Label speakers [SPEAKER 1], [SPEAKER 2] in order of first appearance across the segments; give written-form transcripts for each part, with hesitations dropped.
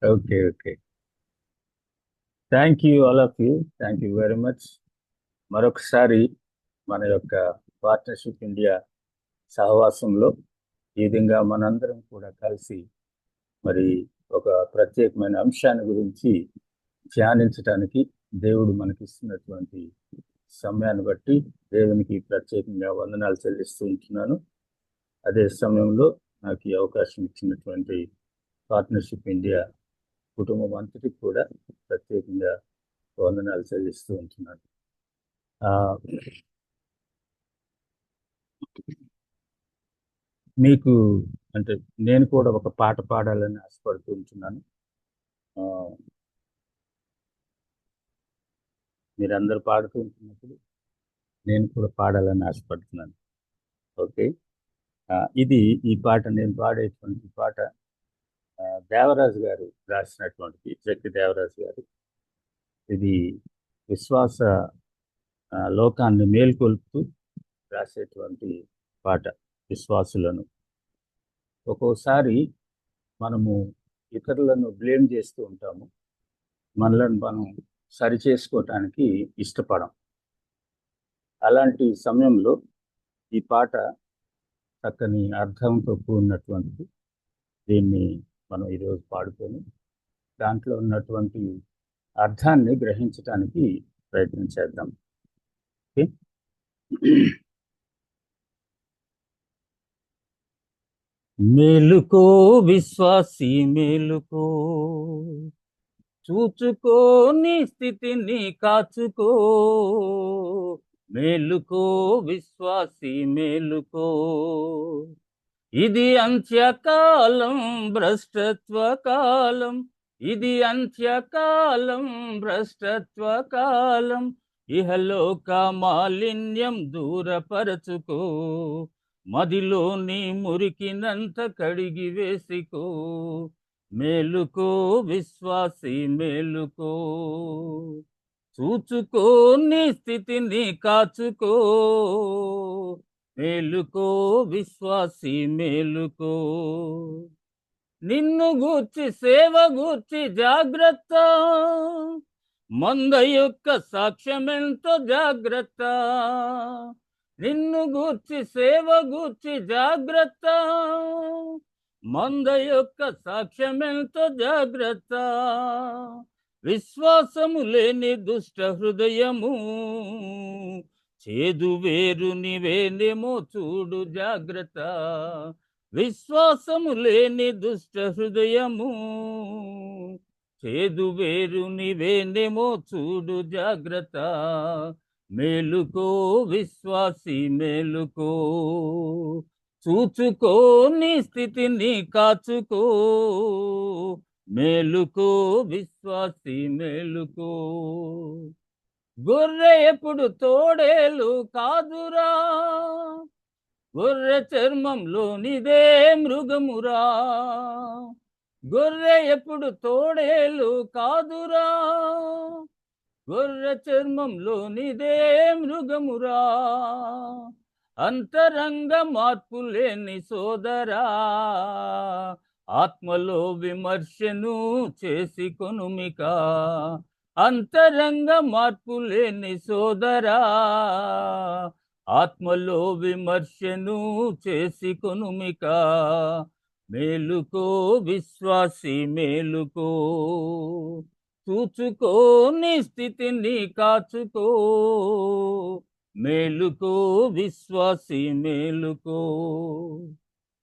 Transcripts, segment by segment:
[SPEAKER 1] Okay, okay. Thank you all of you. Thank you very much. మరొకసారి మన యొక్క partnership India సహవాసంలో ఈ విధంగా మనందరం కూడా కలిసి మరి ఒక ప్రత్యేకమైన అంశాన్ని గురించి ధ్యానించడానికి దేవుడు మనకిస్తున్నటువంటి సమయాన్ని బట్టి దేవునికి ప్రత్యేకంగా వందనాలు చెల్లిస్తూ ఉంటున్నాను. అదే సమయంలో నాకు ఈ అవకాశం ఇచ్చినటువంటి పార్ట్నర్షిప్ ఇండియా కుటుంబం అంతటికి కూడా ప్రత్యేకంగా వందనాలు చెల్లిస్తూ ఉంటున్నాను. ఆ, మీకు అంటే నేను కూడా ఒక పాట పాడాలని ఆశపడుతూ ఉంటున్నాను. ఆ, మీరందరూ పాడుతూ ఉంటున్నప్పుడు నేను కూడా పాడాలని ఆశపడుతున్నాను. ఓకే. ఇది ఈ పాట నేను పాడేటువంటి పాట ఆ, దేవరాజు గారు రాసినటువంటి జక్కి దేవరాజు గారు. ఇది విశ్వాస లోకాన్ని మేల్కొల్పుతూ రాసేటువంటి పాట. విశ్వాసులను ఒక్కోసారి మనము ఇతరులను బ్లేమ్ చేస్తూ ఉంటాము. మనలను మనం సరి చేసుకోవటానికి ఇష్టపడం. అలాంటి సమయంలో ఈ పాట చక్కని అర్థంతో కూడినటువంటిది. దీన్ని మనం ఈరోజు పాడుకొని దాంట్లో ఉన్నటువంటి అర్థాన్ని గ్రహించటానికి ప్రయత్నం చేద్దాం. ఓకే. మేలుకో విశ్వాసి మేలుకో, చూచుకో నీ స్థితిని కాచుకో. మేలుకో విశ్వాసి మేలుకో, ఇది అంత్యకాలం భ్రష్టత్వ కాలం. ఇది అంత్యకాలం భ్రష్టత్వ కాలం. ఇహలోక మాలిన్యం దూరపరచుకో, మదిలోని మురికినంత కడిగి వేసికో. మేలుకో విశ్వాసి మేలుకో, చూచుకో నీ స్థితిని కాచుకో. మేలుకో విశ్వాసి మేలుకో, నిన్ను గూర్చి సేవ గూర్చి జాగ్రత్త. మంద యొక్క సాక్ష్యమెంతో జాగ్రత్త. నిన్ను గూర్చి సేవ గూర్చి జాగ్రత్త. మంద యొక్క సాక్ష్యమెంతో జాగ్రత్త. విశ్వాసము లేని దుష్ట హృదయము, చేదు వేరు నీవేనేమో చూడు జాగ్రత్త. విశ్వాసము లేని దుష్ట హృదయము, చేదు వేరు నీవేనేమో చూడు జాగ్రత్త. మేలుకో విశ్వాసి మేలుకో, చూచుకో నీ స్థితిని కాచుకో. మేలుకో విశ్వాసి మేలుకో. గొర్రె ఎప్పుడు తోడేలు కాదురా, గొర్రె చర్మంలోనిదే మృగమురా. గొర్రె ఎప్పుడు తోడేలు కాదురా, గొర్రె చర్మంలోనిదే మృగమురా. అంతరంగ మార్పు లేని సోదరా, ఆత్మలో విమర్శను చేసి కొనుమిక. అంతరంగ మార్పు లేని సోదరా, ఆత్మలో విమర్శను చేసి కొనుమిక. మేలుకో విశ్వాసి మేలుకో, చూచుకో నీ స్థితిని కాచుకో. మేలుకో విశ్వాసి మేలుకో.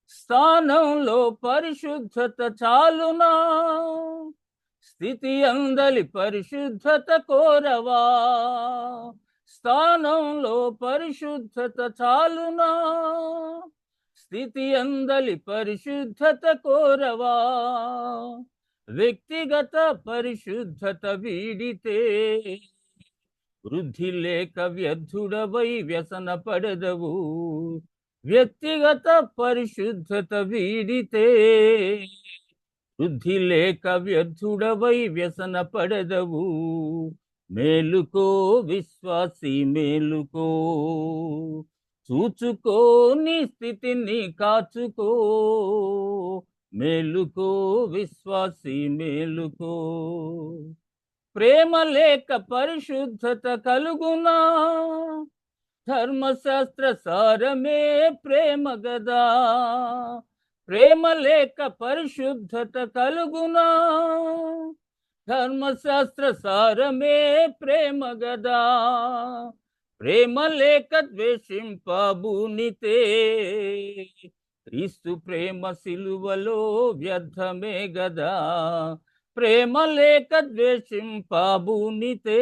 [SPEAKER 1] స్థానంలో పరిశుద్ధత చాలునా, స్థితి అందలి పరిశుద్ధత కోరవా. స్థానంలో పరిశుద్ధత చాలునా, స్థితి అందలి పరిశుద్ధత కోరవా. వ్యక్తిగత పరిశుద్ధత వీడితే, వృద్ధి లేక వ్యర్థుడవై వ్యసన పడదవు. వ్యక్తిగత పరిశుద్ధత వీడితే, వృద్ధి లేక వ్యర్థుడవై వ్యసన పడదవు. మేలుకో విశ్వాసి మేలుకో, చూచుకో నీ స్థితిని కాచుకో. మేలుకో విశ్వాసి మేలుకో. ప్రేమ లేక పరిశుద్ధత కలుగునా, ధర్మశాస్త్ర సారమే ప్రేమ గదా. ప్రేమ లేక పరిశుద్ధత కలుగునా, ధర్మశాస్త్ర సారమే ప్రేమ గదా. ప్రేమ లేక ద్వేషింపబూనితే, క్రీస్తు ప్రేమ సిలువలో వ్యర్థమే గదా. ప్రేమ లేక ద్వేషింపబూనితే,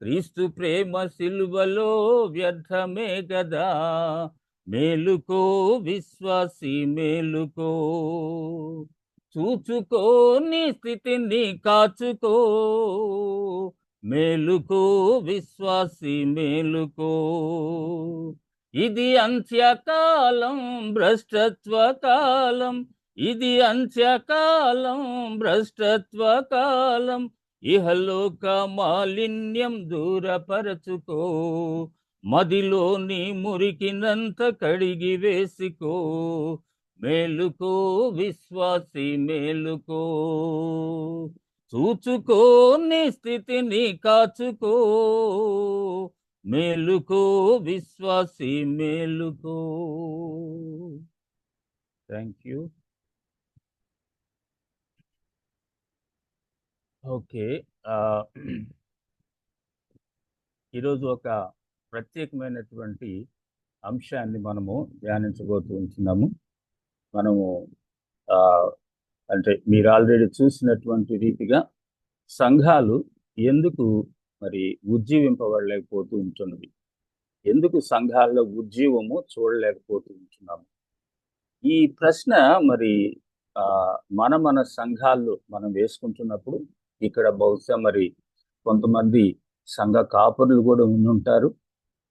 [SPEAKER 1] క్రీస్తు ప్రేమ సిలువలో వ్యర్థమే గదా. మేలుకో విశ్వాసి మేలుకో. చూచుకో నీ స్థితిని కాచుకో. మేలుకో విశ్వాసి మేలుకో. ఇది అంత్యకాలం భ్రష్టత్వ కాలం, ఇది అంత్యకాలం భ్రష్టత్వ కాలం. ఇహలోక మాలిన్యం దూరపరచుకో, మదిలోని మురికినంత కడిగి వేసుకో. మేలుకో విశ్వాసి మేలుకో. చూచుకో నీ స్థితిని కాచుకో. మేలుకో విశ్వాసి మేలుకో. Thank you. ఓకే, ఈరోజు ఒక ప్రత్యేకమైనటువంటి అంశాన్ని మనము ధ్యానించబోతున్నాము. మనము అంటే మీరు ఆల్రెడీ చూసినటువంటి రీతిగా సంఘాలు ఎందుకు మరి ఉజ్జీవింపబడలేకపోతూ ఉంటున్నవి, ఎందుకు సంఘాల్లో ఉజ్జీవము చూడలేకపోతూ ఉంటున్నాము. ఈ ప్రశ్న మరి మన సంఘాల్లో మనం వేసుకుంటున్నప్పుడు ఇక్కడ బహుశా మరి కొంతమంది సంఘ కాపురులు కూడా ఉంటారు.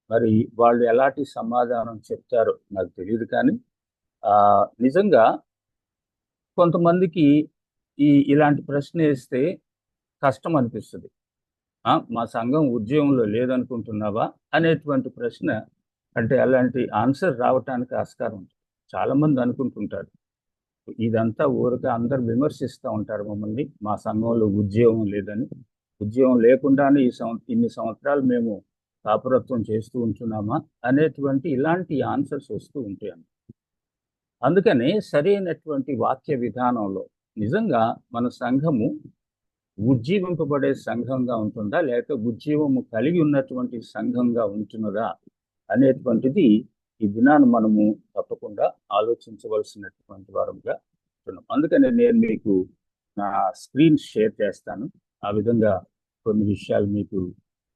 [SPEAKER 1] మరి వాళ్ళు ఎలాంటి సమాధానం చెప్తారో నాకు తెలియదు, కానీ నిజంగా కొంతమందికి ఇలాంటి ప్రశ్న వేస్తే కష్టం అనిపిస్తుంది. మా సంఘం ఉద్యోగంలో లేదనుకుంటున్నావా అనేటువంటి ప్రశ్న, అంటే అలాంటి ఆన్సర్ రావటానికి ఆస్కారం ఉంటుంది. చాలామంది అనుకుంటుంటారు ఇదంతా ఊరికే అందరు విమర్శిస్తూ ఉంటారు మమ్మల్ని, మా సంఘంలో ఉద్యోగం లేదని. ఉద్యోగం లేకుండానే ఇన్ని సంవత్సరాలు మేము కాపురత్వం చేస్తూ ఉంటున్నామా అనేటువంటి ఇలాంటి ఆన్సర్స్ వస్తూ ఉంటాయి. అందుకని సరైనటువంటి వాక్య విధానంలో నిజంగా మన సంఘము ఉజ్జీవింపబడే సంఘంగా ఉంటుందా, లేక ఉజ్జీవము కలిగి ఉన్నటువంటి సంఘంగా ఉంటున్నదా అనేటువంటిది ఈ దినాన్ని మనము తప్పకుండా ఆలోచించవలసినటువంటి వారంగా ఉంటున్నాం. అందుకని నేను మీకు నా స్క్రీన్ షేర్ చేస్తాను. ఆ విధంగా కొన్ని విషయాలు మీకు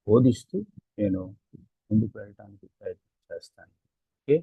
[SPEAKER 1] బోధిస్తూ నేను ముందుకు వెళ్ళడానికి ప్రయత్నం చేస్తాను. Okay,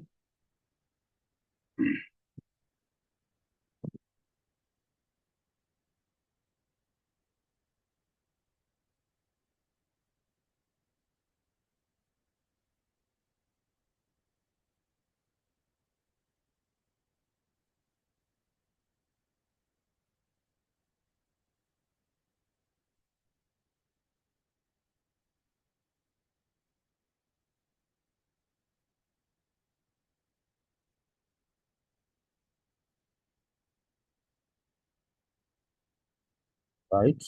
[SPEAKER 1] right.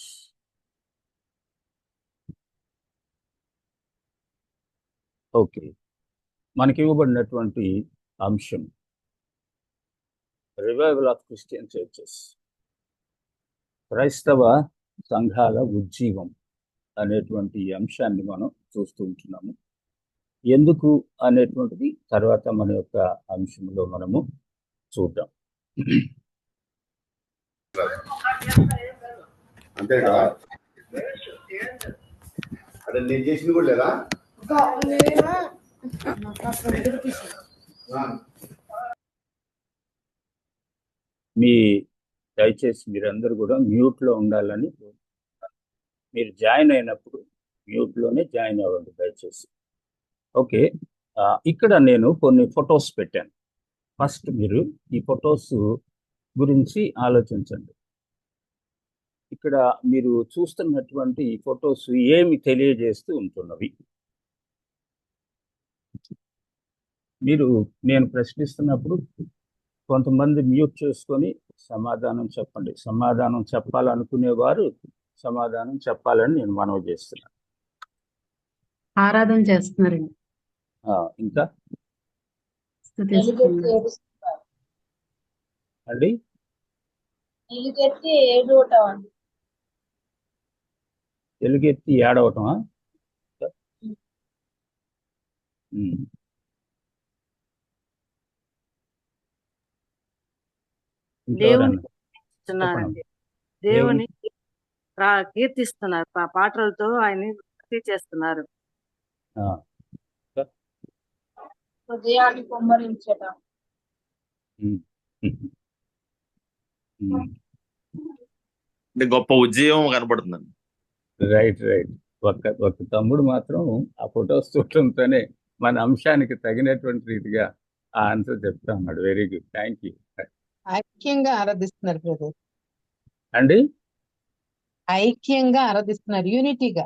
[SPEAKER 1] ఓకే, మనకి ఇవ్వబడినటువంటి అంశం రివైవల్ ఆఫ్ క్రిస్టియన్ చర్చెస్, క్రైస్తవ సంఘాల ఉజ్జీవం అనేటువంటి అంశాన్ని మనం చూస్తూ ఉంటున్నాము. ఎందుకు అనేటువంటిది తర్వాత మన యొక్క అంశంలో మనము చూద్దాం.
[SPEAKER 2] అంతే కదా, అదే నేను చేసింది కూడా లేదా?
[SPEAKER 1] మీ దయచేసి మీరందరూ కూడా మ్యూట్లో ఉండాలని, మీరు జాయిన్ అయినప్పుడు మ్యూట్లోనే జాయిన్ అవ్వండి దయచేసి. ఓకే, ఇక్కడ నేను కొన్ని ఫొటోస్ పెట్టాను. ఫస్ట్ మీరు ఈ ఫొటోస్ గురించి ఆలోచించండి. ఇక్కడ మీరు చూస్తున్నటువంటి ఫొటోస్ ఏమి తెలియజేస్తూ ఉంటున్నవి? మీరు నేను ప్రశ్నిస్తున్నప్పుడు కొంతమంది మ్యూట్ చేసుకొని సమాధానం చెప్పండి. సమాధానం చెప్పాలనుకునేవారు సమాధానం చెప్పాలని నేను మనవి చేస్తున్నాను.
[SPEAKER 3] ఆరాధన చేస్తున్నారండి.
[SPEAKER 1] ఇంకా
[SPEAKER 3] స్తుతిస్తున్నారు.
[SPEAKER 1] అండి ఎలుగెత్తి ఏడవటమా?
[SPEAKER 4] దేవుని
[SPEAKER 1] ఇంకెవరన్నా
[SPEAKER 4] కీర్తిస్తున్నారండి.
[SPEAKER 1] చెప్పండి.
[SPEAKER 4] దేవుని కీర్తిస్తున్నారు. పాటలతో ఆయన్ని భక్తి చేస్తున్నారు.
[SPEAKER 5] హృదయాన్ని కుమ్మరించటం.
[SPEAKER 6] అంటే గొప్ప ఉద్యమం కనబడుతుందండి.
[SPEAKER 1] రైట్. ఒక తమ్ముడు మాత్రం ఆ ఫొటోస్ చూడటంతోనే మన అంశానికి తగినటువంటి రీతిగా ఆ ఆన్సర్ చెప్తా ఉన్నాడు. Very good, thank you.
[SPEAKER 7] ఐక్యంగా ఆరాధిస్తున్నారు బ్రదర్.
[SPEAKER 1] అండి
[SPEAKER 7] ఐక్యంగా ఆరాధిస్తున్నారు, యూనిటీగా.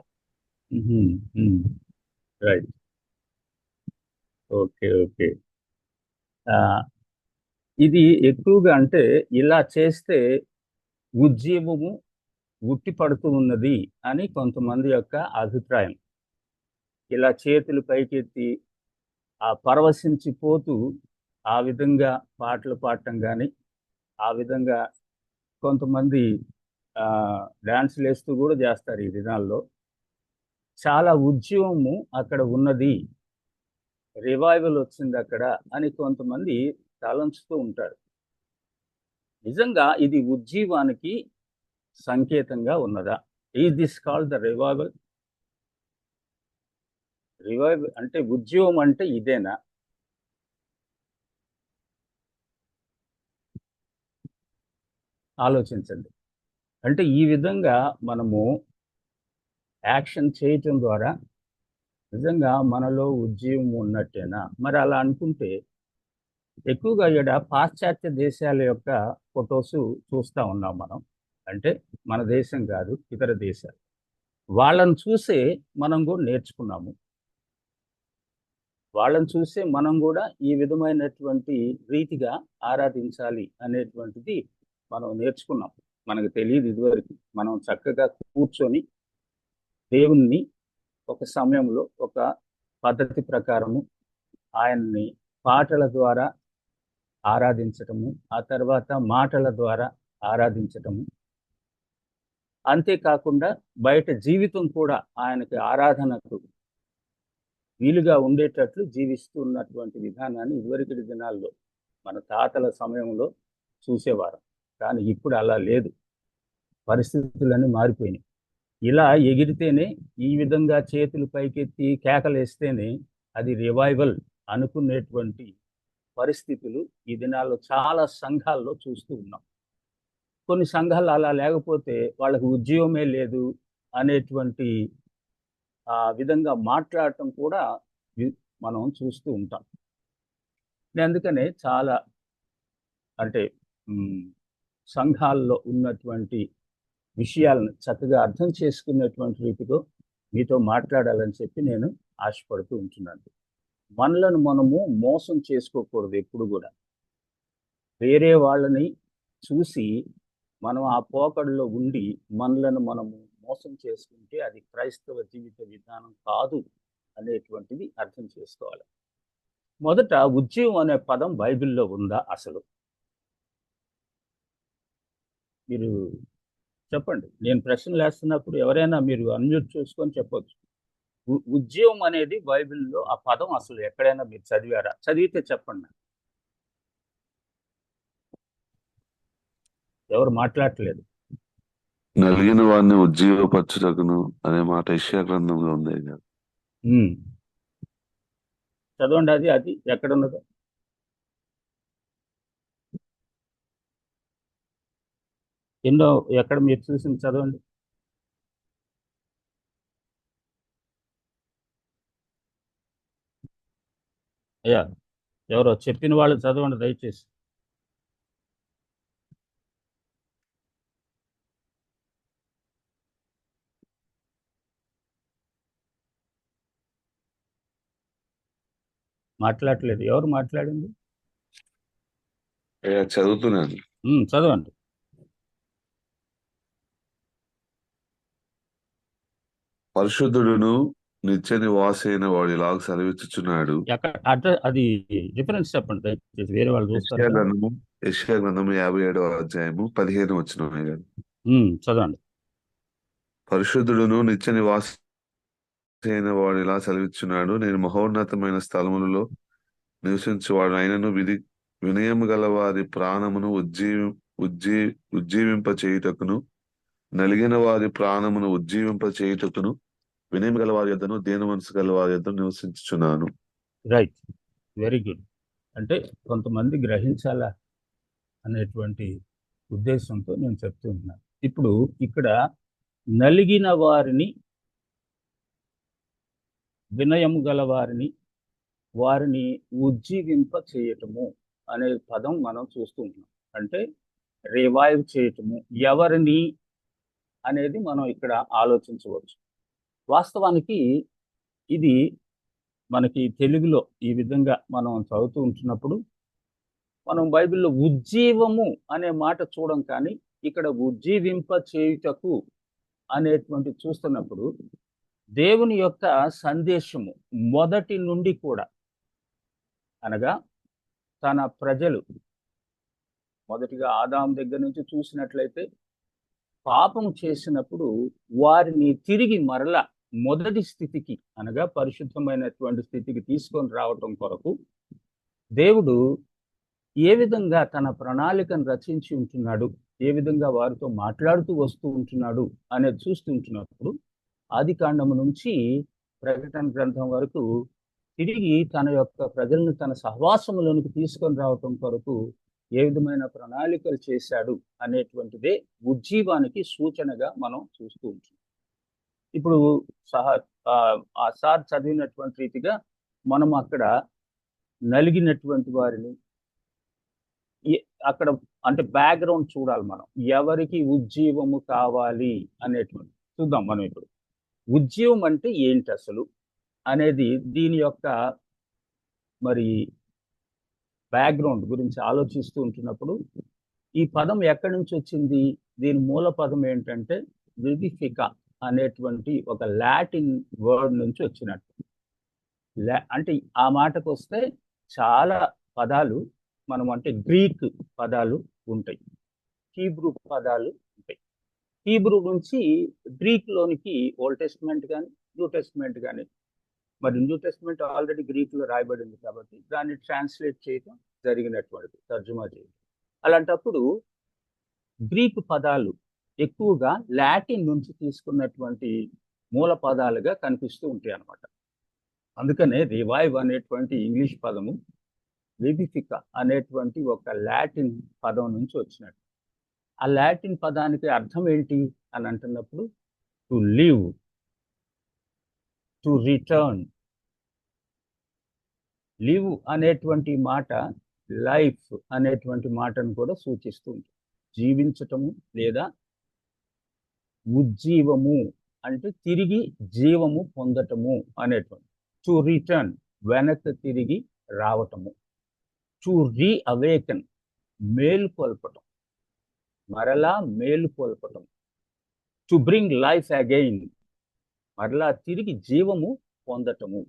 [SPEAKER 1] Right, okay. ఇది ఎక్కువగా అంటే ఇలా చేస్తే ఉద్యమము ఉట్టి పడుతూ ఉన్నది అని కొంతమంది యొక్క అభిప్రాయం. ఇలా చేతులు పైకెత్తి ఆ పరవశించిపోతూ ఆ విధంగా పాటలు పాడటం కానీ, ఆ విధంగా కొంతమంది డాన్సులు వేస్తూ కూడా చేస్తారు ఈ దినాల్లో. చాలా ఉద్యమము అక్కడ ఉన్నది, రివైవల్ వచ్చింది అక్కడ అని కొంతమంది తలంచుతూ ఉంటారు. నిజంగా ఇది ఉజ్జీవానికి సంకేతంగా ఉన్నదా? Is this called the revival? Revival అంటే ఉద్యమం అంటే ఇదేనా? ఆలోచించండి. అంటే ఈ విధంగా మనము యాక్షన్ చేయటం ద్వారా నిజంగా మనలో ఉద్యమం ఉన్నట్టేనా? మరి అలా అనుకుంటే ఎక్కువగా ఇక్కడ పాశ్చాత్య దేశాల యొక్క ఫొటోస్ చూస్తూ ఉన్నాం మనం. అంటే మన దేశం కాదు, ఇతర దేశాలు. వాళ్ళని చూసే మనం కూడా నేర్చుకున్నాము. వాళ్ళని చూసే మనం కూడా ఈ విధమైనటువంటి రీతిగా ఆరాధించాలి అనేటువంటిది మనం నేర్చుకున్నాం. మనకు తెలియదు ఇదివరకు. మనం చక్కగా కూర్చొని దేవుణ్ణి ఒక సమయంలో ఒక పద్ధతి ప్రకారము ఆయన్ని పాటల ద్వారా ఆరాధించటము, ఆ తర్వాత మాటల ద్వారా ఆరాధించటము, అంతేకాకుండా బయట జీవితం కూడా ఆయనకి ఆరాధనకు వీలుగా ఉండేటట్లు జీవిస్తున్నటువంటి విధానాన్ని ఇదివరకటి దినాల్లో మన తాతల సమయంలో చూసేవారు. కానీ ఇప్పుడు అలా లేదు, పరిస్థితులన్నీ మారిపోయినాయి. ఇలా ఎగిరితేనే, ఈ విధంగా చేతులు పైకెత్తి కేకలేస్తేనే అది రివైవల్ అనుకునేటువంటి పరిస్థితులు ఈ దినాల్లో చాలా సంఘాల్లో చూస్తూ ఉన్నాం. కొన్ని సంఘాలు అలా లేకపోతే వాళ్ళకి ఉద్యోగమే లేదు అనేటువంటి ఆ విధంగా మాట్లాడటం కూడా మనం చూస్తూ ఉంటాం. అందుకనే చాలా అంటే సంఘాల్లో ఉన్నటువంటి విషయాలను చక్కగా అర్థం చేసుకునేటువంటి రీతిలో మీతో మాట్లాడాలని చెప్పి నేను ఆశపడుతూ ఉంటున్నాను. మనలను మనము మోసం చేసుకోకూడదు ఎప్పుడు కూడా. వేరే వాళ్ళని చూసి మనం ఆ పోకడలో ఉండి మనలను మనము మోసం చేసుకుంటే అది క్రైస్తవ జీవిత విధానం కాదు అనేటువంటిది అర్థం చేసుకోవాలి. మొదట ఉద్యమం అనే పదం బైబిల్లో ఉందా అసలు? మీరు చెప్పండి. నేను ప్రశ్నలు వేస్తున్నప్పుడు ఎవరైనా మీరు అన్మ్యూట్ చూసుకొని చెప్పొచ్చు. ఉద్యమం అనేది బైబిల్లో ఆ పదం అసలు ఎక్కడైనా మీరు చదివారా? చదివితే చెప్పండి. ఎవరు మాట్లాడట్లేదు.
[SPEAKER 8] నలిగిన వాడిని ఉజ్జీవపరచుటకును అనే మాట యెషయా గ్రంథంలో ఉంది.
[SPEAKER 1] చదవండి. అది ఎక్కడున్నదో. ఎన్నో ఎక్కడ మీరు చూసింది చదవండి. అయ్యా ఎవరో చెప్పిన వాళ్ళు చదవండి దయచేసి. మాట్లాడలేదు. ఎవరు మాట్లాడింది?
[SPEAKER 8] చదువుతున్నాను.
[SPEAKER 1] చదవండి.
[SPEAKER 8] పరిశుద్ధుడును నిత్య నివాసైన వాడు ఇలాగ సెలవిచ్చుచున్నాడు.
[SPEAKER 1] అది రిఫరెన్స్ చెప్పండి దయచేసి, వేరే వాళ్ళు చూస్తారు కదా.
[SPEAKER 8] యెషయా గ్రంథము 57వ అధ్యాయము 15 వచనం.
[SPEAKER 1] చదవండి.
[SPEAKER 8] పరిశుద్ధుడును నిత్య నివాసైన వాడు ఇలా సెలవిచ్చున్నాడు, నేను మహోన్నతమైన స్థలములలో నివసించువాడు అయినను వినయము గల వారి ప్రాణమును ఉజ్జీవింప చేయుటకును, నలిగిన వారి ప్రాణమును ఉజ్జీవింప చేయుటకును వినయం గల వారి యొద్దను దేని మనసు గల వారి యొద్దను నివసించుచున్నాను.
[SPEAKER 1] Right, very good. అంటే కొంతమంది గ్రహించాలా అనేటువంటి ఉద్దేశంతో నేను చెప్తూ ఉన్నాను. ఇప్పుడు ఇక్కడ నలిగిన వారిని, వినయము గల వారిని ఉజ్జీవింప చేయటము అనే పదం మనం చూస్తూ ఉన్నాం. అంటే రివైవ్ చేయటము, ఎవరిని అనేది మనం ఇక్కడ ఆలోచించవచ్చు. వాస్తవానికి ఇది మనకి తెలుగులో ఈ విధంగా మనం చదువుతూ ఉంటున్నప్పుడు మనం బైబిల్లో ఉజ్జీవము అనే మాట చూడం, కానీ ఇక్కడ ఉజ్జీవింప చేయుటకు అనేటువంటి చూస్తున్నప్పుడు దేవుని యొక్క సందేశము మొదటి నుండి కూడా, అనగా తన ప్రజలు మొదటిగా ఆదాం దగ్గర నుంచి చూసినట్లయితే పాపం చేసినప్పుడు వారిని తిరిగి మరలా మొదటి స్థితికి, అనగా పరిశుద్ధమైనటువంటి స్థితికి తీసుకొని రావటం కొరకు దేవుడు ఏ విధంగా తన ప్రణాళికను రచించి ఉంటున్నాడు, ఏ విధంగా వారితో మాట్లాడుతూ వస్తూ ఉంటున్నాడు అనేది చూస్తుంటున్నప్పుడు ఆది కాండము నుంచి ప్రకటన గ్రంథం వరకు తిరిగి తన యొక్క ప్రజలను తన సహవాసములోనికి తీసుకొని రావటం కొరకు ఏ విధమైన ప్రణాళికలు చేశాడు అనేటువంటిదే ఉజ్జీవానికి సూచనగా మనం చూస్తూ ఉంటాం. ఇప్పుడు ఆ సార్ చదివినటువంటి రీతిగా మనం అక్కడ నలిగినటువంటి వారిని, అక్కడ అంటే బ్యాక్గ్రౌండ్ చూడాలి మనం, ఎవరికి ఉజ్జీవము కావాలి అనేటువంటి చూద్దాం మనం. ఇప్పుడు ఉజ్జీవం అంటే ఏంటి అసలు అనేది, దీని యొక్క మరి బ్యాక్గ్రౌండ్ గురించి ఆలోచిస్తూ ఉంటున్నప్పుడు ఈ పదం ఎక్కడి నుంచి వచ్చింది, దీని మూల పదం ఏంటంటే వివిఫికా అనేటువంటి ఒక లాటిన్ వర్డ్ నుంచి వచ్చినట్టు. అంటే ఆ మాటకు వస్తే చాలా పదాలు మనం, అంటే గ్రీక్ పదాలు ఉంటాయి, హీబ్రూ పదాలు ఉంటాయి. హీబ్రూ నుంచి గ్రీక్లోనికి ఓల్డ్ టెస్ట్మెంట్ కానీ న్యూ టెస్ట్మెంట్ కానీ, మరి న్యూ టెస్ట్మెంట్ ఆల్రెడీ గ్రీక్లో రాయబడింది కాబట్టి దాన్ని ట్రాన్స్లేట్ చేయడం జరిగినటువంటిది, తర్జుమా చేయడం. అలాంటప్పుడు గ్రీక్ పదాలు ఎక్కువగా లాటిన్ నుంచి తీసుకున్నటువంటి మూల పదాలుగా కనిపిస్తూ ఉంటాయి అన్నమాట. అందుకనే రివైవ్ అనేటువంటి ఇంగ్లీష్ పదము వివిఫికా అనేటువంటి ఒక లాటిన్ పదం నుంచి వచ్చినట్టు. ఆ లాటిన్ పదానికి అర్థం ఏంటి అని అంటున్నప్పుడు to live, to return. Live అనేటువంటి మాట లైఫ్ అనేటువంటి మాటను కూడా సూచిస్తూ ఉంటుంది. జీవించటము లేదా ఉజ్జీవము అంటే తిరిగి జీవము పొందటము అనేటువంటి. టు రిటర్న్ వెనక్కి తిరిగి రావటము. టు రీఅవేకన్ మేలుకొల్పటం, మరలా మేలుకొల్పటం. టు బ్రింగ్ లైఫ్ అగైన్ మరలా తిరిగి జీవము పొందటము.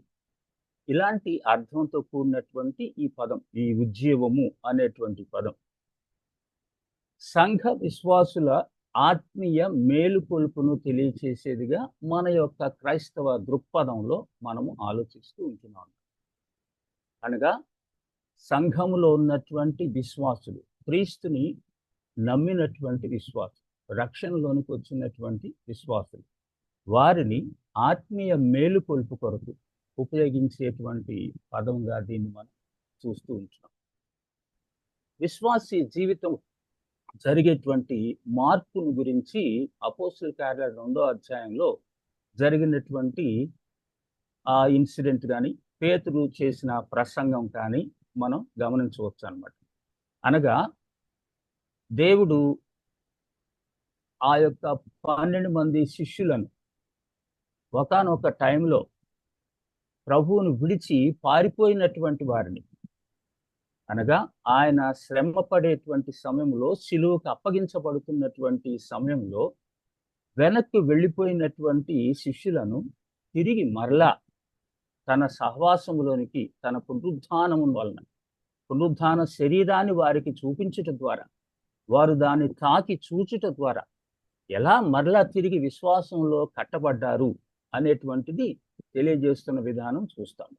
[SPEAKER 1] ఇలాంటి అర్థంతో కూడినటువంటి ఈ పదం, ఈ ఉజ్జీవము అనేటువంటి పదం సంఘ విశ్వాసుల ఆత్మీయ మేలుకొల్పును తెలియచేసేదిగా మన యొక్క క్రైస్తవ దృక్పథంలో మనము ఆలోచిస్తూ ఉంటున్నాము. అనగా సంఘములో ఉన్నటువంటి విశ్వాసులు, క్రీస్తుని నమ్మినటువంటి విశ్వాసులు, రక్షణలోనికి వచ్చినటువంటి విశ్వాసులు, వారిని ఆత్మీయ మేలుకొల్పు కొరకు ఉపయోగించేటువంటి పదంగా దీన్ని మనం చూస్తూ ఉంటున్నాం. విశ్వాసి జీవితం జరిగేటువంటి మార్పును గురించి అపోస్తలుల కార్యాలు 2వ అధ్యాయంలో జరిగినటువంటి ఆ ఇన్సిడెంట్ కానీ, పేతురు చేసిన ప్రసంగం కానీ మనం గమనించవచ్చు అన్నమాట. అనగా దేవుడు ఆ యొక్క 12 మంది శిష్యులను ఒకానొక టైంలో ప్రభువును విడిచి పారిపోయినటువంటి వారిని, అనగా ఆయన శ్రమ పడేటువంటి సమయంలో, శిలువకు అప్పగించబడుతున్నటువంటి సమయంలో వెనక్కి వెళ్ళిపోయినటువంటి శిష్యులను తిరిగి మరలా తన సహవాసములోనికి, తన పునరుద్ధానము వలన, పునరుద్ధాన శరీరాన్ని వారికి చూపించుట ద్వారా, వారు దాన్ని తాకి చూచుట ద్వారా ఎలా మరలా తిరిగి విశ్వాసంలో కట్టబడ్డారు అనేటువంటిది తెలియజేస్తున్న విధానం చూస్తాం.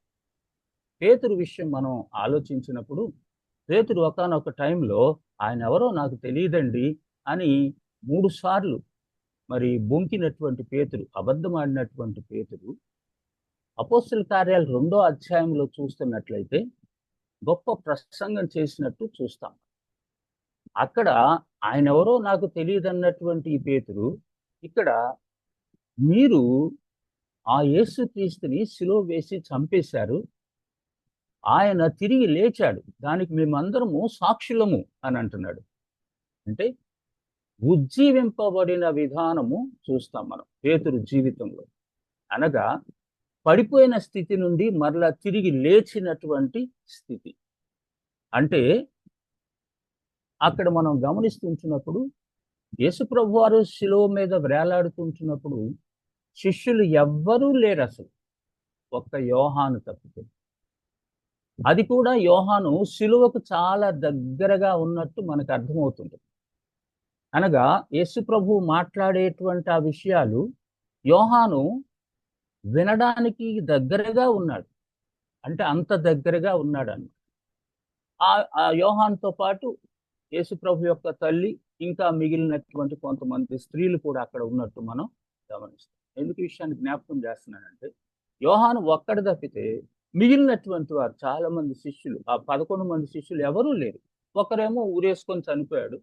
[SPEAKER 1] పేతురు విషయం మనం ఆలోచించినప్పుడు, పేతురు ఒకానొక టైంలో ఆయన ఎవరో నాకు తెలియదండి అని 3 సార్లు మరి బొంకినటువంటి పేతురు, అబద్ధమాడినటువంటి పేతురు, అపోస్తల కార్యాలు 2వ అధ్యాయంలో చూస్తున్నట్లయితే గొప్ప ప్రసంగం చేసినట్టు చూస్తాం. అక్కడ ఆయన ఎవరో నాకు తెలియదన్నటువంటి ఈ పేతురు ఇక్కడ మీరు ఆ యేసుక్రీస్తుని సిలువ వేసి చంపేశారు, ఆయన తిరిగి లేచాడు, దానికి మేమందరము సాక్షులము అని అంటున్నాడు. అంటే ఉజ్జీవింపబడిన విధానము చూస్తాం మనం పేతురు జీవితంలో. అనగా పడిపోయిన స్థితి నుండి మరలా తిరిగి లేచినటువంటి స్థితి. అంటే అక్కడ మనం గమనిస్తుంటున్నప్పుడు యేసుప్రభు వారు శిలువ మీద వేలాడుతుంటున్నప్పుడు శిష్యులు ఎవ్వరూ లేరు అసలు, ఒక్క యోహాను తప్పితే. అది కూడా యోహాను శిలువకు చాలా దగ్గరగా ఉన్నట్టు మనకు అర్థమవుతుంది. అనగా యేసుప్రభు మాట్లాడేటువంటి ఆ విషయాలు యోహాను వినడానికి దగ్గరగా ఉన్నాడు, అంటే అంత దగ్గరగా ఉన్నాడు అన్న. ఆ యోహానుతో పాటు యేసుప్రభు యొక్క తల్లి, ఇంకా మిగిలినటువంటి కొంతమంది స్త్రీలు కూడా అక్కడ ఉన్నట్టు మనం గమనిస్తాం. ఎందుకు ఈ విషయాన్ని జ్ఞాపకం చేస్తున్నానంటే, యోహాను ఒక్కడి తప్పితే మిగిలినటువంటి వారు చాలా మంది శిష్యులు, ఆ 11 మంది శిష్యులు ఎవరూ లేరు. ఒకరేమో ఊరేసుకొని చనిపోయాడు,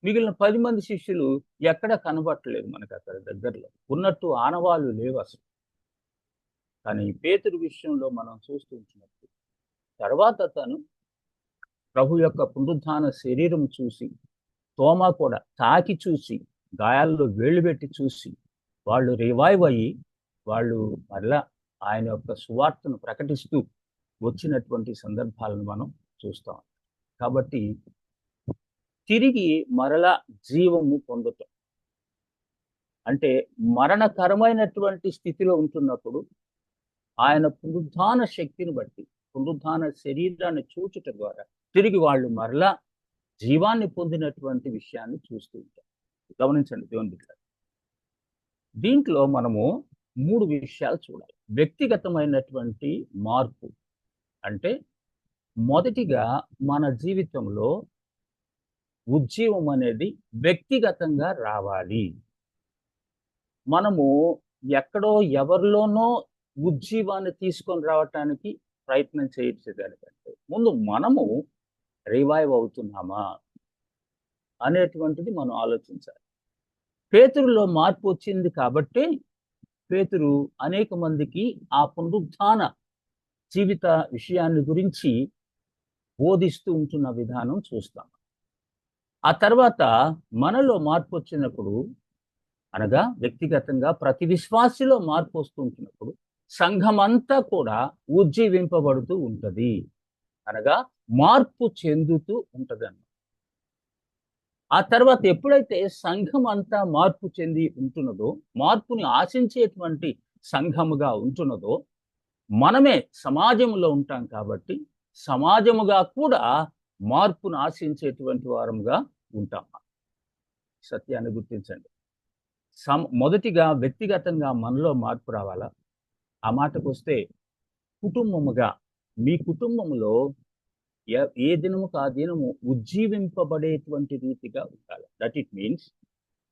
[SPEAKER 1] మిగిలిన 10 మంది శిష్యులు ఎక్కడ కనబట్టలేదు మనకు అక్కడ దగ్గరలో, ఉన్నట్టు ఆనవాళ్ళు లేవు అసలు. కానీ పేతురు విషయంలో మనం చూస్తూ ఉంటున్నప్పుడు తర్వాత తను ప్రభు యొక్క పునరుద్ధాన శరీరం చూసి, తోమా కూడా తాకి చూసి, గాయాల్లో వేళ్ళు పెట్టి చూసి, వాళ్ళు రివైవ్ అయ్యి వాళ్ళు మరలా ఆయన యొక్క సువార్తను ప్రకటిస్తూ వచ్చినటువంటి సందర్భాలను మనం చూస్తాం. కాబట్టి తిరిగి మరలా జీవము పొందటం అంటే మరణకరమైనటువంటి స్థితిలో ఉంటున్నప్పుడు ఆయన పునరుద్ధాన శక్తిని బట్టి, పునరుద్ధాన శరీరాన్ని చూచుట ద్వారా తిరిగి వాళ్ళు మరలా జీవాన్ని పొందినటువంటి విషయాన్ని చూస్తూ ఉంటాం. గమనించండి దేవుని బిడ్డలారా, దీంట్లో మనము 3 విషయాలు చూడాలి. వ్యక్తిగతమైనటువంటి మార్పు అంటే మొదటిగా మన జీవితంలో ఉజ్జీవం అనేది వ్యక్తిగతంగా రావాలి. మనము ఎక్కడో ఎవరిలోనో ఉజ్జీవాన్ని తీసుకొని రావటానికి ప్రయత్నం చేయడానికంటే ముందు మనము రివైవ్ అవుతున్నామా అనేటువంటిది మనం ఆలోచించాలి. పేతురులో మార్పు వచ్చింది కాబట్టి పేతురు అనేక మందికి ఆ పునరుద్ధాన జీవిత విషయాన్ని గురించి బోధిస్తూ ఉంటున్న విధానం చూస్తాం. ఆ తర్వాత మనలో మార్పు వచ్చినప్పుడు, అనగా వ్యక్తిగతంగా ప్రతి విశ్వాసిలో మార్పు వస్తుంటున్నప్పుడు సంఘమంతా కూడా ఉజ్జీవింపబడుతూ ఉంటుంది, అనగా మార్పు చెందుతూ ఉంటుంది అన్నమాట. ఆ తర్వాత ఎప్పుడైతే సంఘం అంతా మార్పు చెంది ఉంటున్నదో, మార్పుని ఆశించేటువంటి సంఘముగా ఉంటున్నదో, మనమే సమాజంలో ఉంటాం కాబట్టి సమాజముగా కూడా మార్పును ఆశించేటువంటి వారముగా ఉంటాం. సత్యాన్ని గుర్తించండి. మొదటిగా వ్యక్తిగతంగా మనలో మార్పు రావాలా. ఆ మాటకు వస్తే కుటుంబముగా, మీ కుటుంబంలో ఏ దినముకు ఆ దినము ఉజ్జీవింపబడేటువంటి రీతిగా ఉండాలి. దట్ ఇట్ మీన్స్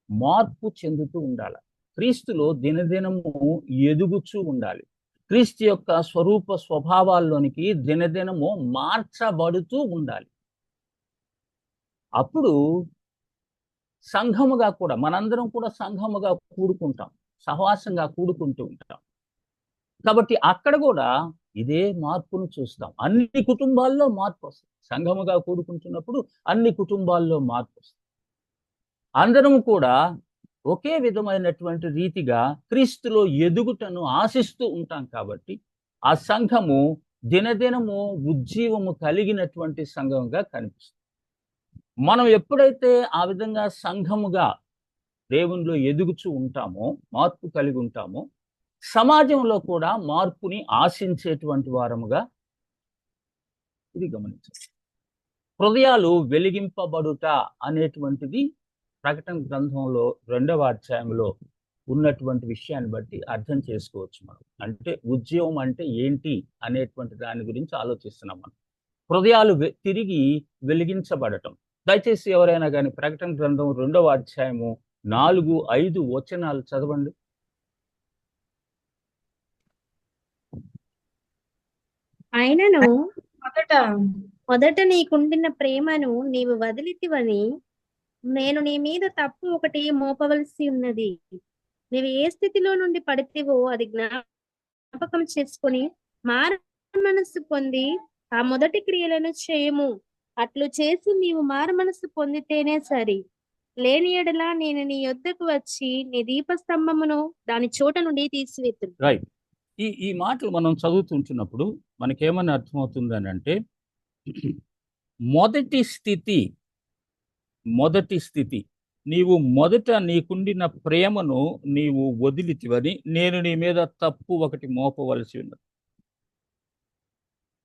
[SPEAKER 1] మార్పు చెందుతూ ఉండాలి. క్రీస్తులో దినదినము ఎదుగుచూ ఉండాలి. క్రీస్తు యొక్క స్వరూప స్వభావాల్లోనికి దినదినము మార్చబడుతూ ఉండాలి. అప్పుడు సంఘముగా కూడా మనందరం కూడా సంఘముగా కూడుకుంటాం, సహవాసంగా కూడుకుంటూ ఉంటాం. కాబట్టి అక్కడ కూడా ఇదే మార్పును చూస్తాం. అన్ని కుటుంబాల్లో మార్పు వస్తుంది. సంఘముగా కూడుకుంటున్నప్పుడు అన్ని కుటుంబాల్లో మార్పు వస్తుంది. అందరం కూడా ఒకే విధమైనటువంటి రీతిగా క్రీస్తులో ఎదుగుటను ఆశిస్తూ ఉంటాం కాబట్టి ఆ సంఘము దినదినము ఉజ్జీవము కలిగినటువంటి సంఘంగా కనిపిస్తుంది. మనం ఎప్పుడైతే ఆ విధంగా సంఘముగా దేవునిలో ఎదుగుచూ ఉంటామో, మార్పు కలిగి ఉంటామో, సమాజంలో కూడా మార్పుని ఆశించేటువంటి వారముగా ఇది గమనించాలి. హృదయాలు వెలిగింపబడుట అనేటువంటిది ప్రకటన గ్రంథంలో 2వ అధ్యాయంలో ఉన్నటువంటి విషయాన్ని బట్టి అర్థం చేసుకోవచ్చు. మనం అంటే ఉద్యమం అంటే ఏంటి అనేటువంటి దాని గురించి ఆలోచిస్తున్నాం. మనం హృదయాలు తిరిగి వెలిగించబడటం. దయచేసి ఎవరైనా కానీ ప్రకటన గ్రంథం 2వ అధ్యాయము 4-5 వచనాలు చదవండి.
[SPEAKER 3] అయినను
[SPEAKER 5] మొదట
[SPEAKER 3] మొదట నీకుండిన ప్రేమను నీవు వదిలితివని నేను నీ మీద తప్పు ఒకటి మోపవలసి ఉన్నది. నీవు ఏ స్థితిలో నుండి పడితివో అది జ్ఞాపకం చేసుకొని మారు మనస్సు పొంది ఆ మొదటి క్రియలను చేయము. అట్లు చేసి నీవు మారు మనస్సు పొందితేనే సరి. లేని ఎడల నేను నీ యొద్దకు వచ్చి నీ దీపస్తంభమును దాని చోట నుండి తీసివేతును.
[SPEAKER 1] రైట్. ఈ మాటలు మనం చదువుతుంటున్నప్పుడు మనకేమని అర్థమవుతుందని అంటే, మొదటి స్థితి నీవు మొదట నీకుండిన ప్రేమను నీవు వదిలితివని నేను నీ మీద తప్పు ఒకటి మోపవలసి ఉన్నది.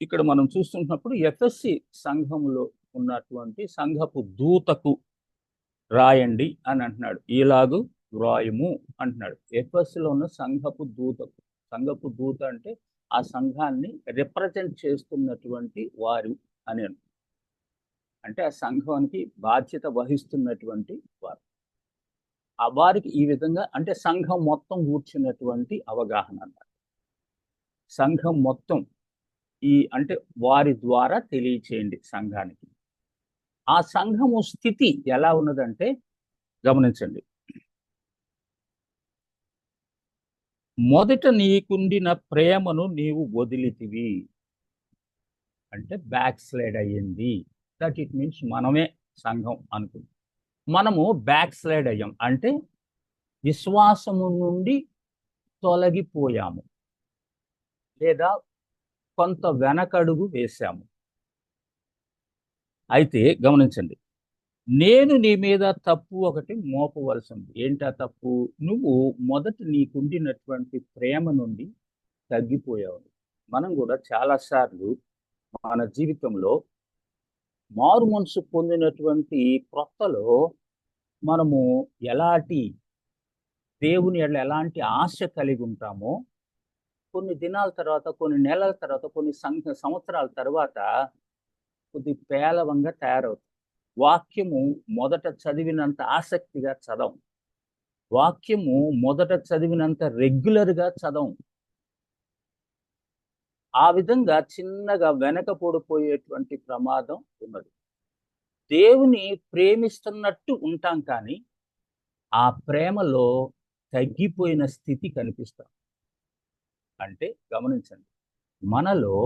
[SPEAKER 1] ఇక్కడ మనం చూస్తున్నప్పుడు ఎఫెస్సి సంఘములో ఉన్నటువంటి సంఘపు దూతకు రాయండి అని అంటున్నాడు. ఇలాగు వ్రాయము అంటున్నాడు. ఎఫెస్సులో ఉన్న సంఘపు దూత అంటే ఆ సంఘాన్ని రిప్రజెంట్ చేస్తున్నటువంటి వారు అని అంటే ఆ సంఘానికి బాధ్యత వహిస్తున్నటువంటి వారు. ఆ వారికి ఈ విధంగా అంటే సంఘం మొత్తం కూర్చున్నటువంటి అవగాహన అన్నమాట. సంఘం మొత్తం అంటే వారి ద్వారా తెలియచేయండి సంఘానికి. ఆ సంఘము స్థితి ఎలా ఉన్నదంటే గమనించండి. మొదట నీకుండిన ప్రేమను నీవు వదిలితివి అంటే బ్యాక్ స్లైడ్ అయ్యింది. దట్ ఇట్ మీన్స్ మనమే సంఘం అనుకుంది. మనము బ్యాక్ స్లైడ్ అయ్యాం అంటే విశ్వాసము నుండి తొలగిపోయాము లేదా కొంత వెనకడుగు వేశాము. అయితే గమనించండి, నేను నీ మీద తప్పు ఒకటి మోపవలసింది. ఏంటా తప్పు? నువ్వు మొదట నీకుండినటువంటి ప్రేమ నుండి తగ్గిపోయావు. మనం కూడా చాలాసార్లు మన జీవితంలో మారు మనసు పొందినటువంటి క్రొత్తలో మనము దేవుని ఎలాంటి ఆశ కలిగి ఉంటామో కొన్ని దినాల తర్వాత, కొన్ని నెలల తర్వాత, కొన్ని సంవత్సరాల తర్వాత కొద్ది పేలవంగా తయారవుతుంది. వాక్యము మొదట చదివినంత ఆసక్తిగా చదవం. వాక్యము మొదట చదివినంత రెగ్యులర్గా చదవం. ఆ విధంగా చిన్నగా వెనకపడిపోయేటువంటి ప్రమాదం ఉన్నది. దేవుని ప్రేమిస్తున్నట్టు ఉంటాం కానీ ఆ ప్రేమలో తగ్గిపోయిన స్థితి కనిపిస్తాం. అంటే గమనించండి, మనలో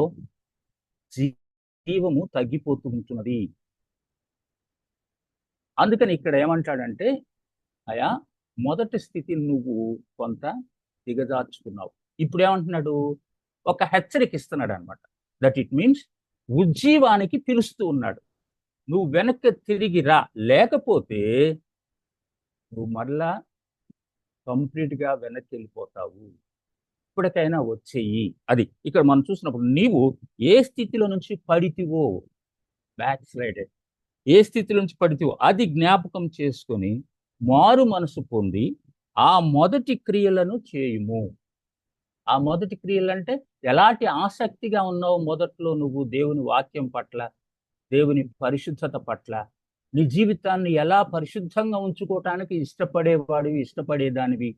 [SPEAKER 1] జీవము తగ్గిపోతూ ఉంటున్నది. అందుకని ఇక్కడ ఏమంటాడంటే, అయా మొదటి స్థితిని నువ్వు కొంత దిగజార్చుకున్నావు. ఇప్పుడు ఏమంటున్నాడు? ఒక హెచ్చరిక ఇస్తున్నాడు అనమాట. దట్ ఇట్ మీన్స్ ఉజ్జీవానికి పిలుస్తూ ఉన్నాడు. నువ్వు వెనక్కి తిరిగి రా, లేకపోతే నువ్వు మరలా కంప్లీట్గా వెనక్కి వెళ్ళిపోతావు. ఇప్పటికైనా వచ్చేయి. అది ఇక్కడ మనం చూసినప్పుడు నీవు ఏ స్థితిలో నుంచి పడితివో, బ్యాక్ స్లైడ్, ఏ స్థితిలో నుంచి పడితివో అది జ్ఞాపకం చేసుకొని మారు మనసు పొంది ఆ మొదటి క్రియలను చేయుము. ఆ మొదటి క్రియలు అంటే ఎలాంటి ఆసక్తిగా ఉన్నావు మొదట్లో నువ్వు దేవుని వాక్యం పట్ల, దేవుని పరిశుద్ధత పట్ల, నీ జీవితాన్ని ఎలా పరిశుద్ధంగా ఉంచుకోవటానికి ఇష్టపడేదానివి,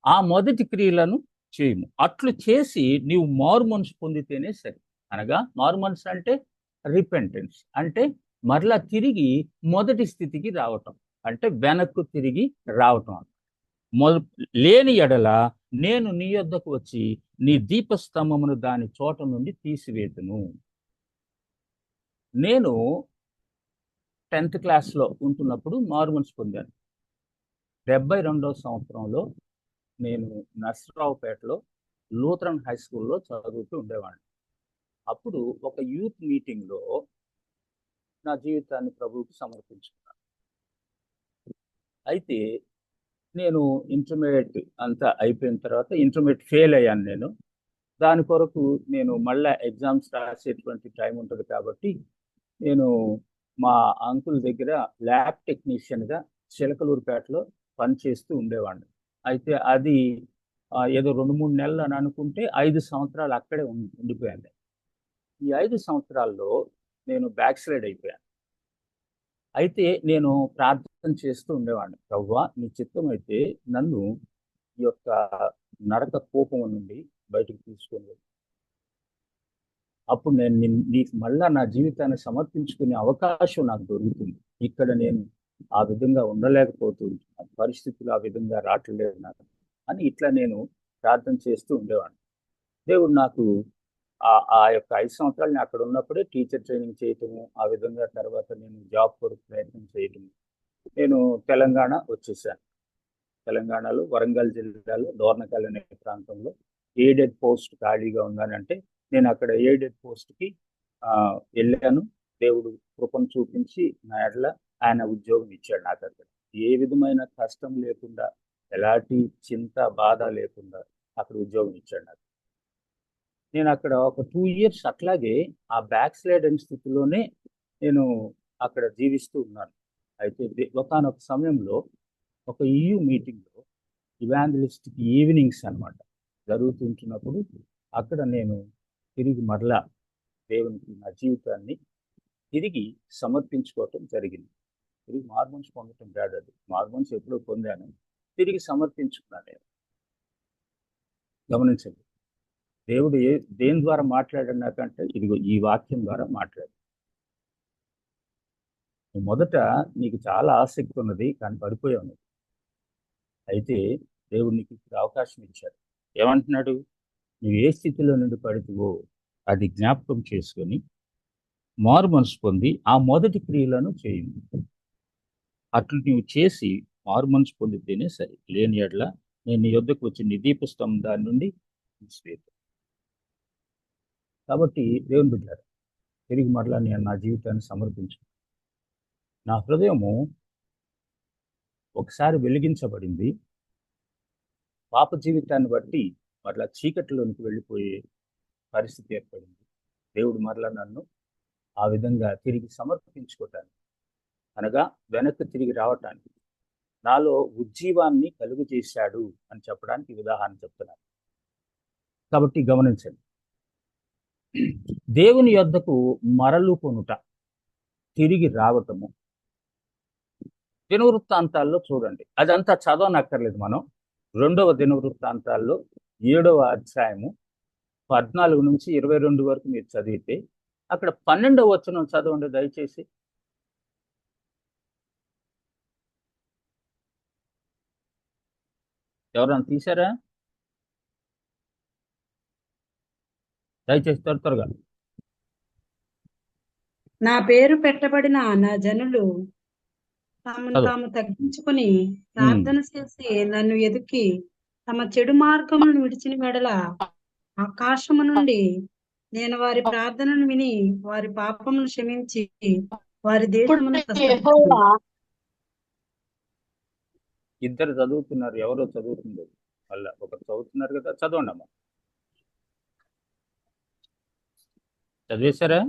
[SPEAKER 1] ఆ మొదటి క్రియలను చేయము. అట్లు చేసి నీవు మారు మనసు పొందితేనే సరి. అనగా మారు మనసు అంటే రిపెంటెన్స్, అంటే మరలా తిరిగి మొదటి స్థితికి రావటం, అంటే వెనక్కు తిరిగి రావటం. లేని ఎడల నేను నీ యొద్దకు వచ్చి నీ దీపస్తంభమును దాని చోట నుండి తీసివేతును. నేను 10th క్లాస్లో ఉంటున్నప్పుడు మారు మనసు పొందాను. 72వ సంవత్సరంలో నేను నర్సరావుపేటలో లూథరన్ హై స్కూల్లో చదువుతూ ఉండేవాడిని. అప్పుడు ఒక యూత్ మీటింగ్లో నా జీవితాన్ని ప్రభువుకి సమర్పించుకున్నాను. అయితే నేను ఇంటర్మీడియట్ అంతా అయిపోయిన తర్వాత ఇంటర్మీడియట్ ఫెయిల్ అయ్యాను నేను. దాని కొరకు నేను మళ్ళా ఎగ్జామ్స్ రాసేటువంటి టైం ఉంటుంది కాబట్టి నేను మా అంకుల్ దగ్గర ల్యాబ్ టెక్నీషియన్గా చిలకలూరుపేటలో పనిచేస్తూ ఉండేవాడిని. అయితే అది ఏదో 2-3 నెలలు అని అనుకుంటే 5 సంవత్సరాలు అక్కడే ఉండిపోయాను. ఈ 5 సంవత్సరాల్లో నేను బ్యాక్ స్లైడ్ అయిపోయాను. అయితే నేను ప్రార్థన చేస్తూ ఉండేవాడిని, ప్రభువా నీ చిత్తం అయితే నన్ను ఈ యొక్క నరక కోపం నుండి బయటకు తీసుకొని అప్పుడు నేను నీకు మళ్ళా నా జీవితాన్ని సమర్పించుకునే అవకాశం నాకు దొరుకుతుంది. ఇక్కడ నేను ఆ విధంగా ఉండలేకపోతుంది, పరిస్థితులు ఆ విధంగా రావట్లేదు నాకు అని ఇట్లా నేను ప్రార్థన చేస్తూ ఉండేవాడిని. దేవుడు నాకు ఆ యొక్క 5 సంవత్సరాలు నేను అక్కడ ఉన్నప్పుడే టీచర్ ట్రైనింగ్ చేయటము, ఆ విధంగా తర్వాత నేను జాబ్ కొరకు ప్రయత్నం చేయటము. నేను తెలంగాణ వచ్చేసాను. తెలంగాణలో వరంగల్ జిల్లాలో దోర్నకల్ అనే ప్రాంతంలో ఎయిడెడ్ పోస్ట్ ఖాళీగా ఉందనంటే నేను అక్కడ ఎయిడెడ్ పోస్ట్కి వెళ్ళాను. దేవుడు కృపను చూపించి నా ఎడల ఆయన ఉద్యోగం ఇచ్చాడు నాకు. అక్కడ ఏ విధమైన కష్టం లేకుండా, ఎలాంటి చింత బాధ లేకుండా అక్కడ ఉద్యోగం ఇచ్చాడు నాకు. నేను అక్కడ ఒక 2 years అట్లాగే ఆ బ్యాక్ స్లైడ్ అయిన స్థితిలోనే నేను అక్కడ జీవిస్తూ ఉన్నాను. అయితే ఒకానొక సమయంలో ఒక EU మీటింగ్లో ఇవాంజలిస్టిక్ ఈవినింగ్స్ అనమాట జరుగుతుంటున్నప్పుడు అక్కడ నేను తిరిగి మరలా దేవునికి నా జీవితాన్ని తిరిగి సమర్పించుకోవటం జరిగింది. తిరిగి మార్మన్స్ పొందటం కాదు, అది మార్మన్స్ ఎప్పుడో పొందాను, తిరిగి సమర్పించుకున్నాను నేను. గమనించండి, దేవుడు దేని ద్వారా మాట్లాడాడు నాకంటే ఇదిగో ఈ వాక్యం ద్వారా మాట్లాడు. మొదట నీకు చాలా ఆసక్తి ఉన్నది కానీ పడిపోయావు. అయితే దేవుడు నీకు ఇప్పుడు అవకాశం ఇచ్చాడు. ఏమంటున్నాడు? నువ్వు ఏ స్థితిలో నుండి పడిపోవో అది జ్ఞాపకం చేసుకొని మారు మనసు పొంది ఆ మొదటి క్రియలను చేయండి. అట్లు నువ్వు చేసి మారు మనసు పొందితేనే సరే, లేని ఎడల నేను నీ యొద్దకు వచ్చి నీ దీపస్తంభం నుండి తీసివేత. కాబట్టి దేవుని బిడ్డారు, తిరిగి మరలా నేను నా జీవితాన్ని సమర్పించు. నా హృదయము ఒకసారి వెలిగించబడింది. పాప జీవితాన్ని బట్టి మరలా చీకటిలోనికి వెళ్ళిపోయే పరిస్థితి ఏర్పడింది. దేవుడు మరలా నన్ను ఆ విధంగా తిరిగి సమర్పించుకోవటానికి, అనగా వెనక్కి తిరిగి రావటానికి, నాలో ఉజ్జీవాన్ని కలుగు చేశాడు అని చెప్పడానికి ఉదాహరణ చెప్తున్నాను. కాబట్టి గమనించండి, దేవుని యొద్దకు మరలు కొనుట, తిరిగి రావటము దినవృత్తాంతాల్లో చూడండి. అదంతా చదవనక్కర్లేదు. మనం 2వ దినవృత్తాంతాల్లో 7వ అధ్యాయము 14 నుంచి 22 వరకు మీరు చదివితే అక్కడ 12వ వచనం చదవండి దయచేసి. ఎవరైనా తీశారా? దయచేసి త్వరగా.
[SPEAKER 9] నా పేరు పెట్టబడిన నా జనులు తమను తాము తగ్గించుకుని ప్రార్థన చేసి నన్ను ఎదుకి తమ చెడు మార్గములను విడిచిన వెడల ఆకాశము నుండి నేను వారి ప్రార్థనను విని వారి పాపమును క్షమించి వారి దేశమును
[SPEAKER 1] ఇద్దరు చదువుతున్నారు, ఎవరో చదువుతుంది మళ్ళా ఒకరు చదువుతున్నారు కదా, చదవండి అమ్మా. చదివేశారా?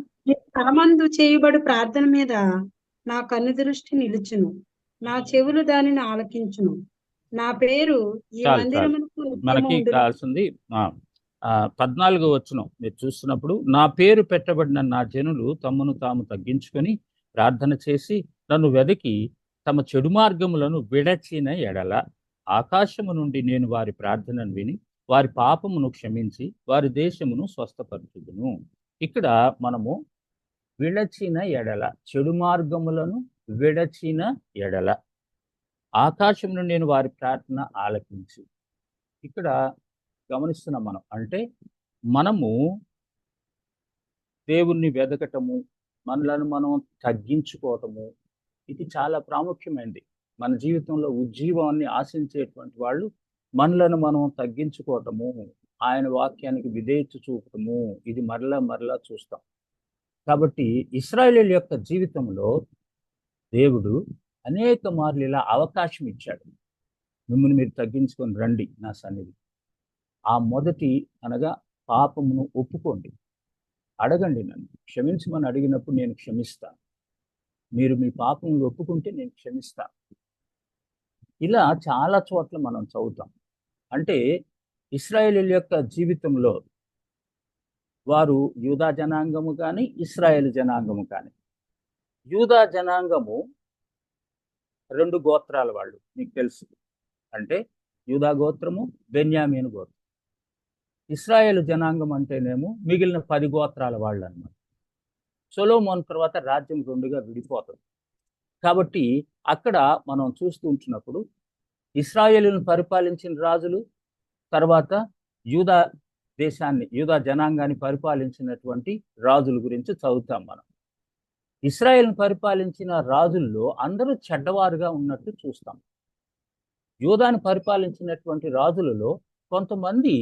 [SPEAKER 9] తలమందు చేయబడు ప్రార్థన మీద నా కన్ను దృష్టి నిలుచును, నా చెవులు దానిని ఆలకించును. నా పేరు ఈ మందిరమునకు
[SPEAKER 1] మనకి కావాల్సింది 14వ వచనం మీరు చూస్తున్నప్పుడు, నా పేరు పెట్టబడిన నా జనులు తమను తాము తగ్గించుకొని ప్రార్థన చేసి నన్ను వెదకి తమ చెడు మార్గములను విడచిన ఎడల ఆకాశము నుండి నేను వారి ప్రార్థనను విని వారి పాపమును క్షమించి వారి దేశమును స్వస్థపరచుదును. ఇక్కడ మనము విడచిన ఎడల, చెడు మార్గములను విడచిన ఎడల ఆకాశం నుండి నేను వారి ప్రార్థన ఆలకించి, ఇక్కడ గమనిస్తున్నాం మనం. అంటే మనము దేవుణ్ణి వెదకటము, మనలను మనం తగ్గించుకోవటము, ఇది చాలా ప్రాముఖ్యమైనది. మన జీవితంలో ఉజ్జీవాన్ని ఆశించేటువంటి వాళ్ళు మనలను మనం తగ్గించుకోవటము, ఆయన వాక్యానికి విధేయత చూపటము, ఇది మరలా మరలా చూస్తాం. కాబట్టి ఇశ్రాయేలీయుల యొక్క జీవితంలో దేవుడు అనేక మార్లు ఇలా అవకాశం ఇచ్చాడు. మిమ్మల్ని మీరు తగ్గించుకొని రండి నా సన్నిధి. ఆ మొదటి అనగా పాపమును ఒప్పుకోండి, అడగండి, నన్ను క్షమించమని అడిగినప్పుడు నేను క్షమిస్తాను. మీరు మీ పాపములు ఒప్పుకుంటే నేను క్షమిస్తాను. ఇలా చాలా చోట్ల మనం చదువుతాం. అంటే ఇశ్రాయేలీయుల యొక్క జీవితంలో వారు యూదా జనాంగము కానీ ఇశ్రాయేలు జనాంగము కానీ, యూదా జనాంగము 2 గోత్రాల వాళ్ళు, మీకు తెలుసు. అంటే యూదా గోత్రము, బెన్యామీను గోత్రం. ఇశ్రాయేలు జనాంగం అంటేనేమో మిగిలిన 10 గోత్రాల వాళ్ళు అన్నమాట. సొలొమోను తర్వాత రాజ్యం 2గా విడిపోతుంది. కాబట్టి అక్కడ మనం చూస్తూ ఉంటున్నప్పుడు ఇశ్రాయేలును పరిపాలించిన రాజులు, తర్వాత యూదా దేశాన్ని, యూదా జనాంగాన్ని పరిపాలించినటువంటి రాజుల గురించి చదువుతాం మనం. ఇశ్రాయేలును పరిపాలించిన రాజుల్లో అందరూ చెడ్డవారుగా ఉన్నట్టు చూస్తాం. యూదాను పరిపాలించినటువంటి రాజులలో కొంతమంది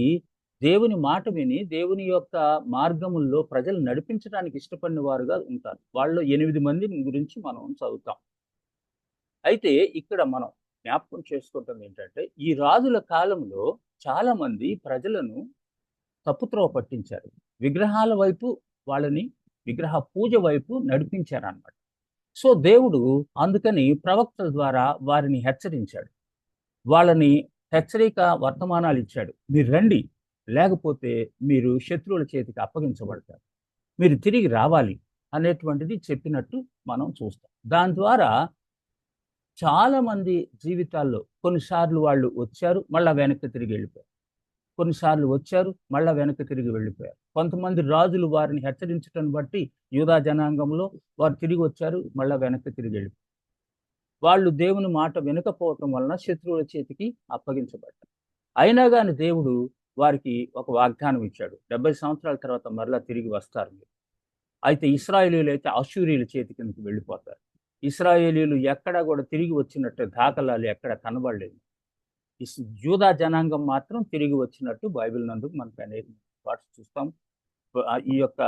[SPEAKER 1] దేవుని మాట విని దేవుని యొక్క మార్గముల్లో ప్రజలు నడిపించడానికి ఇష్టపడిన వారుగా ఉంటారు. వాళ్ళు 8 మంది గురించి మనం చదువుతాం. అయితే ఇక్కడ మనం జ్ఞాపకం చేసుకుంటుంది ఏంటంటే, ఈ రాజుల కాలంలో చాలా మంది ప్రజలను తప్పుత్రోవ పట్టించారు. విగ్రహాల వైపు, వాళ్ళని విగ్రహ పూజ వైపు నడిపించారన్నమాట. సో దేవుడు అందుకని ప్రవక్తల ద్వారా వారిని హెచ్చరించాడు. వాళ్ళని హెచ్చరిక వర్తమానాలు ఇచ్చాడు. మీరు రండి, లేకపోతే మీరు శత్రువుల చేతికి అప్పగించబడతారు, మీరు తిరిగి రావాలి అనేటువంటిది చెప్పినట్టు మనం చూస్తాం. దాని ద్వారా చాలా మంది జీవితాల్లో కొన్నిసార్లు వాళ్ళు వచ్చారు, మళ్ళా వెనక్కి తిరిగి వెళ్ళిపోయారు. కొన్నిసార్లు వచ్చారు, మళ్ళా వెనక్కి తిరిగి వెళ్ళిపోయారు. కొంతమంది రాజులు వారిని హెచ్చరించడం బట్టి యూదా జనాంగంలో వారు తిరిగి వచ్చారు, మళ్ళా వెనక్కి తిరిగి వెళ్ళిపోయారు. వాళ్ళు దేవుని మాట వినకపోవటం వలన శత్రువుల చేతికి అప్పగించబడ్డారు. అయినా కానీ దేవుడు వారికి ఒక వాగ్దానం ఇచ్చాడు, 70 సంవత్సరాల తర్వాత మరలా తిరిగి వస్తారు మీరు. అయితే ఇశ్రాయేలీయులు అయితే అష్షూరీయుల చేతి కిందకి వెళ్ళిపోతారు. ఇశ్రాయేలీయులు ఎక్కడా కూడా తిరిగి వచ్చినట్టు దాఖలాలు ఎక్కడ కనబడలేదు. యూదా జనాంగం మాత్రం తిరిగి వచ్చినట్టు బైబిల్ నందుకు మనకు అనేక పాటు చూస్తాం. ఈ యొక్క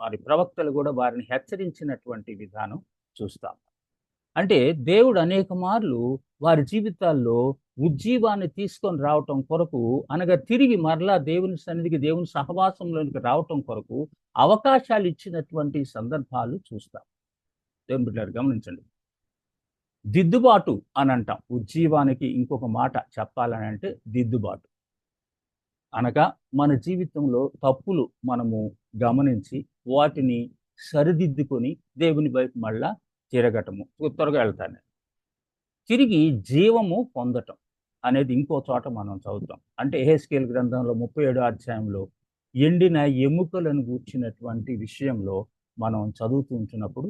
[SPEAKER 1] మరి ప్రవక్తలు కూడా వారిని హెచ్చరించినటువంటి విధానం చూస్తాం. అంటే దేవుడు అనేక మార్లు వారి జీవితాల్లో ఉజ్జీవాన్ని తీసుకొని రావటం కొరకు, అనగా తిరిగి మరలా దేవుని సన్నిధికి, దేవుని సహవాసంలోనికి రావటం కొరకు అవకాశాలు ఇచ్చినటువంటి సందర్భాలు చూస్తాం. దేవుని బిడ్డలారా గమనించండి. దిద్దుబాటు అని అంటాం. ఉజ్జీవానికి ఇంకొక మాట చెప్పాలని అంటే దిద్దుబాటు. అనగా మన జీవితంలో తప్పులు మనము గమనించి వాటిని సరిదిద్దుకొని దేవుని వైపు మళ్ళా తిరగటము, త్వరగా వెళ్తాను. తిరిగి జీవము పొందటం అనేది ఇంకో చోట మనం చదువుతాం. అంటే యెహెజ్కేలు గ్రంథంలో 37వ అధ్యాయంలో ఎండిన ఎముకలను గూర్చినటువంటి విషయంలో మనం చదువుతూ ఉంటున్నప్పుడు,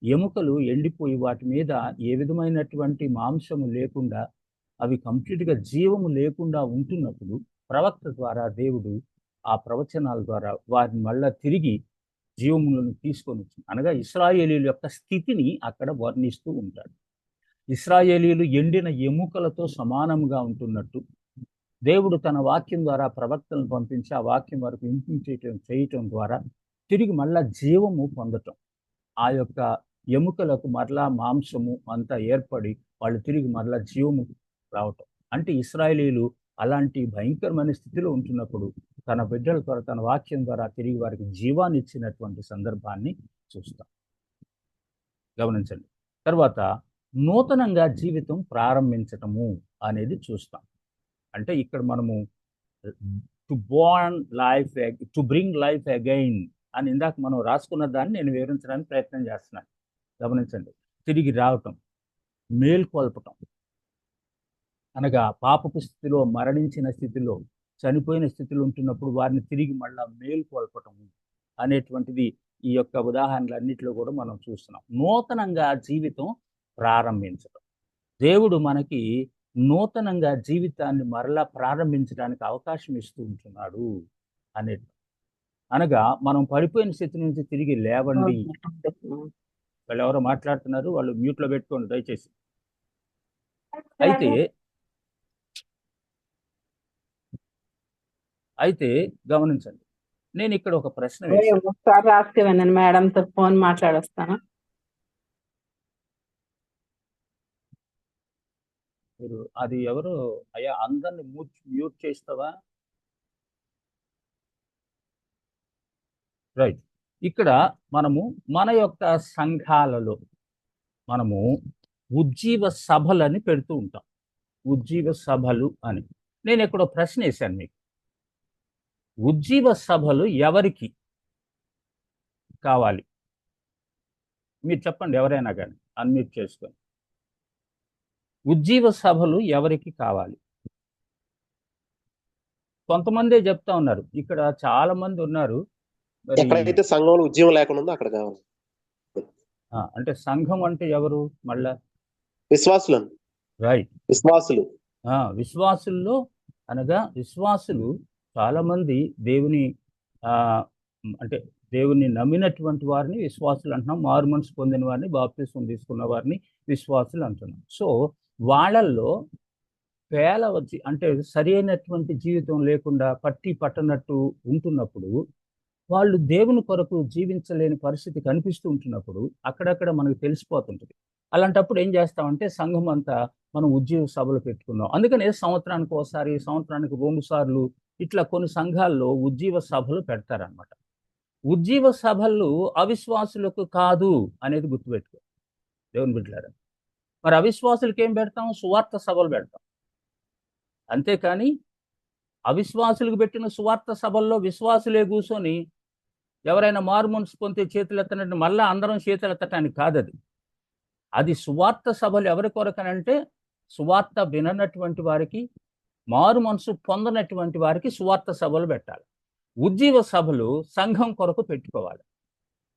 [SPEAKER 1] ఎముకలు ఎండిపోయి వాటి మీద ఏ విధమైనటువంటి మాంసము లేకుండా, అవి కంప్లీట్గా జీవము లేకుండా ఉంటున్నప్పుడు ప్రవక్త ద్వారా దేవుడు ఆ ప్రవచనాల ద్వారా వారిని మళ్ళా తిరిగి జీవములను తీసుకొని వచ్చింది. అనగా ఇశ్రాయేలీయుల యొక్క స్థితిని అక్కడ వర్ణిస్తూ ఉంటాడు. ఇశ్రాయేలీయులు ఎండిన ఎముకలతో సమానంగా ఉంటున్నట్టు దేవుడు తన వాక్యం ద్వారా ప్రవక్తలను పంపించి ఆ వాక్యం వరకు ఇంప్లిమెంట్ చేయటం ద్వారా తిరిగి మళ్ళా జీవము పొందటం, ఆ యొక్క ఎముకలకు మరలా మాంసము అంతా ఏర్పడి వాళ్ళు తిరిగి మరలా జీవము రావటం. అంటే ఇశ్రాయేలీయులు అలాంటి భయంకరమైన స్థితిలో ఉంటున్నప్పుడు తన బిడ్డల ద్వారా, తన వాక్యం ద్వారా తిరిగి వారికి జీవాన్ని ఇచ్చినటువంటి సందర్భాన్ని చూస్తాం. గమనించండి. తర్వాత నూతనంగా జీవితం ప్రారంభించటము అనేది చూస్తాం. అంటే ఇక్కడ మనము టు బ్రింగ్ లైఫ్ అగైన్ అని ఇందాక మనం రాసుకున్న దాన్ని నేను వివరించడానికి ప్రయత్నం చేస్తున్నాను. గమనించండి. తిరిగి రావటం, మేల్కొల్పటం, అనగా పాపపు స్థితిలో, మరణించిన స్థితిలో, చనిపోయిన స్థితిలో ఉంటున్నప్పుడు వారిని తిరిగి మళ్ళా మేల్కొల్పటము అనేటువంటిది ఈ యొక్క ఉదాహరణలన్నింటిలో కూడా మనం చూస్తున్నాం. నూతనంగా జీవితం ప్రారంభించడం, దేవుడు మనకి నూతనంగా జీవితాన్ని మరలా ప్రారంభించడానికి అవకాశం ఇస్తూ ఉంటున్నాడు అనేది. అనగా మనం పడిపోయిన స్థితి నుంచి తిరిగి లేవండి. వాళ్ళు ఎవరో మాట్లాడుతున్నారు, వాళ్ళు మ్యూట్లో పెట్టుకోండి దయచేసి. అయితే అయితే గమనించండి, నేను ఇక్కడ ఒక ప్రశ్న వేశాను.
[SPEAKER 7] ఒకసారి రాసుకోండి, మేడంతో ఫోన్ మాట్లాడొస్తాను.
[SPEAKER 1] మీరు అది ఎవరు అయ్యా, అందరిని మ్యూట్ చేస్తావా? రైట్. ఇక్కడ మనము మన యొక్క సంఘాలలో మనము ఉజ్జీవ సభలని పెడుతూ ఉంటాం. ఉజ్జీవ సభలు అని నేను ఇక్కడ ఒక ప్రశ్న వేశాను మీకు. ఉజ్జీవ సభలు ఎవరికి కావాలి? మీరు చెప్పండి, ఎవరైనా కానీ అన్మ్యూట్ చేసుకొని. ఉజ్జీవ సభలు ఎవరికి కావాలి? కొంతమందే చెప్తా ఉన్నారు, ఇక్కడ చాలా మంది ఉన్నారు. మరి
[SPEAKER 10] ఎక్కడైతే సంఘంలో ఉద్యమం లేకుండా ఉందో అక్కడ కావాలి.
[SPEAKER 1] అంటే సంఘం అంటే ఎవరు? మళ్ళా
[SPEAKER 10] విశ్వాసులు.
[SPEAKER 1] రైట్,
[SPEAKER 10] విశ్వాసులు.
[SPEAKER 1] విశ్వాసుల్లో అనగా విశ్వాసులు చాలా మంది దేవుని అంటే దేవుని నమ్మినటువంటి వారిని విశ్వాసులు అంటున్నాం. మారు మనసు పొందిన వారిని, బాప్తిస్మం తీసుకున్న వారిని విశ్వాసులు అంటున్నాం. సో వాళ్ళల్లో పేల వచ్చి అంటే సరి అయినటువంటి జీవితం లేకుండా పట్టనట్టు ఉంటున్నప్పుడు, వాళ్ళు దేవుని కొరకు జీవించలేని పరిస్థితి కనిపిస్తూ ఉంటున్నప్పుడు అక్కడక్కడ మనకు తెలిసిపోతుంటుంది. అలాంటప్పుడు ఏం చేస్తామంటే సంఘం అంతా మనం ఉజ్జీవ సభలు పెట్టుకున్నాం. అందుకనే సంవత్సరానికి ఒకసారి, సంవత్సరానికి 2 సార్లు ఇట్లా కొన్ని సంఘాల్లో ఉజ్జీవ సభలు పెడతారనమాట. ఉజ్జీవ సభలు అవిశ్వాసులకు కాదు అనేది గుర్తుపెట్టుకో దేవుని బిడ్డలారా. మరి అవిశ్వాసులకి ఏం పెడతాం? సువార్త సభలు పెడతాం. అంతేకాని అవిశ్వాసులకు పెట్టిన సువార్త సభల్లో విశ్వాసులే కూర్చొని ఎవరైనా మారు మనసు పొందితే చేతులు ఎత్తనంటే మళ్ళీ అందరం చేతులు ఎత్తటానికి కాదు. అది సువార్త సభలు ఎవరి కొరకనంటే సువార్త విననటువంటి వారికి, మారు మనసు పొందనటువంటి వారికి సువార్త సభలు పెట్టాలి. ఉజ్జీవ సభలు సంఘం కొరకు పెట్టుకోవాలి.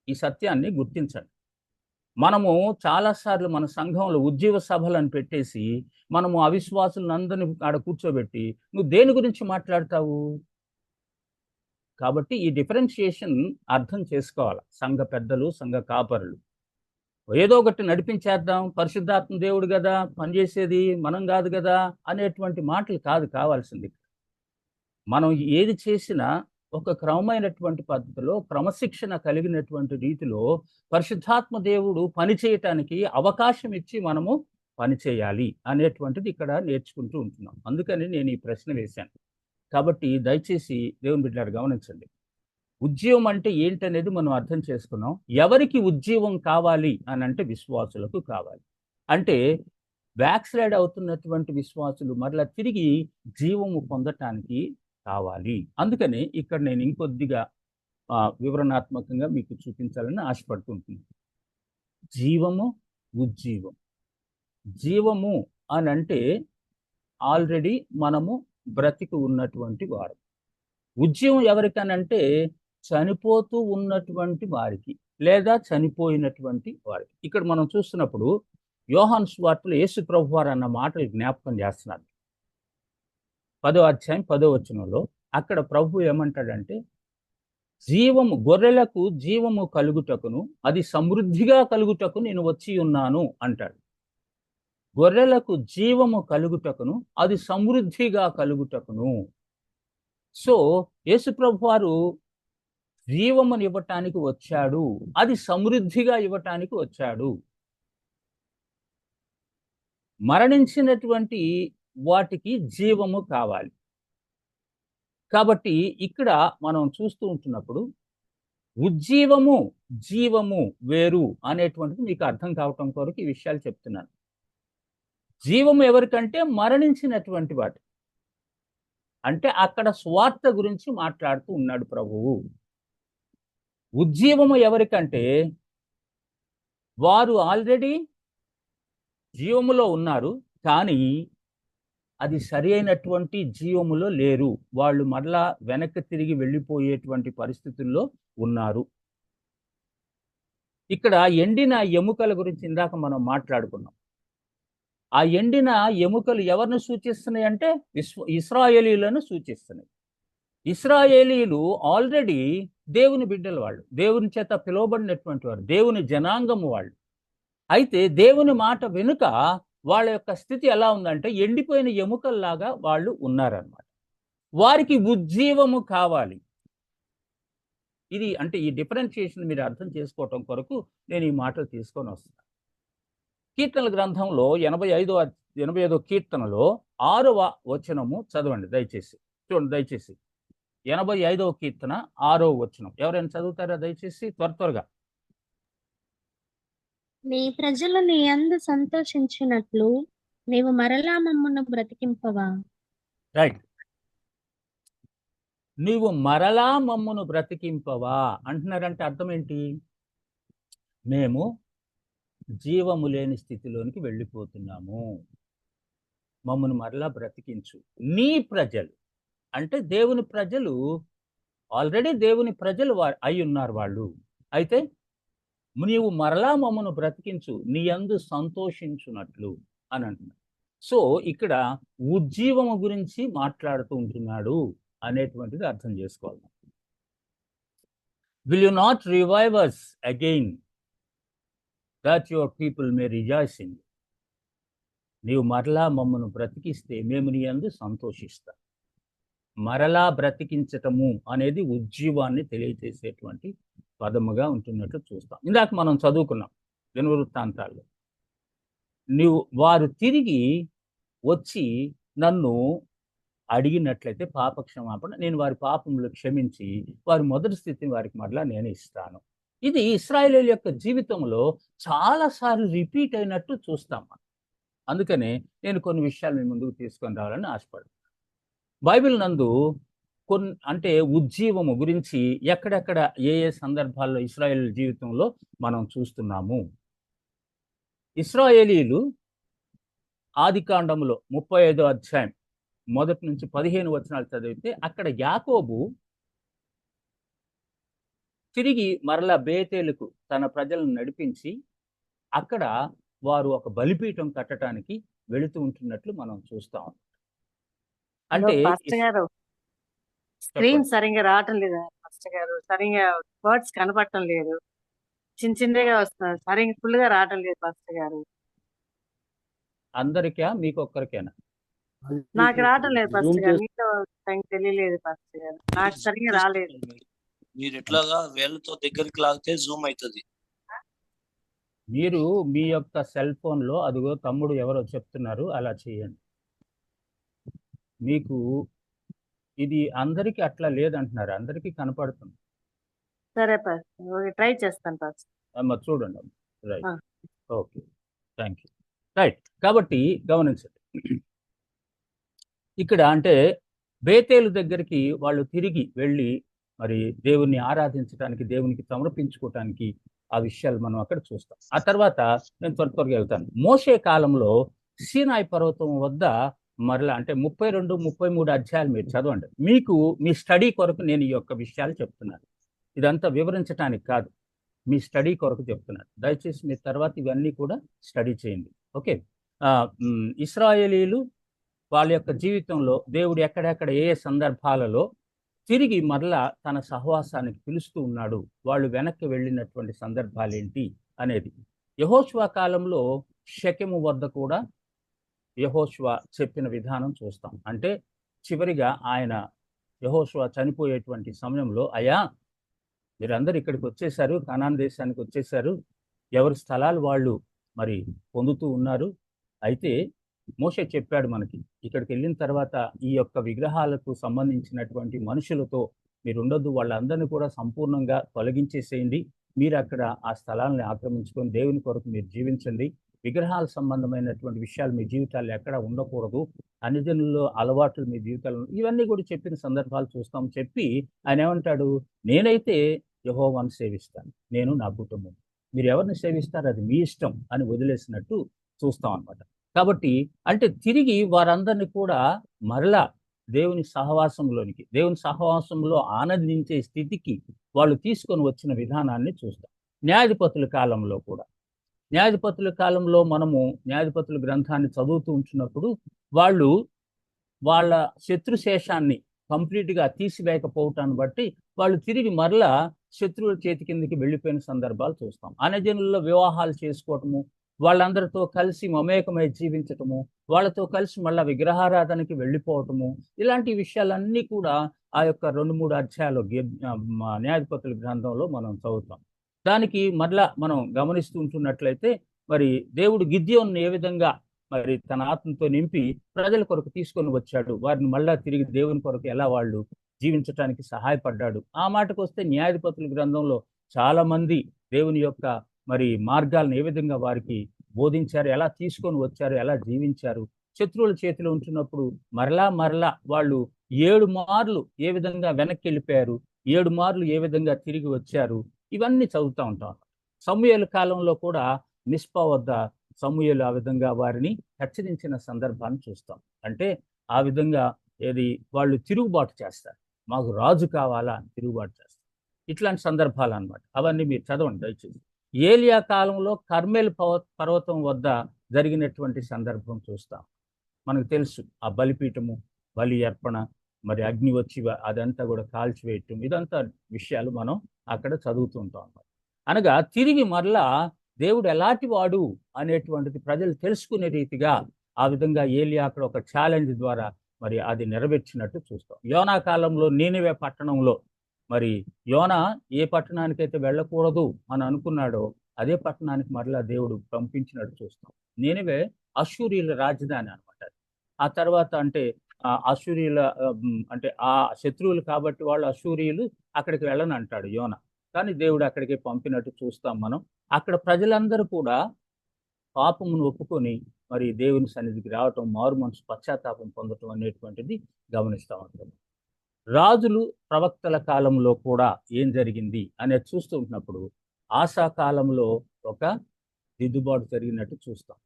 [SPEAKER 1] ఈ సత్యాన్ని గుర్తించండి. మనము చాలాసార్లు మన సంఘంలో ఉజ్జీవ సభలను పెట్టేసి మనము అవిశ్వాసులను అందరినీ ఆడ కూర్చోబెట్టి నువ్వు దేని గురించి మాట్లాడతావు? కాబట్టి ఈ డిఫరెన్షియేషన్ అర్థం చేసుకోవాలి. సంఘ పెద్దలు, సంఘ కాపరులు ఏదో ఒకటి నడిపించేద్దాం, పరిశుద్ధాత్మ దేవుడు కదా పనిచేసేది, మనం కాదు కదా అనేటువంటి మాటలు కాదు కావాల్సింది. మనం ఏది చేసినా ఒక క్రమమైనటువంటి పద్ధతిలో, క్రమశిక్షణ కలిగినటువంటి రీతిలో పరిశుద్ధాత్మ దేవుడు పనిచేయటానికి అవకాశం ఇచ్చి మనము పనిచేయాలి అనేటువంటిది ఇక్కడ నేర్చుకుంటూ ఉంటున్నాం. అందుకని నేను ఈ ప్రశ్న వేశాను. కాబట్టి దయచేసి దేవుని బిడ్డలారా గమనించండి. ఉజ్జీవం అంటే ఏంటనేది మనం అర్థం చేసుకున్నాం. ఎవరికి ఉజ్జీవం కావాలి అని అంటే విశ్వాసులకు కావాలి. అంటే బ్యాక్ స్లైడ్ అవుతున్నటువంటి విశ్వాసులు మరలా తిరిగి జీవము పొందటానికి కావాలి. అందుకని ఇక్కడ నేను ఇంకొద్దిగా వివరణాత్మకంగా మీకు చూపించాలని ఆశపడుతుంటున్నాను. జీవము, ఉజ్జీవం. జీవము అని అంటే ఆల్రెడీ మనము బ్రతికి ఉన్నటువంటి వారు. ఉజ్జీవం ఎవరికనంటే చనిపోతూ ఉన్నటువంటి వారికి లేదా చనిపోయినటువంటి వారికి. ఇక్కడ మనం చూస్తున్నప్పుడు యోహాను సువార్తలో యేసు ప్రభువు వారు అన్న మాటలు జ్ఞాపకం చేస్తున్నారు. 10వ అధ్యాయం 10వ వచనంలో అక్కడ ప్రభు ఏమంటాడంటే, జీవము, గొర్రెలకు జీవము కలుగుటకును అది సమృద్ధిగా కలుగుటకు నేను వచ్చి ఉన్నాను అంటాడు. గొర్రెలకు జీవము కలుగుటకును అది సమృద్ధిగా కలుగుటకును. సో యేసుప్రభు వారు జీవమును ఇవ్వటానికి వచ్చాడు, అది సమృద్ధిగా ఇవ్వటానికి వచ్చాడు. మరణించినటువంటి వాటికి జీవము కావాలి. కాబట్టి ఇక్కడ మనం చూస్తూ ఉంటున్నప్పుడు ఉజ్జీవము, జీవము వేరు అనేటువంటిది మీకు అర్థం కావటం కొరకు ఈ విషయాలు చెప్తున్నాను. జీవము ఎవరికంటే మరణించినటువంటి వాటి, అంటే అక్కడ స్వార్థ గురించి మాట్లాడుతూ ఉన్నాడు ప్రభువు. ఉజ్జీవము ఎవరికంటే వారు ఆల్రెడీ జీవములో ఉన్నారు, కానీ అది సరి అయినటువంటి జీవములో లేరు. వాళ్ళు మరలా వెనక్కి తిరిగి వెళ్ళిపోయేటువంటి పరిస్థితుల్లో ఉన్నారు. ఇక్కడ ఎండిన ఎముకల గురించి ఇందాక మనం మాట్లాడుకున్నాం. ఆ ఎండిన ఎముకలు ఎవరిని సూచిస్తున్నాయి అంటే ఇశ్రాయేలీయులను సూచిస్తున్నాయి. ఇశ్రాయేలీయులు ఆల్రెడీ దేవుని బిడ్డలు, వాళ్ళు దేవుని చేత పిలువబడినటువంటి వారు, దేవుని జనాంగము వాళ్ళు. అయితే దేవుని మాట వెనుక వాళ్ళ యొక్క స్థితి ఎలా ఉందంటే ఎండిపోయిన ఎముకల్లాగా వాళ్ళు ఉన్నారన్నమాట. వారికి ఉజ్జీవము కావాలి. ఇది అంటే ఈ డిఫరెన్షియేషన్ మీరు అర్థం చేసుకోవటం కొరకు నేను ఈ మాటలు తీసుకొని వస్తాను. కీర్తనల గ్రంథంలో 85వ కీర్తనలో 6వ వచనము చదవండి దయచేసి. చూడండి దయచేసి 85వ కీర్తన 6వ వచనం. ఎవరైనా చదువుతారా దయచేసి త్వరగా?
[SPEAKER 3] నీ ప్రజలు నీ యందు సంతోషించినట్లు నీవు మరలా మమ్మను బ్రతికింపవా.
[SPEAKER 1] రైట్. నీవు మరలా మమ్మును బ్రతికింపవా అంటున్నారంటే అర్థం ఏంటి? మేము జీవము లేని స్థితిలోనికి వెళ్ళిపోతున్నాము, మమ్మను మరలా బ్రతికించు. నీ ప్రజలు అంటే దేవుని ప్రజలు, ఆల్రెడీ దేవుని ప్రజలు అయి ఉన్నారు వాళ్ళు. అయితే నీవు మరలా మమ్మను బ్రతికించు, నీ యందు సంతోషించున్నట్లు అని అంటున్నాడు. సో ఇక్కడ ఉజ్జీవము గురించి మాట్లాడుతూ ఉంటున్నాడు అనేటువంటిది అర్థం చేసుకోవాలి. Will you not revive us again that your people may rejoice in you. నీవు మరలా మమ్మను బ్రతికిస్తే మేము నీ యందు సంతోషిస్తాం. మరలా బ్రతికించటము అనేది ఉజ్జీవాన్ని తెలియజేసేటువంటి పదముగా ఉంటున్నట్లు చూస్తాం. ఇందాక మనం చదువుకున్నాం దినవృత్తాంతాల్లో. వారు తిరిగి వచ్చి నన్ను అడిగినట్లయితే పాపక్షమాపణ, నేను వారి పాపములు క్షమించి వారి మొదటి స్థితిని వారికి మరలా నేను ఇస్తాను. ఇది ఇశ్రాయేలీయుల యొక్క జీవితంలో చాలాసార్లు రిపీట్ అయినట్టు చూస్తాం. అందుకనే నేను కొన్ని విషయాలు మీ ముందుకు తీసుకొని రావాలని ఆశపడుతున్నాను. బైబిల్ నందు అంటే ఉజ్జీవము గురించి ఎక్కడెక్కడ ఏ సందర్భాల్లో ఇశ్రాయేల్ జీవితంలో మనం చూస్తున్నాము. ఇశ్రాయేలీయులు ఆదికాండములో 35వ అధ్యాయం 1 నుంచి 15 వచనాలు చదివితే అక్కడ యాకోబు తిరిగి మరలా బేతేలుకు తన ప్రజలను నడిపించి అక్కడ వారు ఒక బలిపీఠం కట్టడానికి వెళుతూ ఉంటున్నట్లు మనం చూస్తాం. అంటే
[SPEAKER 4] పాస్టర్ గారు స్క్రీన్ సరిగ్గా రావటం లేదు పాస్టర్ గారు, సరిగ్గా వర్డ్స్ కనపడటం లేదు, చిన్నగా వస్తున్నారు, సరిగ్గా ఫుల్ గా రావటం లేదు పాస్టర్ గారు.
[SPEAKER 1] అందరికా మీకొక్కరికేనా?
[SPEAKER 4] నాకు రావటం లేదు పాస్టర్ గారు, మీతో తెలియలేదు పాస్టర్ గారు, నాకు సరిగ్గా రాలేదు.
[SPEAKER 11] మీరు ఎట్లాగా వేళ్ళతో దగ్గరికి లాగితే జూమ్ అవుతుంది.
[SPEAKER 1] మీరు మీ యొక్క సెల్ ఫోన్ లో అదిగో తమ్ముడు ఎవరో చెప్తున్నారు అలా చేయండి. మీకు ఇది అందరికీ అట్లా లేదంటున్నారు, అందరికీ కనపడుతుంది.
[SPEAKER 4] సరే పాస్టర్, ట్రై చేస్తాను పాస్టర్.
[SPEAKER 1] అమ్మ చూడండి. Right, okay, thank you. Right, కాబట్టి గమనించండి, ఇక్కడ అంటే బేతేలు దగ్గరికి వాళ్ళు తిరిగి వెళ్ళి మరి దేవుణ్ణి ఆరాధించడానికి, దేవునికి సమర్పించుకోవటానికి ఆ విషయాలు మనం అక్కడ చూస్తాం. ఆ తర్వాత నేను త్వరగా వెళ్తాను. మోషే కాలంలో సీనాయి పర్వతం వద్ద మరలా అంటే 32, 33 అధ్యాయాలు మీరు చదవండి. మీకు మీ స్టడీ కొరకు నేను ఈ యొక్క విషయాలు చెప్తున్నాను. ఇదంతా వివరించడానికి కాదు, మీ స్టడీ కొరకు చెప్తున్నాను. దయచేసి మీరు తర్వాత ఇవన్నీ కూడా స్టడీ చేయండి. ఓకే. ఇశ్రాయేలీలు వాళ్ళ యొక్క జీవితంలో దేవుడు ఎక్కడెక్కడ ఏ సందర్భాలలో తిరిగి మరలా తన సహవాసానికి పిలుస్తూ ఉన్నాడు, వాళ్ళు వెనక్కి వెళ్ళినటువంటి సందర్భాలు ఏంటి అనేది యెహోషువ కాలంలో షెకెము వద్ద కూడా యెహోషువ చెప్పిన విధానం చూస్తాం. అంటే చివరిగా ఆయన యెహోషువ చనిపోయేటువంటి సమయంలో, అయ్యా మీరందరూ ఇక్కడికి వచ్చేసారు, కనాన్ దేశానికి వచ్చేసారు, ఎవరి స్థలాలు వాళ్ళు మరి పొందుతూ ఉన్నారు. అయితే మోషే చెప్పాడు మనకి, ఇక్కడికి వెళ్ళిన తర్వాత ఈ యొక్క విగ్రహాలకు సంబంధించినటువంటి మనుషులతో మీరు ఉండొద్దు, వాళ్ళందరినీ కూడా సంపూర్ణంగా తొలగించేసేయండి, మీరు అక్కడ ఆ స్థలాలను ఆక్రమించుకొని దేవుని కొరకు మీరు జీవించండి, విగ్రహాల సంబంధమైనటువంటి విషయాలు మీ జీవితాల్లో ఎక్కడ ఉండకూడదు, అన్ని జనుల్లో అలవాట్లు మీ జీవితాల్లో, ఇవన్నీ కూడా చెప్పిన సందర్భాలు చూస్తాం. చెప్పి ఆయన ఏమంటాడు, నేనైతే యెహోవాను సేవిస్తాను, నేను నా కుటుంబం, మీరు ఎవరిని సేవిస్తారో అది మీ ఇష్టం అని వదిలేసినట్టు చూస్తాం అన్నమాట. కాబట్టి అంటే తిరిగి వారందరినీ కూడా మరలా దేవుని సహవాసంలోనికి, దేవుని సహవాసంలో ఆనందించే స్థితికి వాళ్ళు తీసుకొని వచ్చిన విధానాన్ని చూస్తాం. న్యాయాధిపతుల కాలంలో కూడా, న్యాయాధిపతుల కాలంలో మనము న్యాయాధిపతుల గ్రంథాన్ని చదువుతూ ఉంటున్నప్పుడు వాళ్ళు వాళ్ళ శత్రుశేషాన్ని కంప్లీట్గా తీసివేయకపోవటాన్ని బట్టి వాళ్ళు తిరిగి మరలా శత్రువుల చేతి కిందకి వెళ్ళిపోయిన సందర్భాలు చూస్తాం. అన్యజనుల్లో వివాహాలు చేసుకోవటము, వాళ్ళందరితో కలిసి మమేకమై జీవించటము, వాళ్ళతో కలిసి మళ్ళా విగ్రహారాధనకి వెళ్ళిపోవటము, ఇలాంటి విషయాలన్నీ కూడా ఆ యొక్క 2-3 అధ్యాయాలు న్యాయాధిపతుల గ్రంథంలో మనం చదువుతాం. దానికి మరలా మనం గమనిస్తూ ఉంటున్నట్లయితే మరి దేవుడు గిద్యోన్ని ఏ విధంగా మరి తన ఆత్మతో నింపి ప్రజల కొరకు తీసుకొని వచ్చాడు, వారిని మళ్ళా తిరిగి దేవుని కొరకు ఎలా వాళ్ళు జీవించటానికి సహాయపడ్డాడు. ఆ మాటకు వస్తే న్యాయాధిపతుల గ్రంథంలో చాలా మంది దేవుని యొక్క మరి మార్గాలను ఏ విధంగా వారికి బోధించారు, ఎలా తీసుకొని వచ్చారు, ఎలా జీవించారు, శత్రువుల చేతిలో ఉంటున్నప్పుడు మరలా వాళ్ళు 7 మార్లు ఏ విధంగా వెనక్కి వెళ్ళిపోయారు, 7 మార్లు ఏ విధంగా తిరిగి వచ్చారు, ఇవన్నీ చదువుతూ ఉంటాం. సమూయేలు కాలంలో కూడా మిస్పా వద్ద సమూయేలు ఆ విధంగా వారిని హెచ్చరించిన సందర్భాన్ని చూస్తాం. అంటే ఆ విధంగా వాళ్ళు తిరుగుబాటు చేస్తారు, మాకు రాజు కావాలా అని తిరుగుబాటు చేస్తారు. ఇట్లాంటి సందర్భాలు అన్నమాట. అవన్నీ మీరు చదవండి దయచేసి. ఏలియా కాలంలో కర్మెల్ పర్వతం వద్ద జరిగినటువంటి సందర్భం చూస్తాం. మనకు తెలుసు, ఆ బలిపీఠము, బలి అర్పణ, మరి అగ్ని వచ్చి అదంతా కూడా కాల్చివేయటం, ఇదంతా విషయాలు మనం అక్కడ చదువుతుంటాం అన్నమాట. అనగా తిరిగి మరలా దేవుడు ఎలాంటి వాడు అనేటువంటిది ప్రజలు తెలుసుకునే రీతిగా ఆ విధంగా ఏలియా అక్కడ ఒక ఛాలెంజ్ ద్వారా మరి అది నెరవేర్చినట్టు చూస్తాం. యోనా కాలంలో నీనివే పట్టణంలో మరి యోనా ఏ పట్టణానికైతే వెళ్ళకూడదు అని అనుకున్నాడో అదే పట్టణానికి మరలా దేవుడు పంపించినట్టు చూస్తాం. నీనివే అశ్షూరీయుల రాజధాని అనమాట. ఆ తర్వాత అంటే అశ్షూరీయుల అంటే ఆ శత్రువులు కాబట్టి వాళ్ళు అశ్షూరీయులు అక్కడికి వెళ్ళని అంటాడు యోనా, కానీ దేవుడు అక్కడికి పంపినట్టు చూస్తాం మనం. అక్కడ ప్రజలందరూ కూడా పాపమును ఒప్పుకొని మరి దేవుని సన్నిధికి రావటం, మారు మనసు పశ్చాత్తాపం పొందటం అనేటువంటిది గమనిస్తాం అంటాం. రాజులు ప్రవక్తల కాలంలో కూడా ఏం జరిగింది అనేది చూస్తూ ఉంటున్నప్పుడు ఆసా కాలంలో ఒక దిద్దుబాటు జరిగినట్టు చూస్తాం.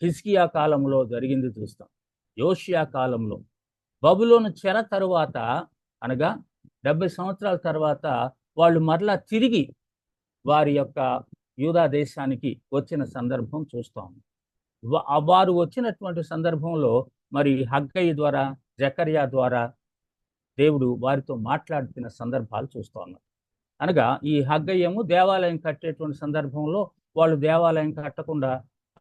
[SPEAKER 1] హిజ్కియా కాలంలో జరిగింది చూస్తాం. యోషియా కాలంలో బబులోను చెర తరువాత అనగా 70 సంవత్సరాల తర్వాత వాళ్ళు మరలా తిరిగి వారి యొక్క యూదా దేశానికి వచ్చిన సందర్భం చూస్తాం. వారు వచ్చినటువంటి సందర్భంలో మరి హగ్గయి ద్వారా, జకర్యా ద్వారా దేవుడు వారితో మాట్లాడుతున్న సందర్భాలు చూస్తూ ఉన్నాం. అనగా ఈ హగ్గయ్యము దేవాలయం కట్టేటువంటి సందర్భంలో వాళ్ళు దేవాలయం కట్టకుండా